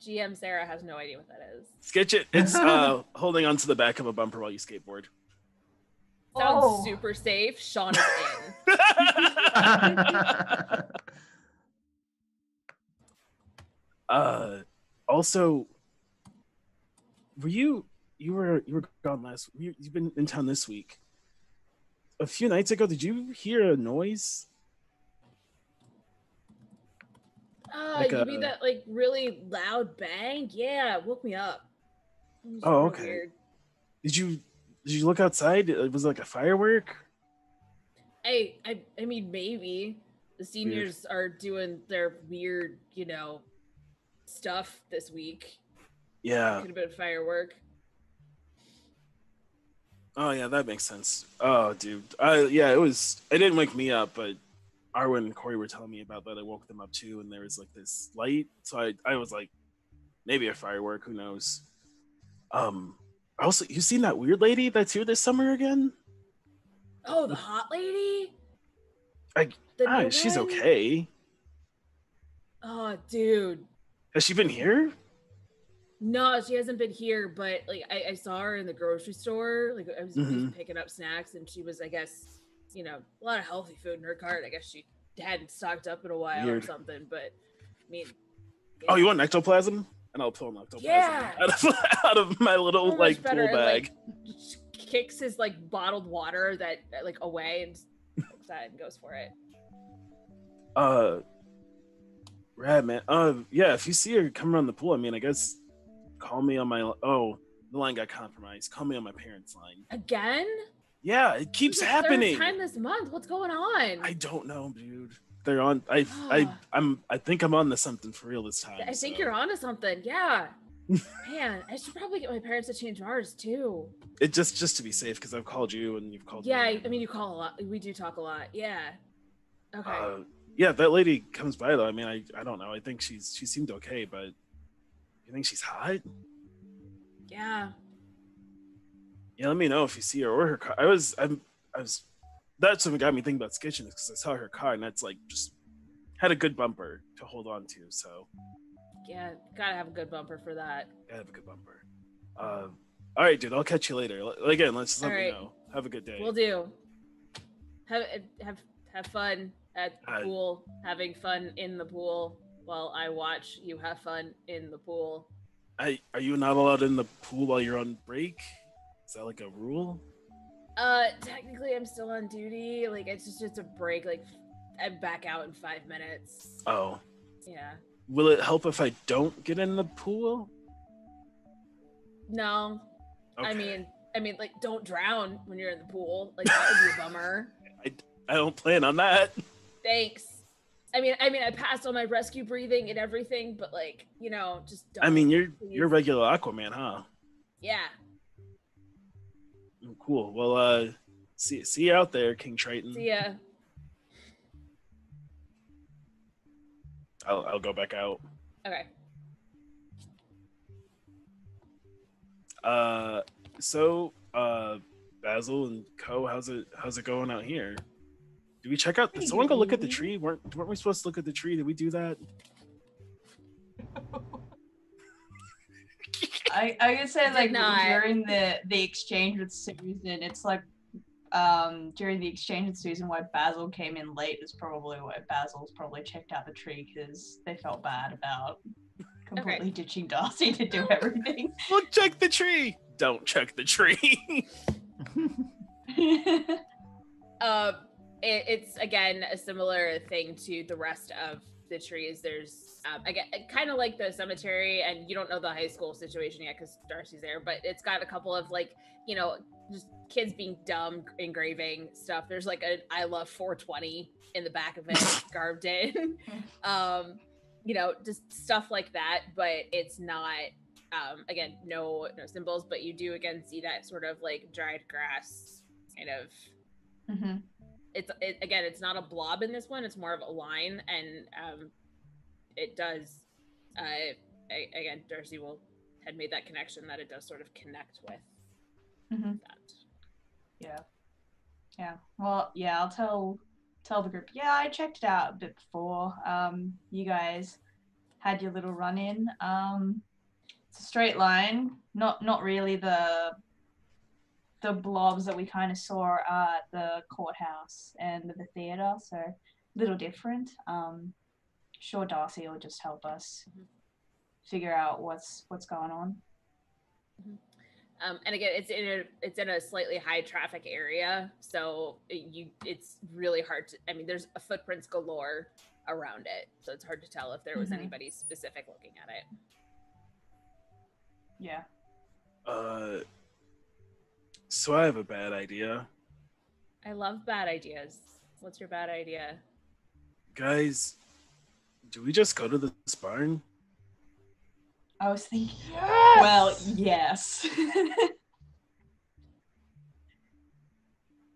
GM Sarah has no idea what that is. Sketch it. It's holding onto the back of a bumper while you skateboard. Sounds Oh. super safe. Sean is in. Also, you were gone last. You've been in town this week. A few nights ago, did you hear a noise? Like You mean that like really loud bang? Yeah, it woke me up. It was Oh, real okay. Weird. Did you look outside? Was it like a firework? I mean maybe the seniors are doing their weird, you know, stuff this week. Yeah. Could have been firework. Oh yeah, that makes sense. Oh, dude. Yeah, it was. It didn't wake me up, but Arwind and Cory were telling me about that. I woke them up too, and there was like this light. So I was like, maybe a firework. Who knows? Also, you seen that weird lady that's here this summer again? Oh, the hot lady? The new she's one? okay. Oh, dude. Has she been here? No, she hasn't been here, but like I saw her in the grocery store. Like I was just picking up snacks, and she was, I guess, you know, a lot of healthy food in her cart. I guess she hadn't stocked up in a while or something. But I mean, yeah. Oh, you want ectoplasm? And I'll pull an ectoplasm out of my little like pool bag. And, kicks his like bottled water that like away and outside and goes for it. Rad, man. Yeah, if you see her come around the pool, I mean, I guess call me on my. Oh, the line got compromised. Call me on my parents' line. Again? Yeah, it keeps This is the happening. Third time this month. What's going on? I don't know, dude. They're on. I think I'm on to something for real this time. I think you're onto something. Yeah. Man, I should probably get my parents to change ours too. It just to be safe, because I've called you and you've called Yeah, me. I mean, you call a lot. We do talk a lot. Yeah. Okay. Yeah, that lady comes by though. I mean, I don't know. I think she seemed okay, but you think she's hot? Yeah. Yeah, let me know if you see her or her car. I was. That's what got me thinking about sketching, because I saw her car and that's like just had a good bumper to hold on to. So Yeah, gotta have a good bumper for that. gotta have a good bumper. All right, dude. I'll catch you later. Again, let's let All me right. know. Have a good day. We'll do. Have fun at the pool. Having fun in the pool while I watch you have fun in the pool. Are you not allowed in the pool while you're on break? Is that like a rule? Technically I'm still on duty. Like it's just a break. Like I'm back out in 5 minutes. Oh. Yeah. Will it help if I don't get in the pool? No. Okay. I mean, like, don't drown when you're in the pool. Like, that would be a bummer. I don't plan on that. Thanks. I mean, I passed on my rescue breathing and everything, but like, just don't. I mean, you're please. regular Aquaman, huh? Yeah. Cool. Well, see you out there, King Triton. See ya. I'll go back out. Okay. So Basil and Co, how's it going out here? Did we check out? Did someone go look at the tree? Weren't we supposed to look at the tree? Did we do that? I could say like not. during the exchange with Susan, it's like during the exchange with Susan why Basil came in late is probably why Basil's probably checked out the tree because they felt bad about completely ditching Darcy to do everything. Well, check the tree. Don't check the tree. It's again a similar thing to the rest of the trees. There's again kind of like the cemetery, and you don't know the high school situation yet because Darcy's there, but it's got a couple of like just kids being dumb engraving stuff. There's like a I love 420 in the back of it carved in. Just stuff like that, but it's not again no symbols, but you do again see that sort of like dried grass kind of. Mm-hmm. It's not a blob in this one, it's more of a line, and it does again Darcy had made that connection that it does sort of connect with that. Yeah. Well, yeah, I'll tell the group. Yeah, I checked it out a bit before. You guys had your little run in. It's a straight line, not really the blobs that we kind of saw at the courthouse and the theater, so a little different. Sure, Darcy will just help us figure out what's going on. And again, it's in a slightly high traffic area, so it's really hard to. I mean, there's footprints galore around it, so it's hard to tell if there was anybody specific looking at it. Yeah. So I have a bad idea. I love bad ideas. What's your bad idea? Guys, do we just go to this barn? I was thinking, Yes! well, yes.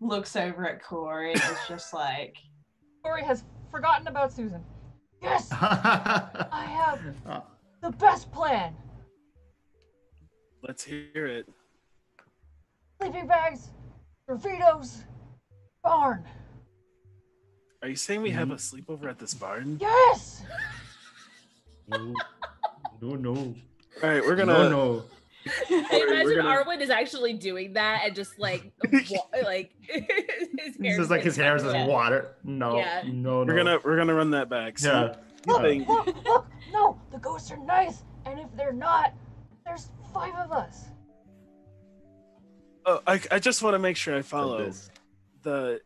Looks over at Cory and is just like... Cory has forgotten about Susan. Yes! I have the best plan. Let's hear it. Sleeping bags, burritos, barn. Are you saying we have a sleepover at this barn? Yes! No. All right, we're gonna. No. I imagine Arwind is actually doing that and just like like his hair. It's like his hair is just water. No. Yeah. No. We're gonna run that back. So Yeah. Look! No, the ghosts are nice, and if they're not, there's 5 of us. Oh, I just want to make sure I follow. This. The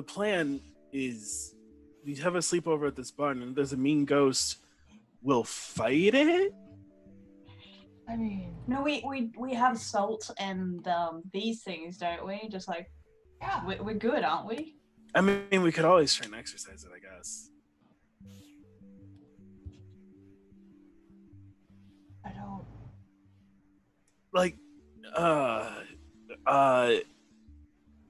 plan is we have a sleepover at this barn, and there's a mean ghost. We'll fight it. I mean, No, we have salt and these things, don't we? Just like, yeah. we're good, aren't we? I mean, we could always try and exercise it, I guess. I don't. Like,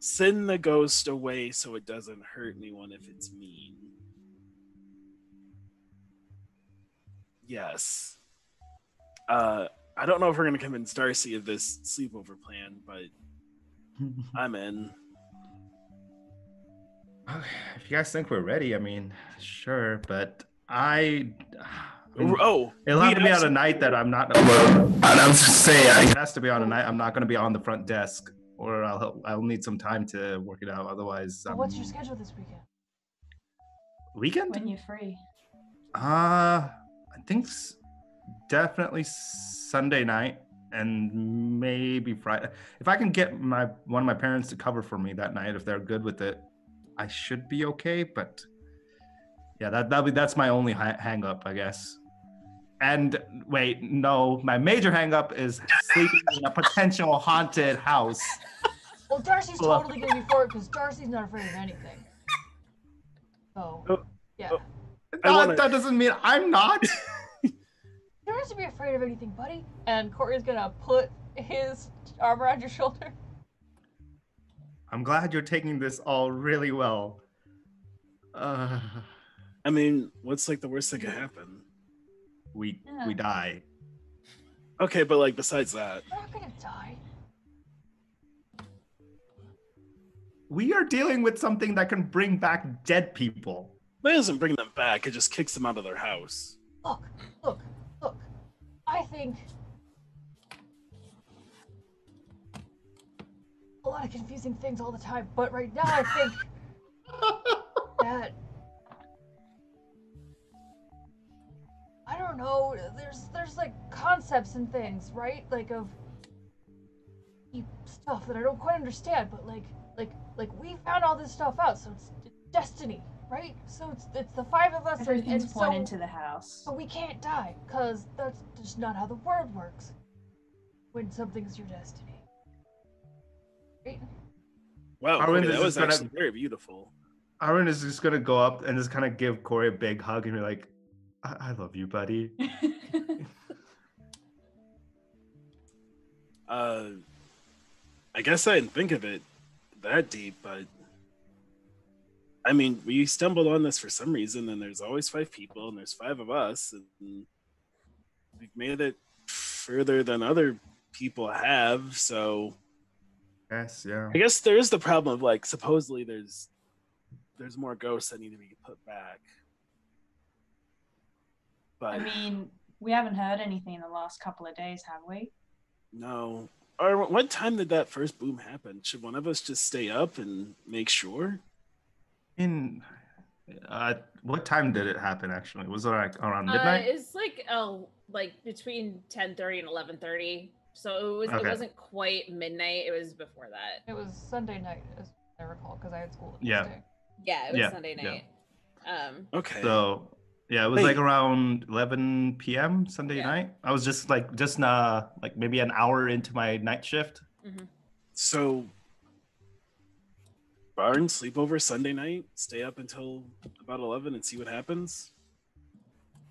send the ghost away so it doesn't hurt anyone if it's mean. Yes. I don't know if we're gonna convince Darcy of this sleepover plan, but I'm in. If you guys think we're ready, I mean, sure, but Oh, it'll have to be on a night that I'm not. I was just saying, it has to be on a night I'm not going to be on the front desk, or I'll need some time to work it out. Otherwise, Well, what's your schedule this weekend? Weekend? When you're free. I think definitely Sunday night and maybe Friday. If I can get one of my parents to cover for me that night, if they're good with it, I should be okay. But yeah, that's my only hang up, I guess. And wait, no, my major hang-up is sleeping in a potential haunted house. Well, Darcy's totally gonna be for it because Darcy's not afraid of anything. So, yeah. That doesn't mean I'm not. You don't have to be afraid of anything, buddy. And Cory's gonna put his arm around your shoulder. I'm glad you're taking this all really well. I mean, what's like the worst that could happen? We die. Okay, but like besides that, We're not gonna die. We are dealing with something that can bring back dead people. that doesn't bring them back. It just kicks them out of their house. Look. I think a lot of confusing things all the time, but right now I think that I don't know. There's like concepts and things, right? Like of stuff that I don't quite understand, but like we found all this stuff out, so it's destiny, right? So it's the five of us, Everything's and pointing so, to the house. so we can't die, cause that's just not how the world works. When something's your destiny, right? Wow, Arwind Cory, is that was just gonna- actually very beautiful. Arwind is just gonna go up and just kind of give Cory a big hug and be like, I love you, buddy. I guess I didn't think of it that deep, but I mean, we stumbled on this for some reason, and there's always 5 people, and there's 5 of us, and we've made it further than other people have, so Yes, yeah. I guess there is the problem of like supposedly there's more ghosts that need to be put back. But I mean, we haven't heard anything in the last couple of days, have we? no. Or what time did that first boom happen? Should one of us just stay up and make sure? What time did it happen? Actually, was it like around midnight? It's like between 10:30 and 11:30. So it Okay. wasn't quite midnight. It was before that. It was Sunday night, as I recall, because I had school the Yeah. next day. Yeah, it was Yeah, Sunday yeah. night. Okay. So yeah, it was Hey. like around 11 p.m. Sunday Yeah. night. I was just like maybe an hour into my night shift. So barn sleepover Sunday night, stay up until about 11 and see what happens.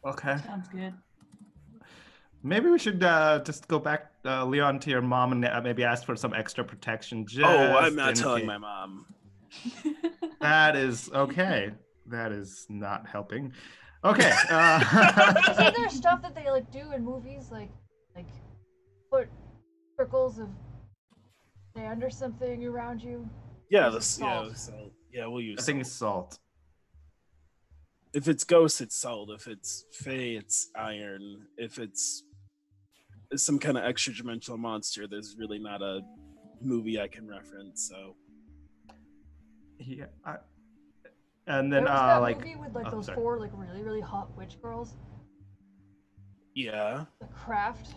Okay. Sounds good. Maybe we should just go back, Leon, to your mom and maybe ask for some extra protection. Just Oh, I'm not in telling case. my mom. That is okay. That is not helping. Okay. Isn't there stuff that they like do in movies, like put circles of sand or something around you? Yeah, Use salt. we'll use I think salt. it's salt. If it's ghost, it's salt. If it's fae, it's iron. If it's some kind of extra dimensional monster, there's really not a movie I can reference. So Yeah. And then There was that like movie with like oh, those sorry. 4 like really hot witch girls, yeah, The Craft.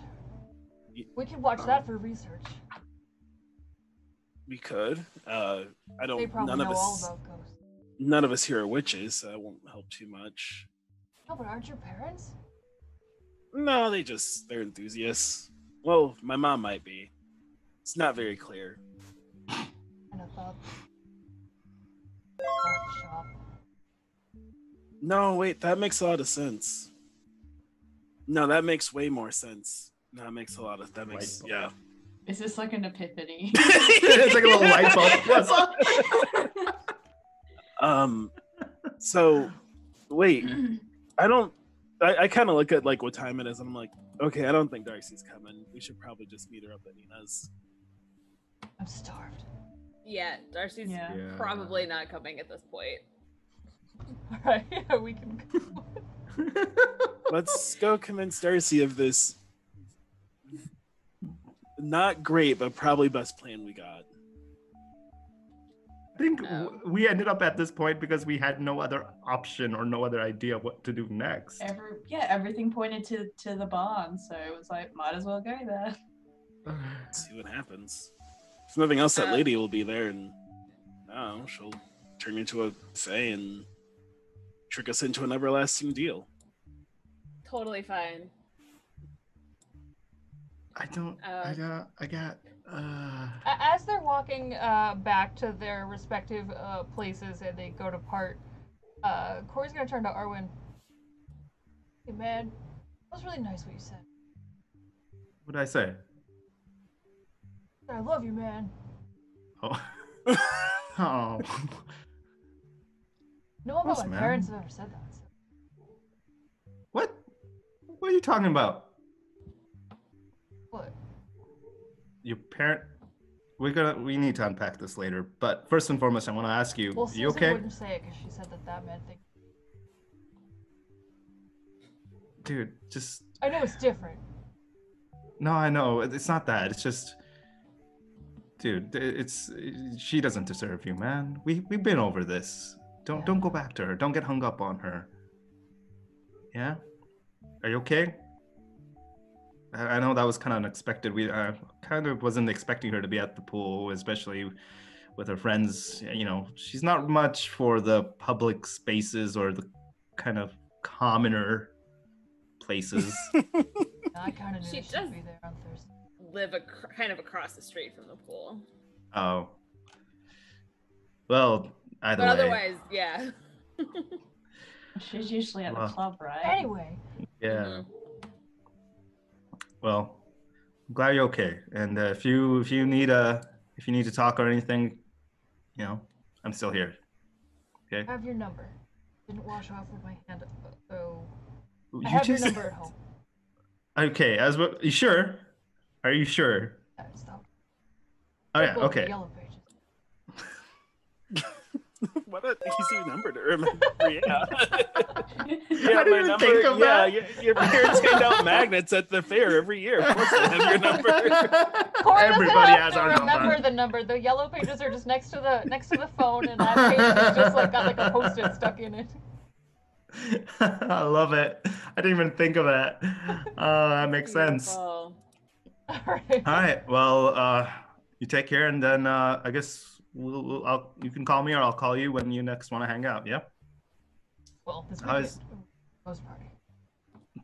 Y- We could watch that for research. we could. I They don't. probably None of know all us. about ghosts. None of us here are witches, so that won't help too much. No, but aren't your parents? No, they're enthusiasts. Well, my mom might be. It's not very clear. And I thought. Craft shop. No, wait, that makes a lot of sense. No, that makes way more sense. No, that makes a lot of that makes Light yeah. Is this like an epiphany? it's like a little light bulb. So wait, I kind of look at like what time it is and I'm like, okay, I don't think Darcy's coming. We should probably just meet her up at Nina's. I'm starved. Yeah, Darcy's Yeah. Yeah. probably not coming at this point. Alright, yeah, we can go. Let's go convince Darcy of this not great, but probably best plan we got. I think we ended up at this point because we had no other option or no other idea what to do next. Everything pointed to the barn, so it was like, might as well go there. See what happens. If nothing else, that lady will be there, and I don't know, she'll turn into a fae and trick us into an everlasting deal. Totally fine. I got. As they're walking back to their respective places and they go to part, Cory's gonna turn to Arwind. Hey man, that was really nice what you said. What did I say? I love you, man. Oh. Oh. No one but Yes, my man. parents have ever said that. So. What? What are you talking about? What? Your parent? We need to unpack this later. But first and foremost, I want to ask you, Well, are you Susan okay? wouldn't say it because she said that meant thing. Dude, just I know it's different. no, I know. It's not that. It's just dude, she doesn't deserve you, man. We've been over this. Don't go back to her. Don't get hung up on her. Yeah? Are you okay? I know that was kind of unexpected. We kind of wasn't expecting her to be at the pool, especially with her friends. You know, she's not much for the public spaces or the kind of commoner places. I kind of knew She she'd does. be there on Thursday. Live kind of across the street from the pool. Oh. Well, either But way. otherwise, yeah. She's usually at the Well. club, right? Anyway, Yeah. Mhm. Well, I'm glad you're okay. And if you need to talk or anything, you know, I'm still here. I Okay. have your number. Didn't wash off with my hand. Oh, I You have your just- number at home. Okay. You sure? Are you sure? Stop. Oh yeah. Don't go to the Okay. Yellow Pages. What an easy number to remember. Yeah. I Yeah, didn't my even number. think of Yeah, that. your parents hand out magnets at the fair every year. Of course, I have your number. Cory Everybody doesn't have has to our remember number. the number. The Yellow Pages are just next to the phone, and that page is just like got like a post-it stuck in it. I love it. I didn't even think of that. That makes sense. Beautiful. All right. All right. Well, you take care, and then I guess you can call me, or I'll call you when you next want to hang out. Yeah. Well, this How weekend, is- post party.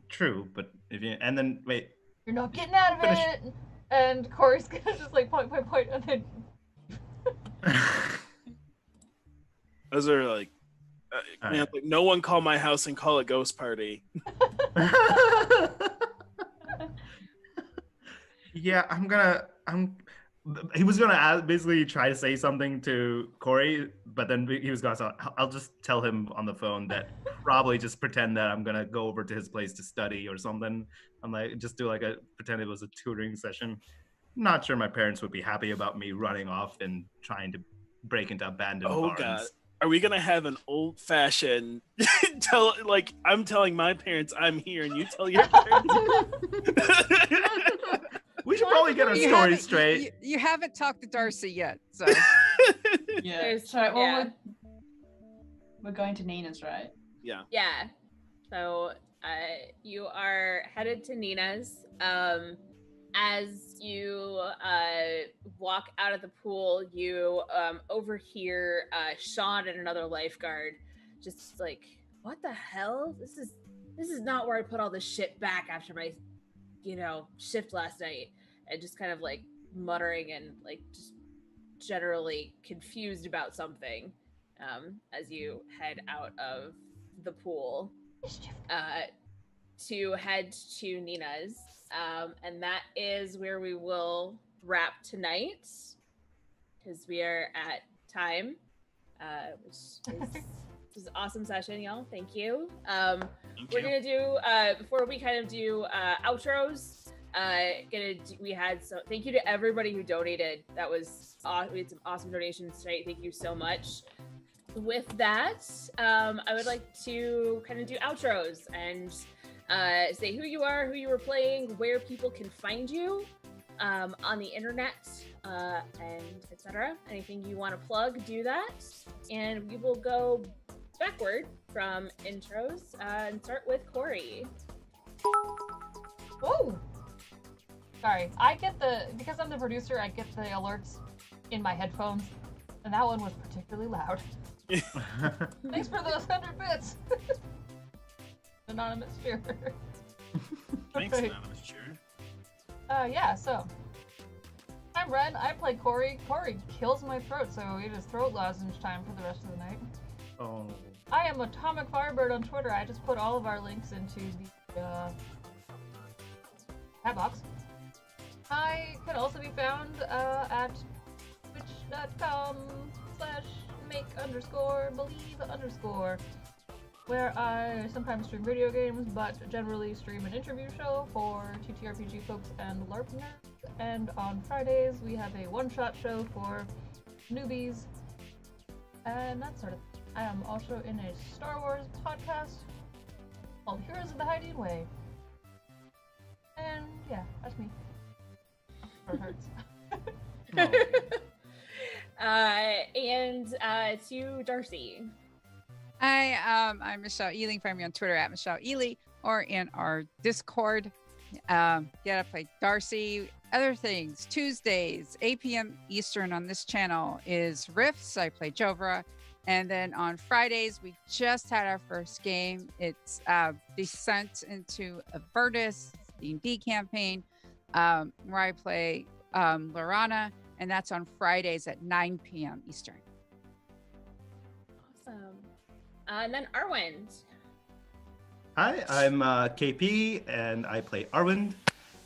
True, but and then wait. You're not getting out of Finish. it. And Cory's gonna just like point, and then Those are like, man, Alright. like, no one call my house and call it ghost party. Yeah, he was gonna basically try to say something to Cory, but then he was gonna. So I'll just tell him on the phone that probably just pretend that I'm gonna go over to his place to study or something. I'm like, just do like pretend it was a tutoring session. Not sure my parents would be happy about me running off and trying to break into abandoned Oh barns. God. Are we gonna have an old fashioned I'm telling my parents I'm here and you tell your parents? We should probably get our You story haven't- straight. You haven't talked to Darcy yet, so Yeah. There's- So, well, yeah. we're going to Nina's, right? Yeah. So you are headed to Nina's. As you walk out of the pool, you overhear Sean and another lifeguard just like, "What the hell? This is not where I put all this shit back after my, shift last night." And just kind of like muttering and like just generally confused about something as you head out of the pool to head to Nina's. And that is where we will wrap tonight because we are at time, which is an awesome session, y'all. Thank you. We're gonna do before we kind of do outros. Thank you to everybody who donated. That was we had some awesome donations tonight. Thank you so much. With that, I would like to kind of do outros and say who you are, who you were playing, where people can find you on the internet, and etc. Anything you want to plug, do that. And we will go backward from intros and start with Cory. Whoa. Sorry, because I'm the producer, I get the alerts in my headphones, and that one was particularly loud. Thanks for those 100 bits. Anonymous Fear. Thanks, Okay. Anonymous, sure. Yeah, so I'm Ren. I play Cory. Cory kills my throat, so it is throat lozenge time for the rest of the night. Oh. I am Atomic Firebird on Twitter. I just put all of our links into the chat box. I can also be found at twitch.com/make_believe_, where I sometimes stream video games, but generally stream an interview show for TTRPG folks and LARP nerds. And on Fridays, we have a one-shot show for newbies, and that sort of thing. I am also in a Star Wars podcast called Heroes of the Hiding Way. And yeah, that's me. Or it hurts. And to Darcy. Hi, I'm Michelle Ealing. Find me on Twitter at Michelle Ely or in our Discord. I play Darcy. Other things, Tuesdays, 8 p.m. Eastern on this channel is Rifts. I play Jovra. And then on Fridays, we just had our first game. It's Descent into Avertus, D&D campaign, where I play Lorana, and that's on Fridays at 9 p.m. Eastern. Awesome. And then Arwind. Hi, I'm KP, and I play Arwind.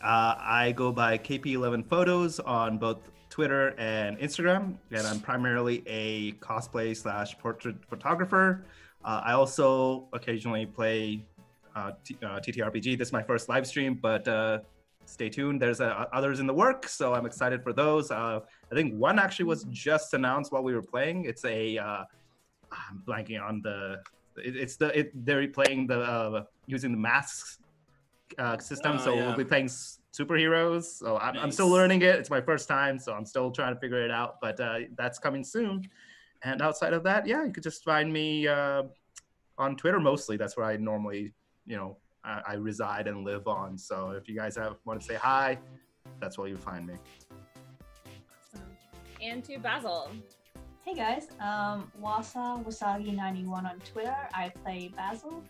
I go by KP11Photos on both Twitter and Instagram, and I'm primarily a cosplay/portrait photographer. I also occasionally play TTRPG. This is my first live stream, but stay tuned. There's others in the work, so I'm excited for those. I think one actually was just announced while we were playing. It's a I'm blanking on they're playing using the masks system, so we'll be playing superheroes. So I'm still learning it. It's my first time, so I'm still trying to figure it out. But that's coming soon. And outside of that, you could just find me on Twitter mostly. That's where I normally, I reside and live on. So if you guys want to say hi, that's where you find me. Awesome. And to Basil. Hey guys, Wasa Wasagi91 on Twitter. I play Basil.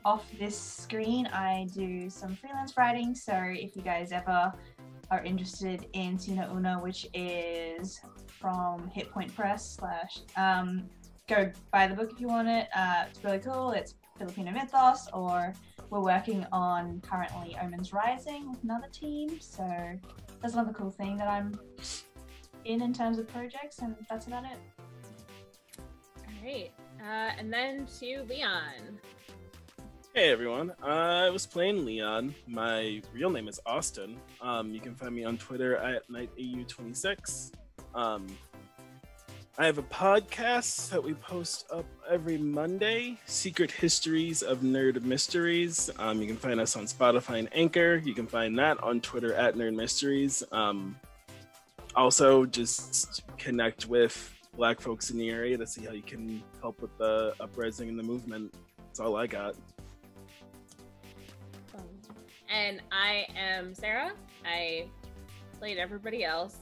Off this screen, I do some freelance writing, so if you guys ever are interested in Sina Una, which is from Hit Point Press go buy the book if you want it. It's really cool. It's Filipino mythos, or we're working on currently Omen's Rising with another team, so that's another cool thing that I'm in terms of projects, and that's about it. All right. And then to Leon. Hey everyone, I was playing Leon. My real name is Austin. You can find me on Twitter at KnightAU26. I have a podcast that we post up every Monday, Secret Histories of Nerd Mysteries. You can find us on Spotify and Anchor. You can find that on Twitter at Nerd Mysteries. Also, just connect with Black folks in the area to see how you can help with the uprising and the movement. That's all I got. And I am Sarah. I played everybody else.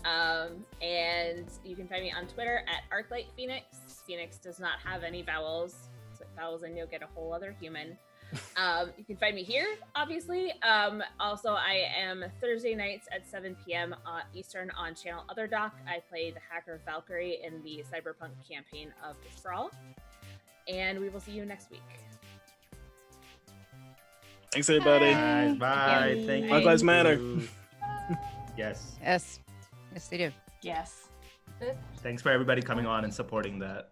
And you can find me on Twitter at ArclightPhoenix. Phoenix does not have any vowels. So vowels and you'll get a whole other human. You can find me here, obviously. Also, I am Thursday nights at 7 p.m. Eastern on channel Other Doc. I play the hacker Valkyrie in the cyberpunk campaign of The Sprawl. And we will see you next week. Thanks, everybody. Bye. Thank you. Black Lives Matter. Yes. Yes, they do. Yes. Thanks for everybody coming on and supporting that.